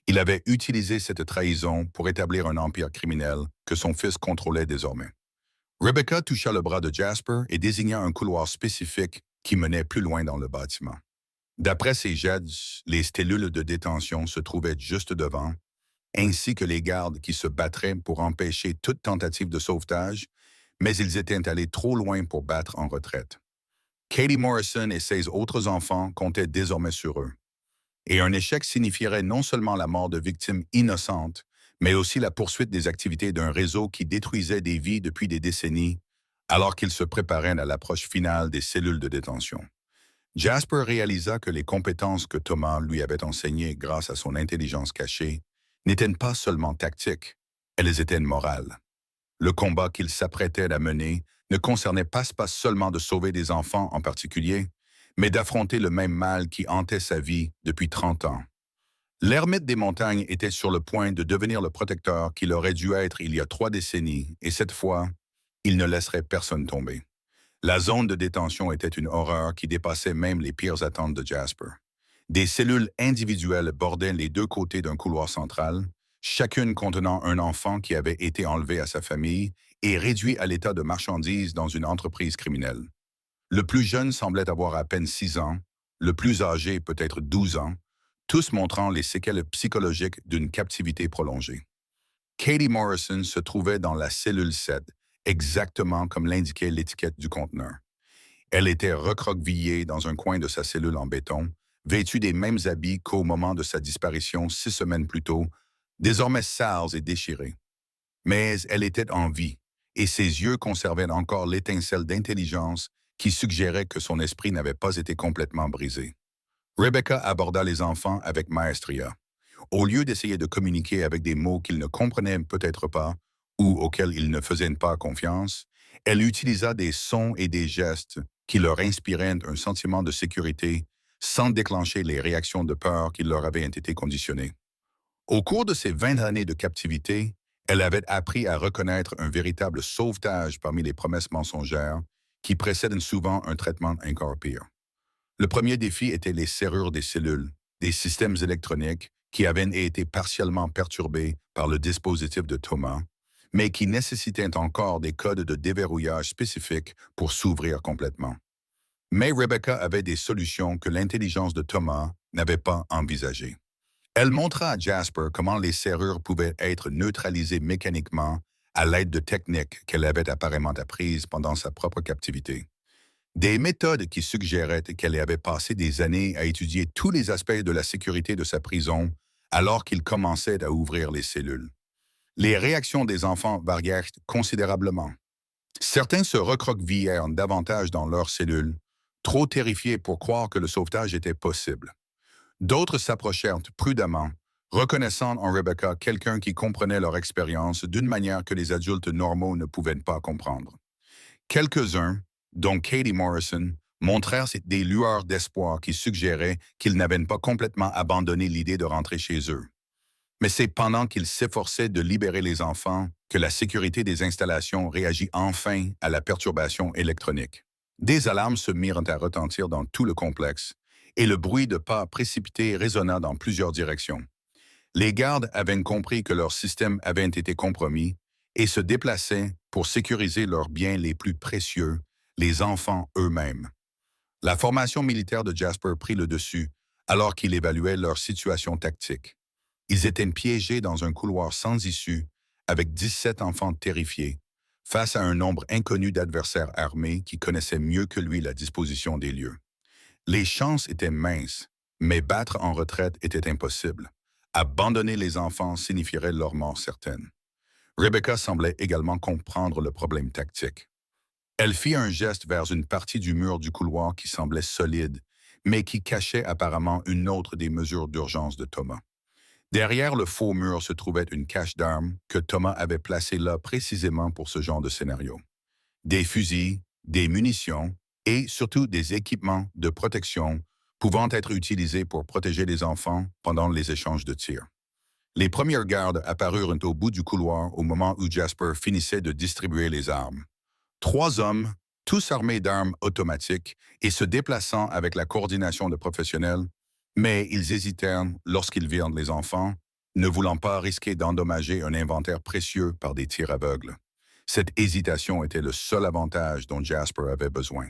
Il avait utilisé cette trahison pour établir un empire criminel que son fils contrôlait désormais. Rebecca toucha le bras de Jasper et désigna un couloir spécifique qui menait plus loin dans le bâtiment. D'après ses jets, les cellules de détention se trouvaient juste devant, ainsi que les gardes qui se battraient pour empêcher toute tentative de sauvetage, mais ils étaient allés trop loin pour battre en retraite. Katie Morrison et ses autres enfants comptaient désormais sur eux. Et un échec signifierait non seulement la mort de victimes innocentes, mais aussi la poursuite des activités d'un réseau qui détruisait des vies depuis des décennies, alors qu'il se préparait à l'approche finale des cellules de détention. Jasper réalisa que les compétences que Thomas lui avait enseignées grâce à son intelligence cachée n'étaient pas seulement tactiques, elles étaient morales. Le combat qu'il s'apprêtait à mener ne concernait pas seulement de sauver des enfants en particulier, mais d'affronter le même mal qui hantait sa vie depuis 30 ans. L'ermite des montagnes était sur le point de devenir le protecteur qu'il aurait dû être il y a 3 décennies, et cette fois, il ne laisserait personne tomber. La zone de détention était une horreur qui dépassait même les pires attentes de Jasper. Des cellules individuelles bordaient les deux côtés d'un couloir central, chacune contenant un enfant qui avait été enlevé à sa famille et réduit à l'état de marchandise dans une entreprise criminelle. Le plus jeune semblait avoir à peine 6 ans, le plus âgé peut-être 12 ans, tous montrant les séquelles psychologiques d'une captivité prolongée. Katie Morrison se trouvait dans la cellule 7, exactement comme l'indiquait l'étiquette du conteneur. Elle était recroquevillée dans un coin de sa cellule en béton, vêtue des mêmes habits qu'au moment de sa disparition 6 semaines plus tôt, désormais sales et déchirés. Mais elle était en vie, et ses yeux conservaient encore l'étincelle d'intelligence qui suggérait que son esprit n'avait pas été complètement brisé. Rebecca aborda les enfants avec maestria. Au lieu d'essayer de communiquer avec des mots qu'ils ne comprenaient peut-être pas ou auxquels ils ne faisaient pas confiance, elle utilisa des sons et des gestes qui leur inspiraient un sentiment de sécurité sans déclencher les réactions de peur qui leur avaient été conditionnées. Au cours de ces 20 années de captivité, elle avait appris à reconnaître un véritable sauvetage parmi les promesses mensongères qui précèdent souvent un traitement encore pire. Le premier défi était les serrures des cellules, des systèmes électroniques qui avaient été partiellement perturbés par le dispositif de Thomas, mais qui nécessitaient encore des codes de déverrouillage spécifiques pour s'ouvrir complètement. Mais Rebecca avait des solutions que l'intelligence de Thomas n'avait pas envisagées. Elle montra à Jasper comment les serrures pouvaient être neutralisées mécaniquement à l'aide de techniques qu'elle avait apparemment apprises pendant sa propre captivité. Des méthodes qui suggéraient qu'elle avait passé des années à étudier tous les aspects de la sécurité de sa prison alors qu'il commençait à ouvrir les cellules. Les réactions des enfants varièrent considérablement. Certains se recroquevillèrent davantage dans leurs cellules, trop terrifiés pour croire que le sauvetage était possible. D'autres s'approchèrent prudemment, reconnaissant en Rebecca quelqu'un qui comprenait leur expérience d'une manière que les adultes normaux ne pouvaient pas comprendre. Quelques-uns, dont Katie Morrison, montrèrent des lueurs d'espoir qui suggéraient qu'ils n'avaient pas complètement abandonné l'idée de rentrer chez eux. Mais c'est pendant qu'ils s'efforçaient de libérer les enfants que la sécurité des installations réagit enfin à la perturbation électronique. Des alarmes se mirent à retentir dans tout le complexe, et le bruit de pas précipités résonna dans plusieurs directions. Les gardes avaient compris que leur système avait été compromis et se déplaçaient pour sécuriser leurs biens les plus précieux, les enfants eux-mêmes. La formation militaire de Jasper prit le dessus alors qu'il évaluait leur situation tactique. Ils étaient piégés dans un couloir sans issue, avec 17 enfants terrifiés, face à un nombre inconnu d'adversaires armés qui connaissaient mieux que lui la disposition des lieux. Les chances étaient minces, mais battre en retraite était impossible. Abandonner les enfants signifierait leur mort certaine. Rebecca semblait également comprendre le problème tactique. Elle fit un geste vers une partie du mur du couloir qui semblait solide, mais qui cachait apparemment une autre des mesures d'urgence de Thomas. Derrière le faux mur se trouvait une cache d'armes que Thomas avait placée là précisément pour ce genre de scénario. Des fusils, des munitions et surtout des équipements de protection pouvant être utilisés pour protéger les enfants pendant les échanges de tirs. Les premières gardes apparurent au bout du couloir au moment où Jasper finissait de distribuer les armes. 3 hommes, tous armés d'armes automatiques et se déplaçant avec la coordination de professionnels, mais ils hésitèrent lorsqu'ils virent les enfants, ne voulant pas risquer d'endommager un inventaire précieux par des tirs aveugles. Cette hésitation était le seul avantage dont Jasper avait besoin.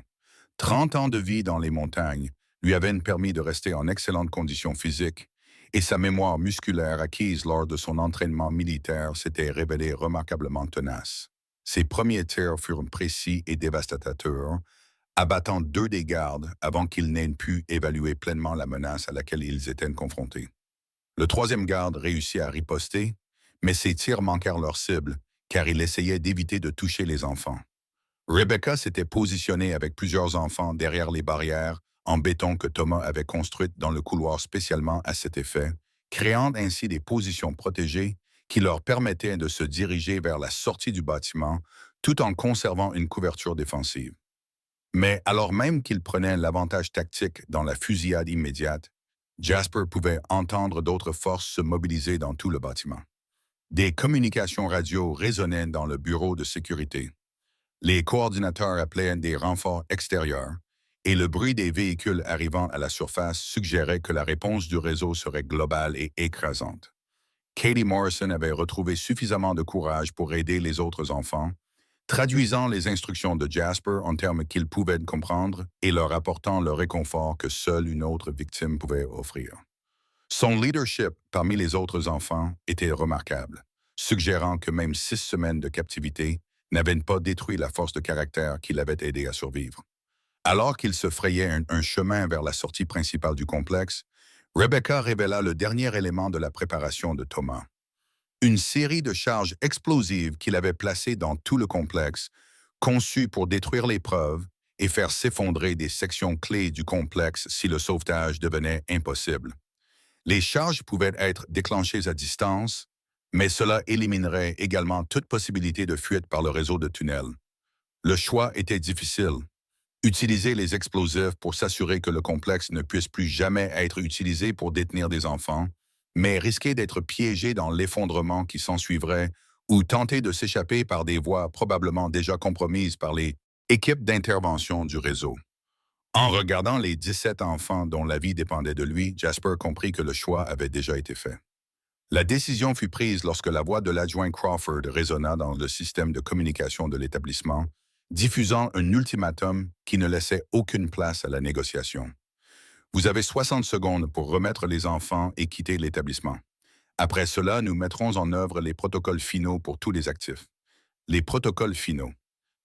30 ans de vie dans les montagnes lui avaient permis de rester en excellente condition physique, et sa mémoire musculaire acquise lors de son entraînement militaire s'était révélée remarquablement tenace. Ses premiers tirs furent précis et dévastateurs, abattant 2 des gardes avant qu'ils n'aient pu évaluer pleinement la menace à laquelle ils étaient confrontés. Le troisième garde réussit à riposter, mais ses tirs manquèrent leur cible, car il essayait d'éviter de toucher les enfants. Rebecca s'était positionnée avec plusieurs enfants derrière les barrières en béton que Thomas avait construites dans le couloir spécialement à cet effet, créant ainsi des positions protégées qui leur permettaient de se diriger vers la sortie du bâtiment tout en conservant une couverture défensive. Mais alors même qu'il prenait l'avantage tactique dans la fusillade immédiate, Jasper pouvait entendre d'autres forces se mobiliser dans tout le bâtiment. Des communications radio résonnaient dans le bureau de sécurité. Les coordinateurs appelaient des renforts extérieurs et le bruit des véhicules arrivant à la surface suggérait que la réponse du réseau serait globale et écrasante. Katie Morrison avait retrouvé suffisamment de courage pour aider les autres enfants, traduisant les instructions de Jasper en termes qu'ils pouvaient comprendre et leur apportant le réconfort que seule une autre victime pouvait offrir. Son leadership parmi les autres enfants était remarquable, suggérant que même 6 semaines de captivité n'avaient pas détruit la force de caractère qui l'avait aidé à survivre. Alors qu'il se frayait un chemin vers la sortie principale du complexe, Rebecca révéla le dernier élément de la préparation de Thomas. Une série de charges explosives qu'il avait placées dans tout le complexe, conçues pour détruire les preuves et faire s'effondrer des sections clés du complexe si le sauvetage devenait impossible. Les charges pouvaient être déclenchées à distance, mais cela éliminerait également toute possibilité de fuite par le réseau de tunnels. Le choix était difficile. Utiliser les explosifs pour s'assurer que le complexe ne puisse plus jamais être utilisé pour détenir des enfants, mais risquer d'être piégé dans l'effondrement qui s'ensuivrait ou tenter de s'échapper par des voies probablement déjà compromises par les équipes d'intervention du réseau. En regardant les 17 enfants dont la vie dépendait de lui, Jasper comprit que le choix avait déjà été fait. La décision fut prise lorsque la voix de l'adjoint Crawford résonna dans le système de communication de l'établissement, diffusant un ultimatum qui ne laissait aucune place à la négociation. Vous avez 60 secondes pour remettre les enfants et quitter l'établissement. Après cela, nous mettrons en œuvre les protocoles finaux pour tous les actifs. Les protocoles finaux.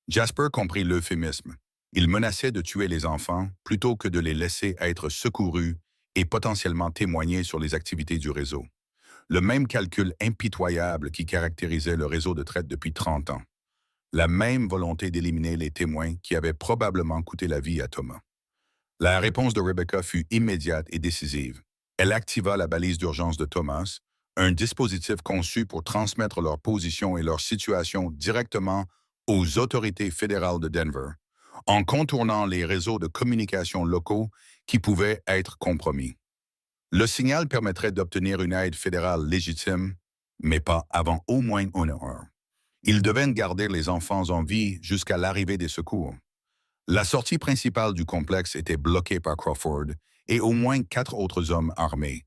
Jasper comprit l'euphémisme. Il menaçait de tuer les enfants plutôt que de les laisser être secourus et potentiellement témoigner sur les activités du réseau. Le même calcul impitoyable qui caractérisait le réseau de traite depuis 30 ans. La même volonté d'éliminer les témoins qui avaient probablement coûté la vie à Thomas. La réponse de Rebecca fut immédiate et décisive. Elle activa la balise d'urgence de Thomas, un dispositif conçu pour transmettre leur position et leur situation directement aux autorités fédérales de Denver, en contournant les réseaux de communication locaux qui pouvaient être compromis. Le signal permettrait d'obtenir une aide fédérale légitime, mais pas avant au moins 1 heure. Ils devaient garder les enfants en vie jusqu'à l'arrivée des secours. La sortie principale du complexe était bloquée par Crawford et au moins 4 autres hommes armés.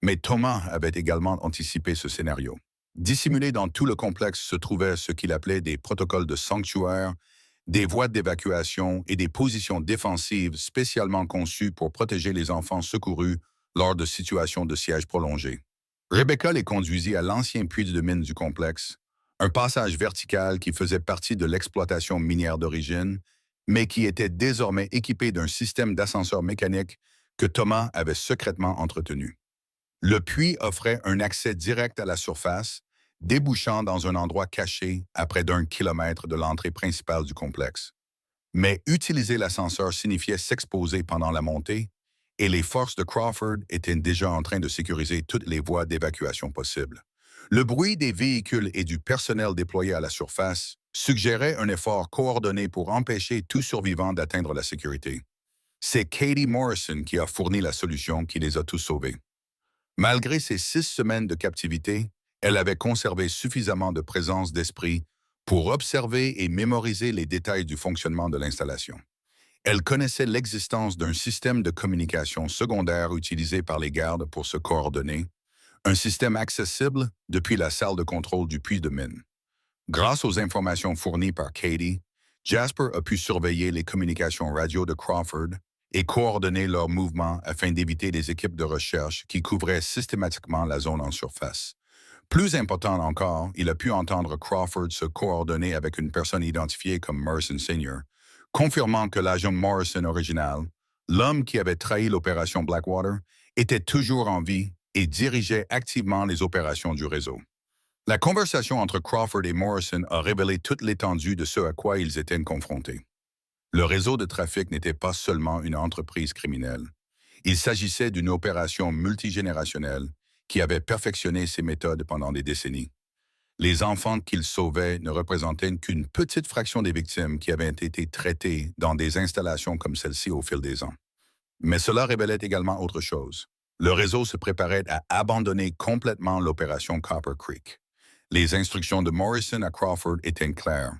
Mais Thomas avait également anticipé ce scénario. Dissimulés dans tout le complexe se trouvaient ce qu'il appelait des protocoles de sanctuaire, des voies d'évacuation et des positions défensives spécialement conçues pour protéger les enfants secourus lors de situations de siège prolongé. Rebecca les conduisit à l'ancien puits de mine du complexe, un passage vertical qui faisait partie de l'exploitation minière d'origine, mais qui était désormais équipé d'un système d'ascenseur mécanique que Thomas avait secrètement entretenu. Le puits offrait un accès direct à la surface, débouchant dans un endroit caché à près d'1 kilomètre de l'entrée principale du complexe. Mais utiliser l'ascenseur signifiait s'exposer pendant la montée, et les forces de Crawford étaient déjà en train de sécuriser toutes les voies d'évacuation possibles. Le bruit des véhicules et du personnel déployé à la surface suggérait un effort coordonné pour empêcher tout survivant d'atteindre la sécurité. C'est Katie Morrison qui a fourni la solution qui les a tous sauvés. Malgré ses 6 semaines de captivité, elle avait conservé suffisamment de présence d'esprit pour observer et mémoriser les détails du fonctionnement de l'installation. Elle connaissait l'existence d'un système de communication secondaire utilisé par les gardes pour se coordonner, un système accessible depuis la salle de contrôle du puits de mine. Grâce aux informations fournies par Katie, Jasper a pu surveiller les communications radio de Crawford et coordonner leurs mouvements afin d'éviter des équipes de recherche qui couvraient systématiquement la zone en surface. Plus important encore, il a pu entendre Crawford se coordonner avec une personne identifiée comme Merson Sr., confirmant que l'agent Morrison original, l'homme qui avait trahi l'opération Blackwater, était toujours en vie et dirigeait activement les opérations du réseau. La conversation entre Crawford et Morrison a révélé toute l'étendue de ce à quoi ils étaient confrontés. Le réseau de trafic n'était pas seulement une entreprise criminelle. Il s'agissait d'une opération multigénérationnelle qui avait perfectionné ses méthodes pendant des décennies. Les enfants qu'ils sauvaient ne représentaient qu'une petite fraction des victimes qui avaient été traitées dans des installations comme celle-ci au fil des ans. Mais cela révélait également autre chose. Le réseau se préparait à abandonner complètement l'opération Copper Creek. Les instructions de Morrison à Crawford étaient claires.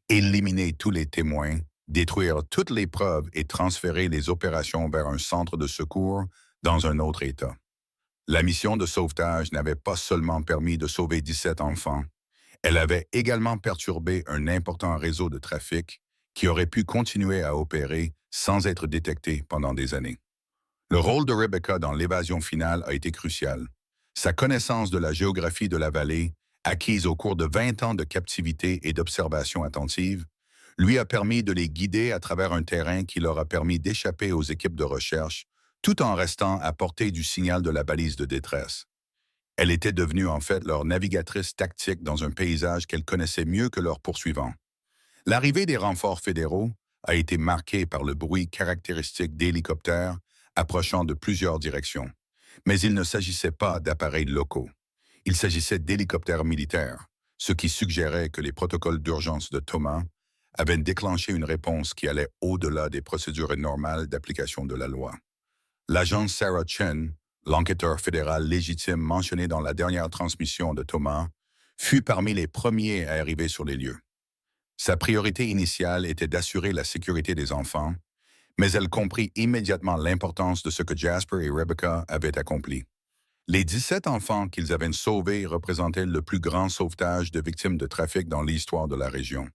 Éliminer tous les témoins, détruire toutes les preuves et transférer les opérations vers un centre de secours dans un autre État. La mission de sauvetage n'avait pas seulement permis de sauver 17 enfants, elle avait également perturbé un important réseau de trafic qui aurait pu continuer à opérer sans être détecté pendant des années. Le rôle de Rebecca dans l'évasion finale a été crucial. Sa connaissance de la géographie de la vallée, acquise au cours de 20 ans de captivité et d'observation attentive, lui a permis de les guider à travers un terrain qui leur a permis d'échapper aux équipes de recherche, tout en restant à portée du signal de la balise de détresse. Elle était devenue en fait leur navigatrice tactique dans un paysage qu'elle connaissait mieux que leurs poursuivants. L'arrivée des renforts fédéraux a été marquée par le bruit caractéristique d'hélicoptères approchant de plusieurs directions. Mais il ne s'agissait pas d'appareils locaux. Il s'agissait d'hélicoptères militaires, ce qui suggérait que les protocoles d'urgence de Thomas avaient déclenché une réponse qui allait au-delà des procédures normales d'application de la loi. L'agent Sarah Chen, l'enquêteur fédéral légitime mentionné dans la dernière transmission de Thomas, fut parmi les premiers à arriver sur les lieux. Sa priorité initiale était d'assurer la sécurité des enfants, mais elle comprit immédiatement l'importance de ce que Jasper et Rebecca avaient accompli. Les 17 enfants qu'ils avaient sauvés représentaient le plus grand sauvetage de victimes de trafic dans l'histoire de la région.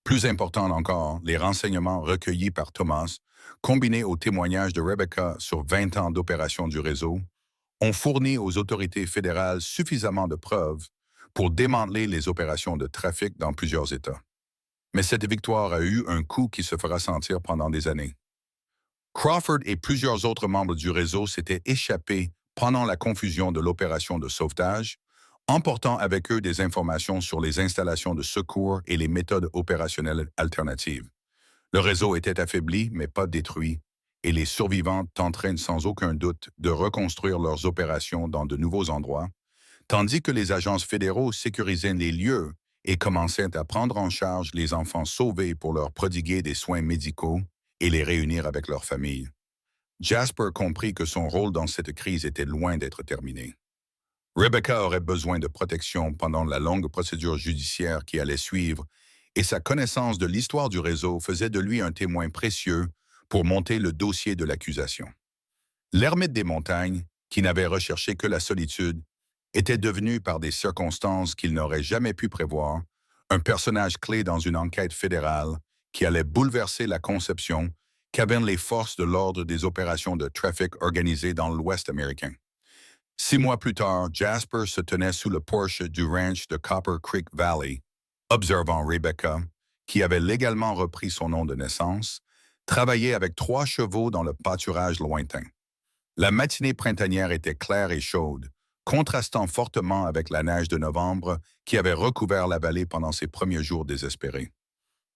Plus important encore, les renseignements recueillis par Thomas, combinés aux témoignages de Rebecca sur 20 ans d'opération du réseau, ont fourni aux autorités fédérales suffisamment de preuves pour démanteler les opérations de trafic dans plusieurs États. Mais cette victoire a eu un coût qui se fera sentir pendant des années. Crawford et plusieurs autres membres du réseau s'étaient échappés pendant la confusion de l'opération de sauvetage, emportant avec eux des informations sur les installations de secours et les méthodes opérationnelles alternatives. Le réseau était affaibli, mais pas détruit, et les survivants tenteraient sans aucun doute de reconstruire leurs opérations dans de nouveaux endroits, tandis que les agences fédéraux sécurisaient les lieux et commençaient à prendre en charge les enfants sauvés pour leur prodiguer des soins médicaux et les réunir avec leurs familles. Jasper comprit que son rôle dans cette crise était loin d'être terminé. Rebecca aurait besoin de protection pendant la longue procédure judiciaire qui allait suivre, et sa connaissance de l'histoire du réseau faisait de lui un témoin précieux pour monter le dossier de l'accusation. L'ermite des montagnes, qui n'avait recherché que la solitude, était devenu, par des circonstances qu'il n'aurait jamais pu prévoir, un personnage clé dans une enquête fédérale qui allait bouleverser la conception qu'avaient les forces de l'ordre des opérations de trafic organisées dans l'Ouest américain. 6 mois plus tard, Jasper se tenait sous le porche du ranch de Copper Creek Valley, observant Rebecca, qui avait légalement repris son nom de naissance, travailler avec 3 chevaux dans le pâturage lointain. La matinée printanière était claire et chaude, contrastant fortement avec la neige de novembre qui avait recouvert la vallée pendant ses premiers jours désespérés.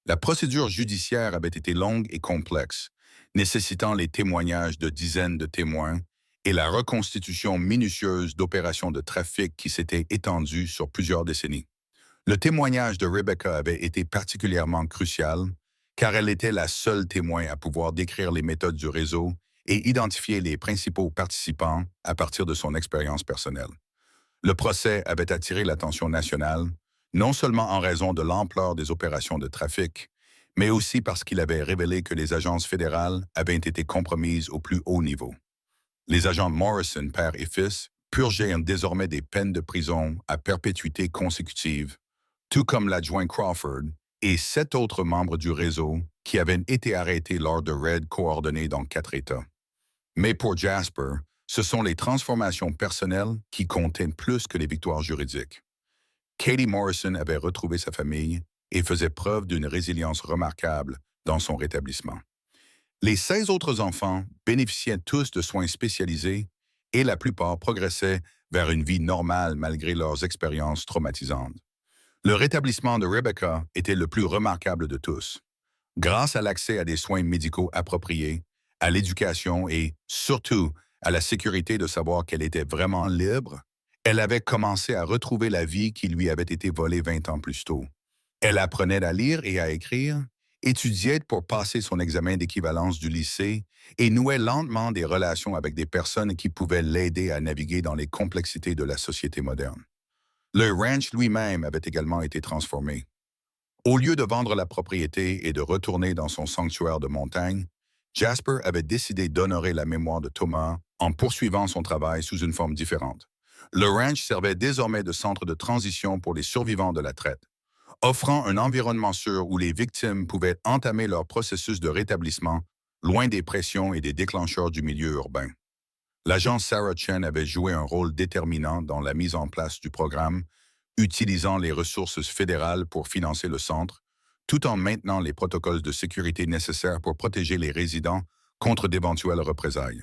La procédure judiciaire avait été longue et complexe, nécessitant les témoignages de dizaines de témoins et la reconstitution minutieuse d'opérations de trafic qui s'étaient étendues sur plusieurs décennies. Le témoignage de Rebecca avait été particulièrement crucial, car elle était la seule témoin à pouvoir décrire les méthodes du réseau et identifier les principaux participants à partir de son expérience personnelle. Le procès avait attiré l'attention nationale, non seulement en raison de l'ampleur des opérations de trafic, mais aussi parce qu'il avait révélé que les agences fédérales avaient été compromises au plus haut niveau. Les agents Morrison, père et fils, purgeaient désormais des peines de prison à perpétuité consécutive, tout comme l'adjoint Crawford et 7 autres membres du réseau qui avaient été arrêtés lors de raids coordonnés dans 4 États. Mais pour Jasper, ce sont les transformations personnelles qui comptaient plus que les victoires juridiques. Katie Morrison avait retrouvé sa famille et faisait preuve d'une résilience remarquable dans son rétablissement. Les 16 autres enfants bénéficiaient tous de soins spécialisés et la plupart progressaient vers une vie normale malgré leurs expériences traumatisantes. Le rétablissement de Rebecca était le plus remarquable de tous. Grâce à l'accès à des soins médicaux appropriés, à l'éducation et, surtout, à la sécurité de savoir qu'elle était vraiment libre, elle avait commencé à retrouver la vie qui lui avait été volée 20 ans plus tôt. Elle apprenait à lire et à écrire, étudiait pour passer son examen d'équivalence du lycée et nouait lentement des relations avec des personnes qui pouvaient l'aider à naviguer dans les complexités de la société moderne. Le ranch lui-même avait également été transformé. Au lieu de vendre la propriété et de retourner dans son sanctuaire de montagne, Jasper avait décidé d'honorer la mémoire de Thomas en poursuivant son travail sous une forme différente. Le ranch servait désormais de centre de transition pour les survivants de la traite, offrant un environnement sûr où les victimes pouvaient entamer leur processus de rétablissement, loin des pressions et des déclencheurs du milieu urbain. L'agent Sarah Chen avait joué un rôle déterminant dans la mise en place du programme, utilisant les ressources fédérales pour financer le centre, tout en maintenant les protocoles de sécurité nécessaires pour protéger les résidents contre d'éventuelles représailles.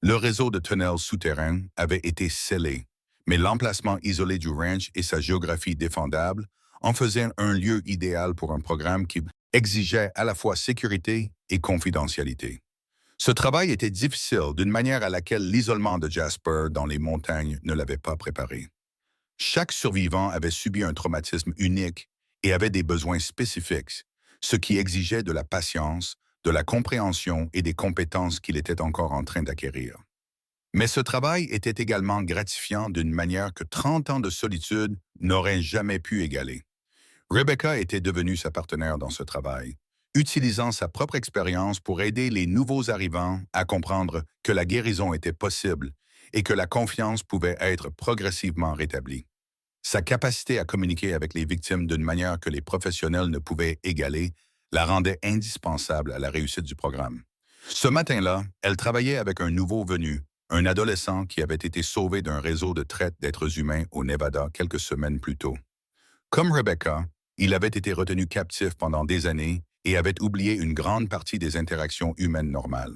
Le réseau de tunnels souterrains avait été scellé, mais l'emplacement isolé du ranch et sa géographie défendable en faisaient un lieu idéal pour un programme qui exigeait à la fois sécurité et confidentialité. Ce travail était difficile d'une manière à laquelle l'isolement de Jasper dans les montagnes ne l'avait pas préparé. Chaque survivant avait subi un traumatisme unique et avait des besoins spécifiques, ce qui exigeait de la patience, de la compréhension et des compétences qu'il était encore en train d'acquérir. Mais ce travail était également gratifiant d'une manière que 30 ans de solitude n'auraient jamais pu égaler. Rebecca était devenue sa partenaire dans ce travail, utilisant sa propre expérience pour aider les nouveaux arrivants à comprendre que la guérison était possible et que la confiance pouvait être progressivement rétablie. Sa capacité à communiquer avec les victimes d'une manière que les professionnels ne pouvaient égaler la rendait indispensable à la réussite du programme. Ce matin-là, elle travaillait avec un nouveau venu, un adolescent qui avait été sauvé d'un réseau de traite d'êtres humains au Nevada quelques semaines plus tôt. Comme Rebecca, il avait été retenu captif pendant des années et avait oublié une grande partie des interactions humaines normales.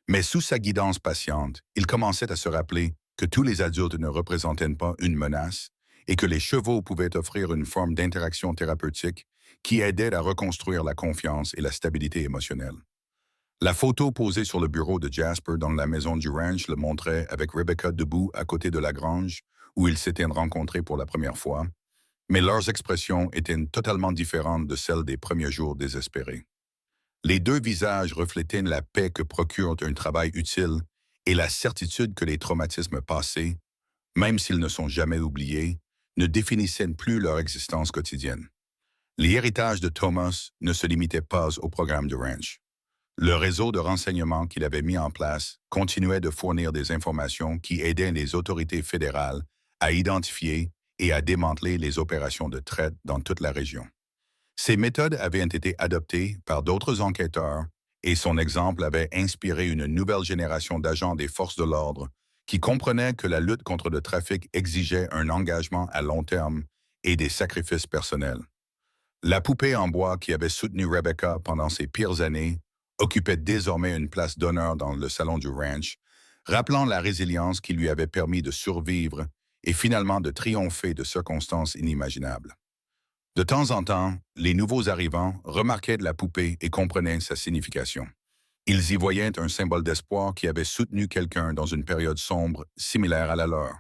Mais sous sa guidance patiente, il commençait à se rappeler que tous les adultes ne représentaient pas une menace et que les chevaux pouvaient offrir une forme d'interaction thérapeutique qui aidait à reconstruire la confiance et la stabilité émotionnelle. La photo posée sur le bureau de Jasper dans la maison du ranch le montrait avec Rebecca debout à côté de la grange où ils s'étaient rencontrés pour la première fois, mais leurs expressions étaient totalement différentes de celles des premiers jours désespérés. Les deux visages reflétaient la paix que procure un travail utile et la certitude que les traumatismes passés, même s'ils ne sont jamais oubliés, ne définissaient plus leur existence quotidienne. L'héritage de Thomas ne se limitait pas au programme du ranch. Le réseau de renseignement qu'il avait mis en place continuait de fournir des informations qui aidaient les autorités fédérales à identifier et à démanteler les opérations de traite dans toute la région. Ces méthodes avaient été adoptées par d'autres enquêteurs et son exemple avait inspiré une nouvelle génération d'agents des forces de l'ordre qui comprenaient que la lutte contre le trafic exigeait un engagement à long terme et des sacrifices personnels. La poupée en bois qui avait soutenu Rebecca pendant ses pires années occupait désormais une place d'honneur dans le salon du ranch, rappelant la résilience qui lui avait permis de survivre et finalement de triompher de circonstances inimaginables. De temps en temps, les nouveaux arrivants remarquaient de la poupée et comprenaient sa signification. Ils y voyaient un symbole d'espoir qui avait soutenu quelqu'un dans une période sombre similaire à la leur.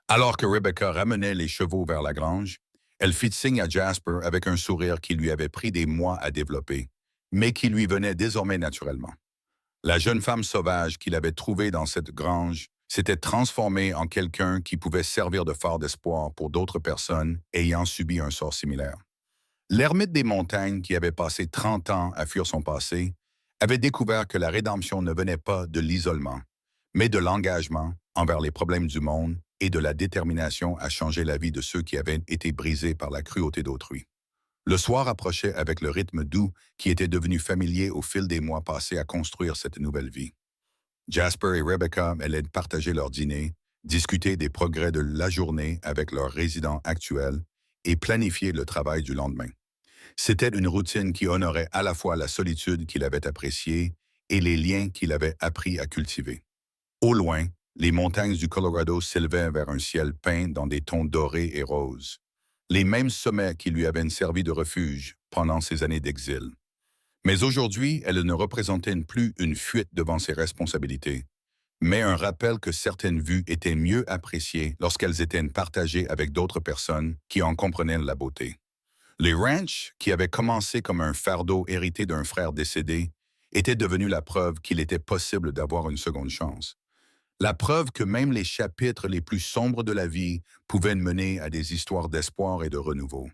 Alors que Rebecca ramenait les chevaux vers la grange, elle fit signe à Jasper avec un sourire qui lui avait pris des mois à développer, mais qui lui venait désormais naturellement. La jeune femme sauvage qu'il avait trouvée dans cette grange s'était transformée en quelqu'un qui pouvait servir de phare d'espoir pour d'autres personnes ayant subi un sort similaire. L'ermite des montagnes, qui avait passé 30 ans à fuir son passé, avait découvert que la rédemption ne venait pas de l'isolement, mais de l'engagement envers les problèmes du monde et de la détermination à changer la vie de ceux qui avaient été brisés par la cruauté d'autrui. Le soir approchait avec le rythme doux qui était devenu familier au fil des mois passés à construire cette nouvelle vie. Jasper et Rebecca allaient partager leur dîner, discuter des progrès de la journée avec leurs résidents actuels et planifier le travail du lendemain. C'était une routine qui honorait à la fois la solitude qu'il avait appréciée et les liens qu'il avait appris à cultiver. Au loin, les montagnes du Colorado s'élevaient vers un ciel peint dans des tons dorés et roses, les mêmes sommets qui lui avaient servi de refuge pendant ses années d'exil. Mais aujourd'hui, elles ne représentaient plus une fuite devant ses responsabilités, mais un rappel que certaines vues étaient mieux appréciées lorsqu'elles étaient partagées avec d'autres personnes qui en comprenaient la beauté. Les ranchs, qui avaient commencé comme un fardeau hérité d'un frère décédé, étaient devenus la preuve qu'il était possible d'avoir une seconde chance. La preuve que même les chapitres les plus sombres de la vie pouvaient mener à des histoires d'espoir et de renouveau.